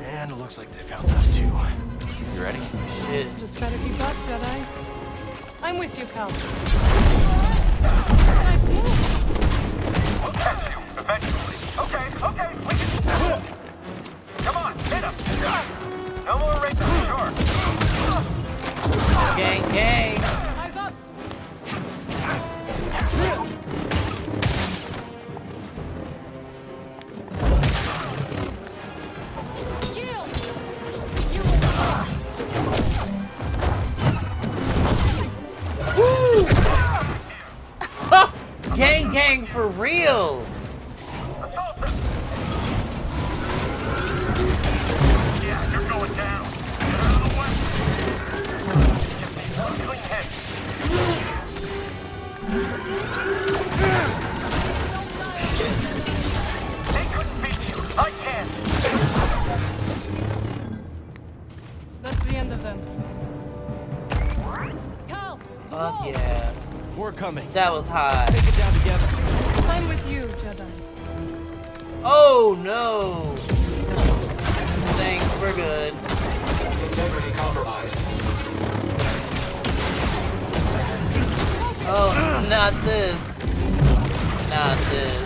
And it looks like they found us too. You ready? Shit. Just try to keep up, Jedi. I'm with you, Cal. Nice move. We'll catch you, eventually. Okay, we can... Come on, hit him. No more racing, sure. Gang. Eyes up. Gang for real. Yeah, you're going down. Get out of the way. Just need one clean hit. They couldn't beat you. I can. That's the end of them. Cal! Fuck yeah. We're coming. That was hot. Take it down together. I'm with you, Jedi. Oh no. Thanks, we're good. Integrity compromised. Oh, not this. Not this.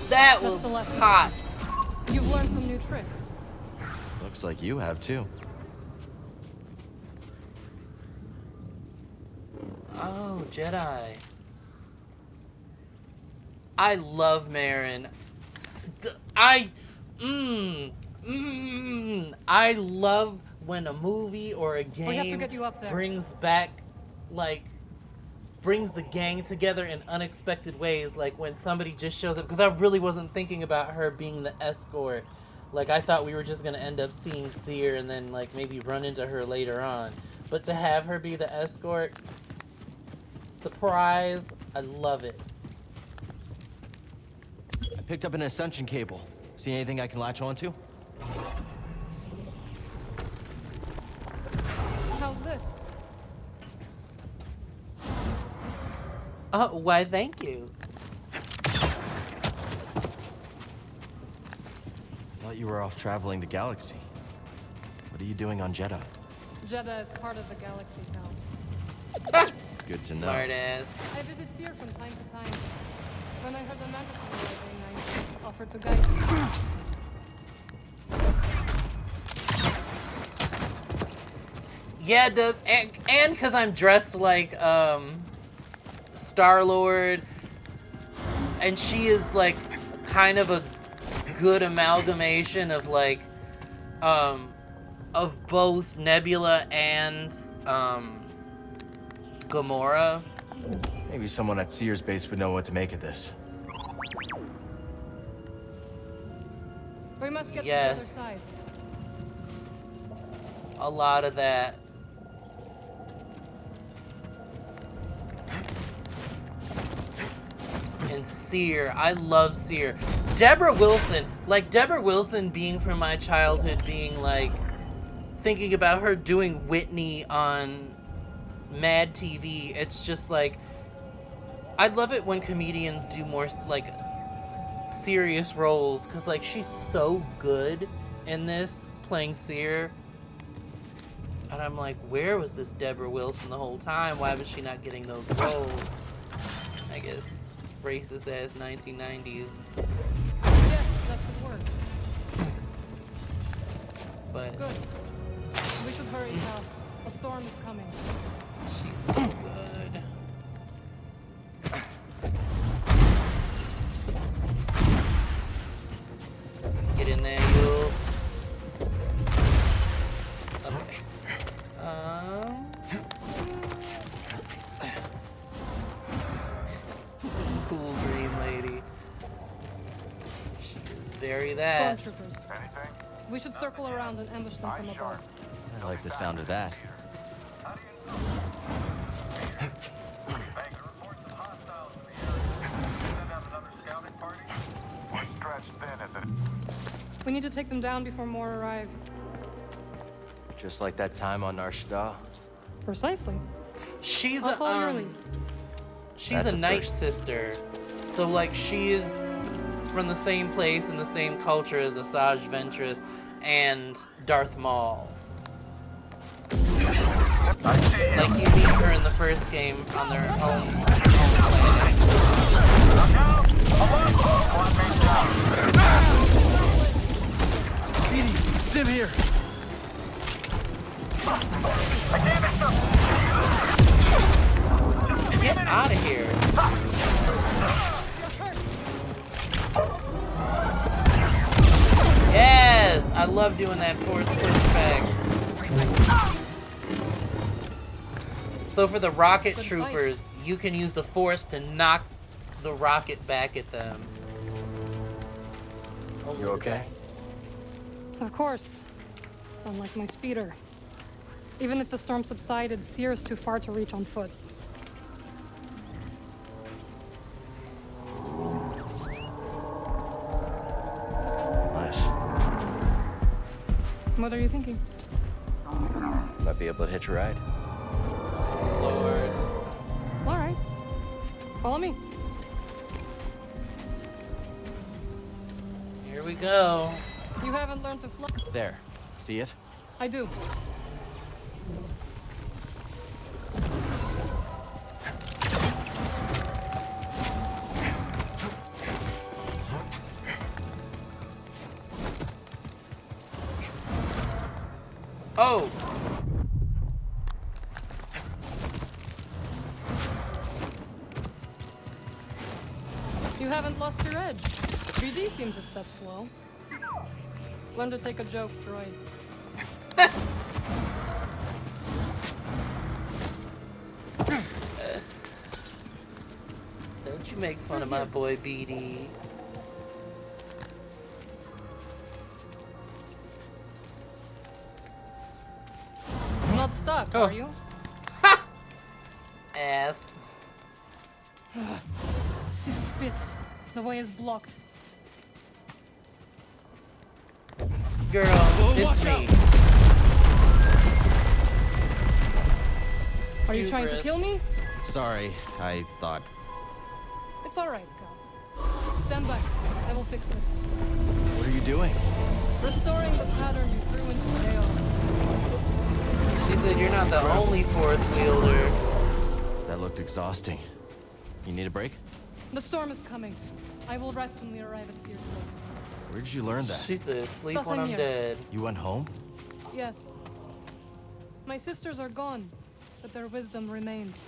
That was hot. You've learned some new tricks. Looks like you have too. Oh, Jedi. I love Marin. I love when a movie or a game brings back, brings the gang together in unexpected ways, like when somebody just shows up, because I really wasn't thinking about her being the escort. Like, I thought we were just gonna end up seeing Cera and then, like, maybe run into her later on. But to have her be the escort, surprise, I love it. I picked up an ascension cable. See anything I can latch onto? How's this? Why, thank you. I thought you were off traveling the galaxy. What are you doing on Jeddah? Jeddah is part of the galaxy now. Good to know. Smart ass. I visit Cera from time to time. When I heard the mammoth was arriving, I offered to guide you. Yeah, it does. And because I'm dressed like, Star-Lord, and she is like kind of a good amalgamation of like of both Nebula and Gamora. Maybe someone at Cera's base would know what to make of this. We must get to the other side. A lot of that. And Cera, I love Cera. Deborah Wilson, like Deborah Wilson being from my childhood, being like, thinking about her doing Whitney on Mad TV. It's just like, I love it when comedians do more like serious roles, because like she's so good in this, playing Cera. And I'm like, where was this Deborah Wilson the whole time? Why was she not getting those roles? I guess racist ass 1990s. Yes, that could work. But good. We should hurry now. A storm is coming. She's so good. Get in there, you. Okay. Bury that. Stormtroopers. We should circle around and ambush them from above. I like the sound of that. We need to take them down before more arrive. Just like that time on Nar Shaddaa. Precisely. She's I'll follow your lead. She's That's a a night first. sister, so like she is from the same place and the same culture as Asajj Ventress and Darth Maul. Like you meet her in the first game on their own planet. BD, Sim here. Get out of here. Yes! I love doing that force pushback. So for the rocket troopers, you can use the force to knock the rocket back at them. You okay? Of course. Unlike my speeder. Even if the storm subsided, Cera's too far to reach on foot. Nice. What are you thinking? Might be able to hitch a ride. Lord. All right. Follow me. Here we go. You haven't learned to fly. There. See it? I do. Oh! You haven't lost your edge. BD seems a step slow. Learn to take a joke, droid. Don't you make fun of my boy BD. Not stuck, are you? Ass. Spit. The way is blocked. Girl, it's me. Are you trying to kill me? Sorry, I thought. It's all right, Cal. Stand back. I will fix this. What are you doing? Restoring the pattern you threw into chaos. She said you're not the only force wielder. That looked exhausting. You need a break? The storm is coming. I will rest when we arrive at Cera Place. Where did you learn that? She said sleep Nothing when I'm here. dead. You went home? Yes. My sisters are gone, but their wisdom remains.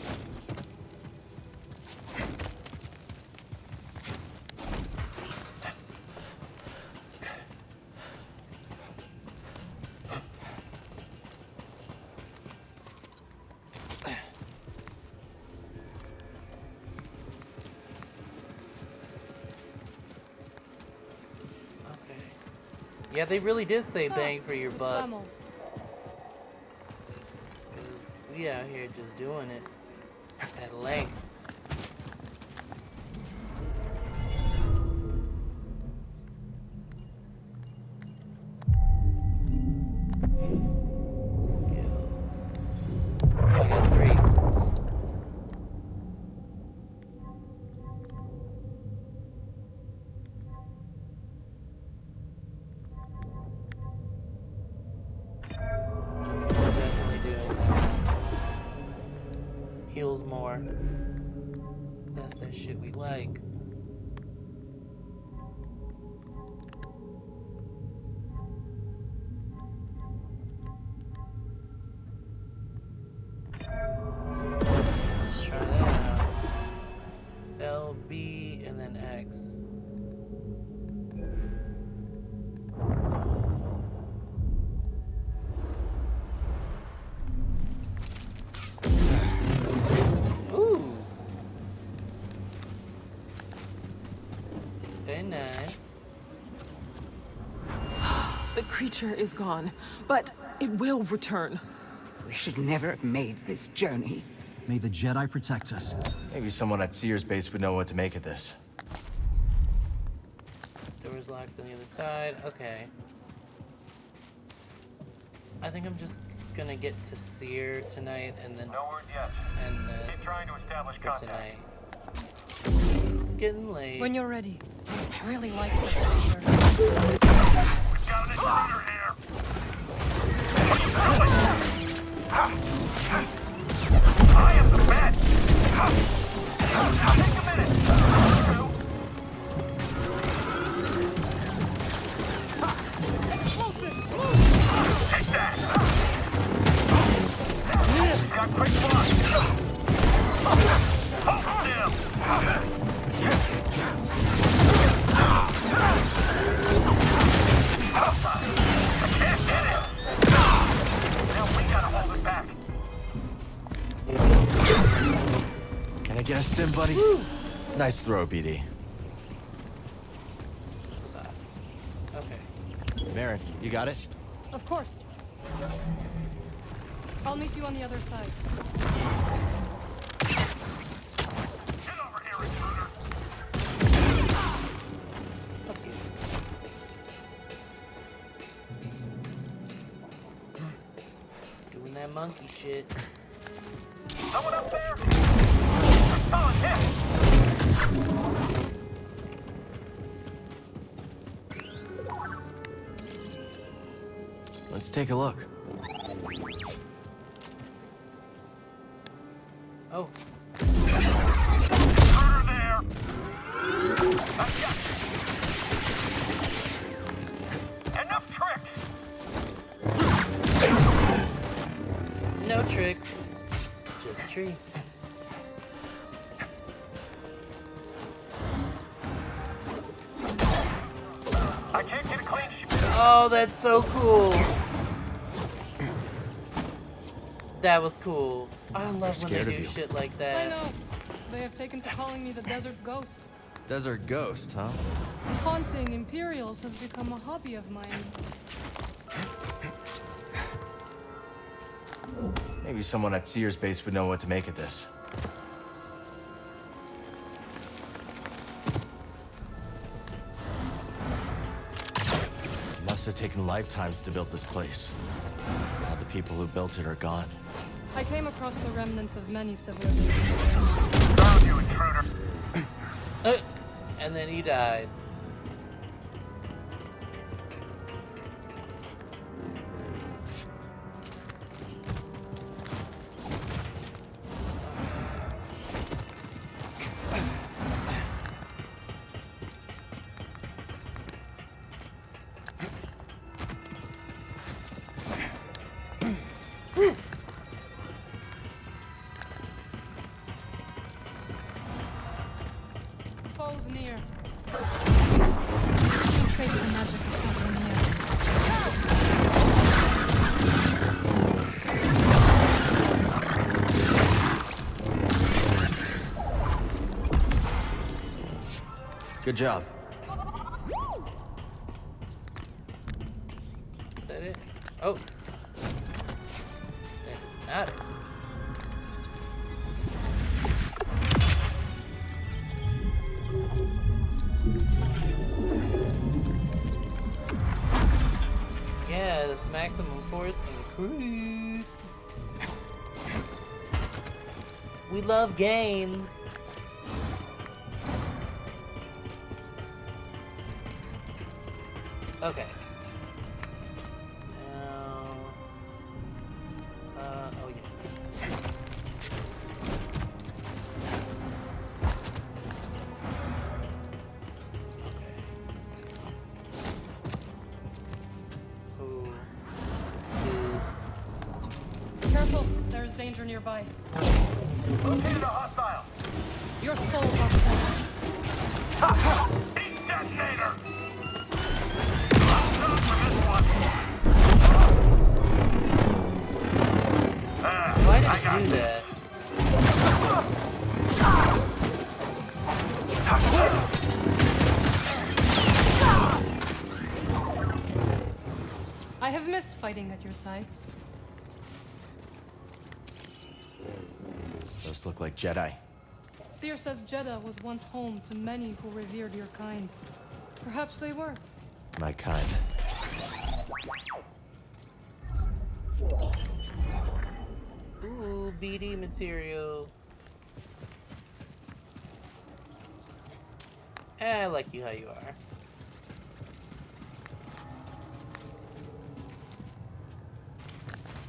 Yeah, they really did say bang for your the buck. Spammels. We out here just doing it at length. Skills. Oh, I got 3. Definitely doing that. Heals more. That's that shit we like. Let's try that out. LB and then X. Ooh. Very nice. creature is gone, but it will return. We should never have made this journey. May the Jedi protect us. Maybe someone at Cere's base would know what to make of this. Door's locked on the other side. Okay. I think I'm just gonna get to Cera tonight and then No word yet. end this Keep trying to establish for contact. tonight. It's getting late. When you're ready. I really like the picture. We've got an intruder here. What are you doing? I am the man. Take a minute. Take that. Got quick block. Hold I can't get it. Now we gotta hold it back. Can I get a stim, buddy? Nice throw, BD. What's that? Okay. Marin, you got it? Of course. I'll meet you on the other side. Get over here, intruder. Okay. Doing that monkey shit. Someone up there? A solid hit. Let's take a look. Oh. Intruder there. I got you. Enough tricks. No tricks. Just treats. I can't get a clean shot. Oh, that's so cool. That was cool. I love when they Scared do of you. shit like I that. know. They have taken to calling me the Desert Ghost. Desert Ghost, huh? Haunting Imperials has become a hobby of mine. Maybe someone at Cere's base would know what to make of this. Must have taken lifetimes to build this place. Now the people who built it are gone. I came across the remnants of many civilizations. Found you, intruder. And then he died. Foes near. Trace the magic of cover near. Good job. Is that it? Oh. That is not it. Yes, maximum force increased. We love gains. Okay. Now, oh yeah. Ooh. Skills. Careful, there's danger nearby. Located a hostile. Your souls are present. Heat detonator. I'm done for this one. Why did I do that? I have missed fighting at your side. Those look like Jedi. Seer says Jeddah was once home to many who revered your kind. Perhaps they were. My kind. Ooh, BD materials. I like you how you are.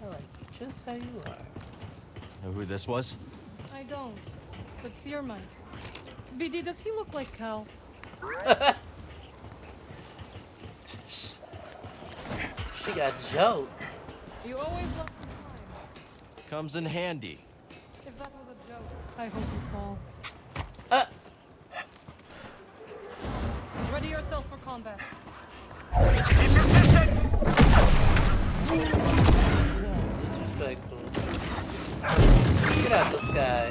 I like you just how you are. Know who this was? I don't, but Seer might. BD, does he look like Cal? She got jokes. You always love Comes in handy. If that was a joke, I hope you fall. Ready yourself for combat. That's disrespectful. Get out the sky.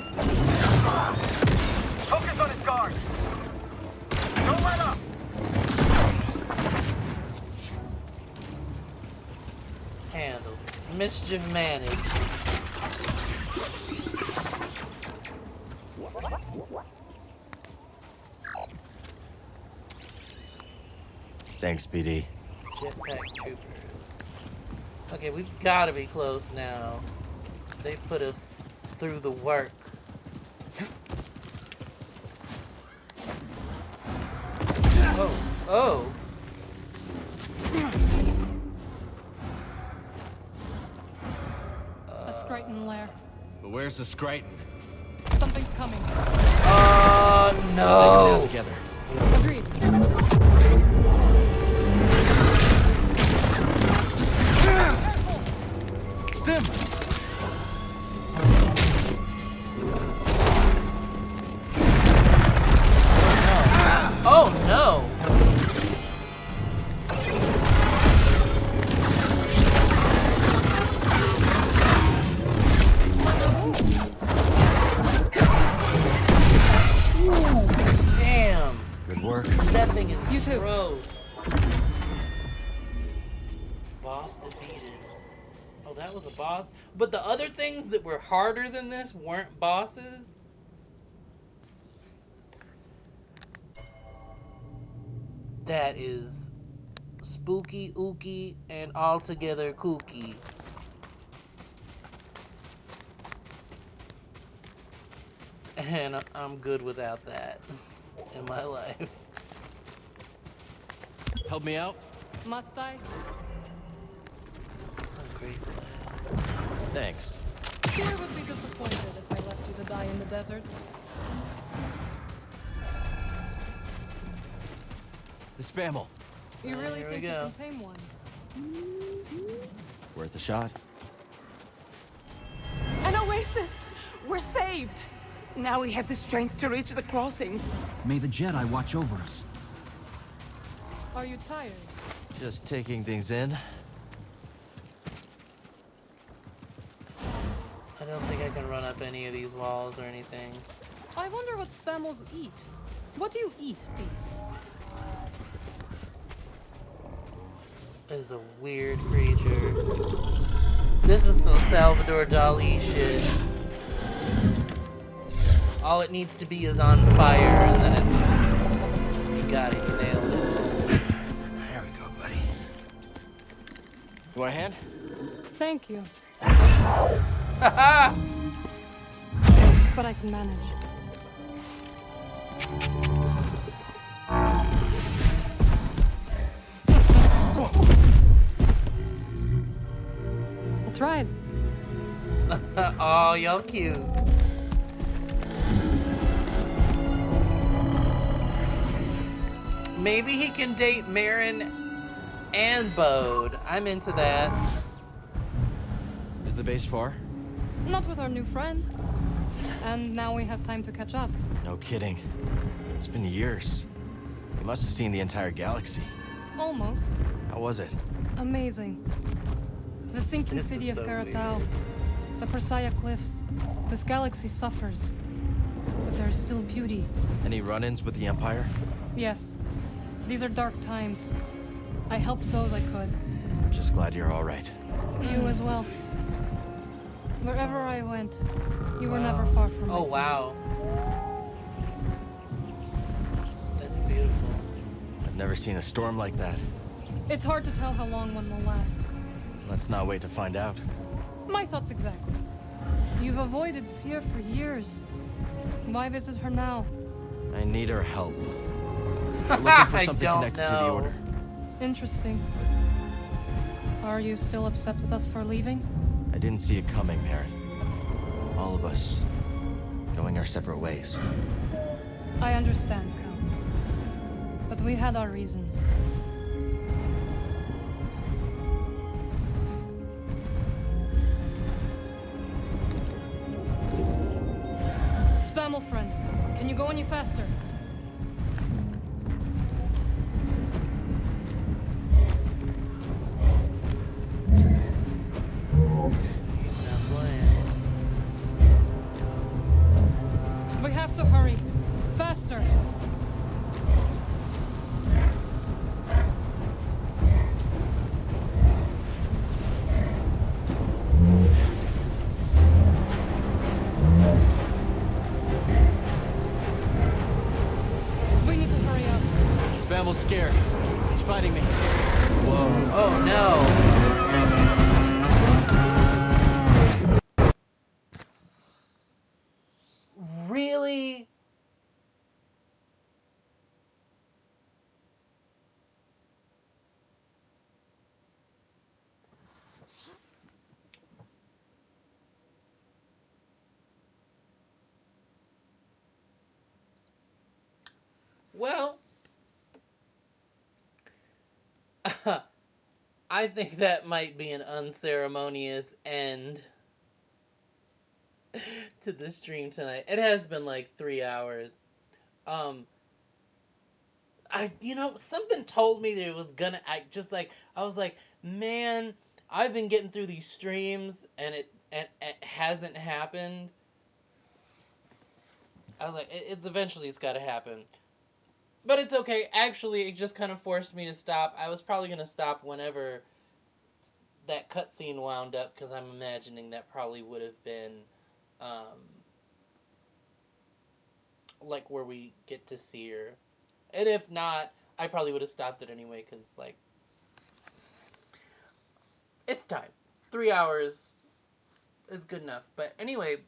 Focus on his guard. Don't let up. Handle. Mischief managed. Thanks, BD. Jetpack troopers. Okay, we've got to be close now. They put us through the work. Oh, oh. A Skriton lair. But where's the Skriton? Something's coming. No. Take them down together. Agreed. Stim! Oh no! Damn! Good work. That thing is You too. gross. Boss defeated. Oh, that was a boss? But the other things that were harder than this weren't bosses? That is spooky, ooky, and altogether kooky. And I'm good without that in my life. Help me out? Must I? I'm great. Thanks. Seer would be disappointed if I left you to die in the desert. The Spammel. You really Here we think you go. can tame one? Worth a shot. An oasis! We're saved! Now we have the strength to reach the crossing. May the Jedi watch over us. Are you tired? Just taking things in. I don't think I can run up any of these walls or anything. I wonder what Spammels eat. What do you eat, beast? Is a weird creature. This is some Salvador Dali shit. All it needs to be is on fire, and then it's... You got it, you nailed it. There we go, buddy. You want a hand? Thank you. Haha! But I can manage. That's right. Oh, y'all cute. Maybe he can date Marin and Bode. I'm into that. Is the base far? Not with our new friend. And now we have time to catch up. No kidding. It's been years. You must have seen the entire galaxy. Almost. How was it? Amazing. The sinking This city is of so Karatao. The Persaya cliffs. This galaxy suffers. But there is still beauty. Any run-ins with the Empire? Yes. These are dark times. I helped those I could. Just glad you're all right. You as well. Wherever I went, you were never far from me. Oh, wow. That's beautiful. I've never seen a storm like that. It's hard to tell how long one will last. Let's not wait to find out. My thoughts exactly. You've avoided Cera for years. Why visit her now? I need her help. We're looking for something connected to the Order. Interesting. Are you still upset with us for leaving? I didn't see it coming, Perrin. All of us going our separate ways. I understand, Cal. But we had our reasons. Spammel friend, can you go any faster? We have to hurry. Faster! We need to hurry up. Spammel's scared. It's fighting me. Whoa. Oh no. Really? Well, I think that might be an unceremonious end to the stream tonight. It has been like 3 hours. Something told me that it was gonna I was like, man, I've been getting through these streams and it hasn't happened. I was like, it's eventually it's gotta happen. But it's okay. Actually, it just kind of forced me to stop. I was probably gonna stop whenever that cutscene wound up, because I'm imagining that probably would have been like where we get to see her. And if not, I probably would have stopped it anyway, because like it's time. 3 hours is good enough. But anyway,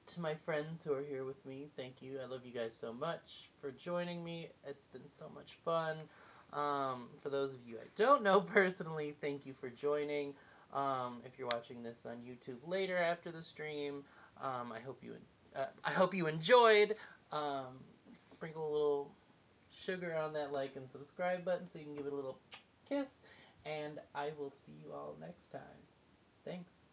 to my friends who are here with me, thank you. I love you guys so much for joining me. It's been so much fun. For those of you I don't know personally, thank you for joining. If you're watching this on YouTube later after the stream, I hope you enjoyed. Sprinkle a little sugar on that like and subscribe button so you can give it a little kiss. And I will see you all next time. Thanks.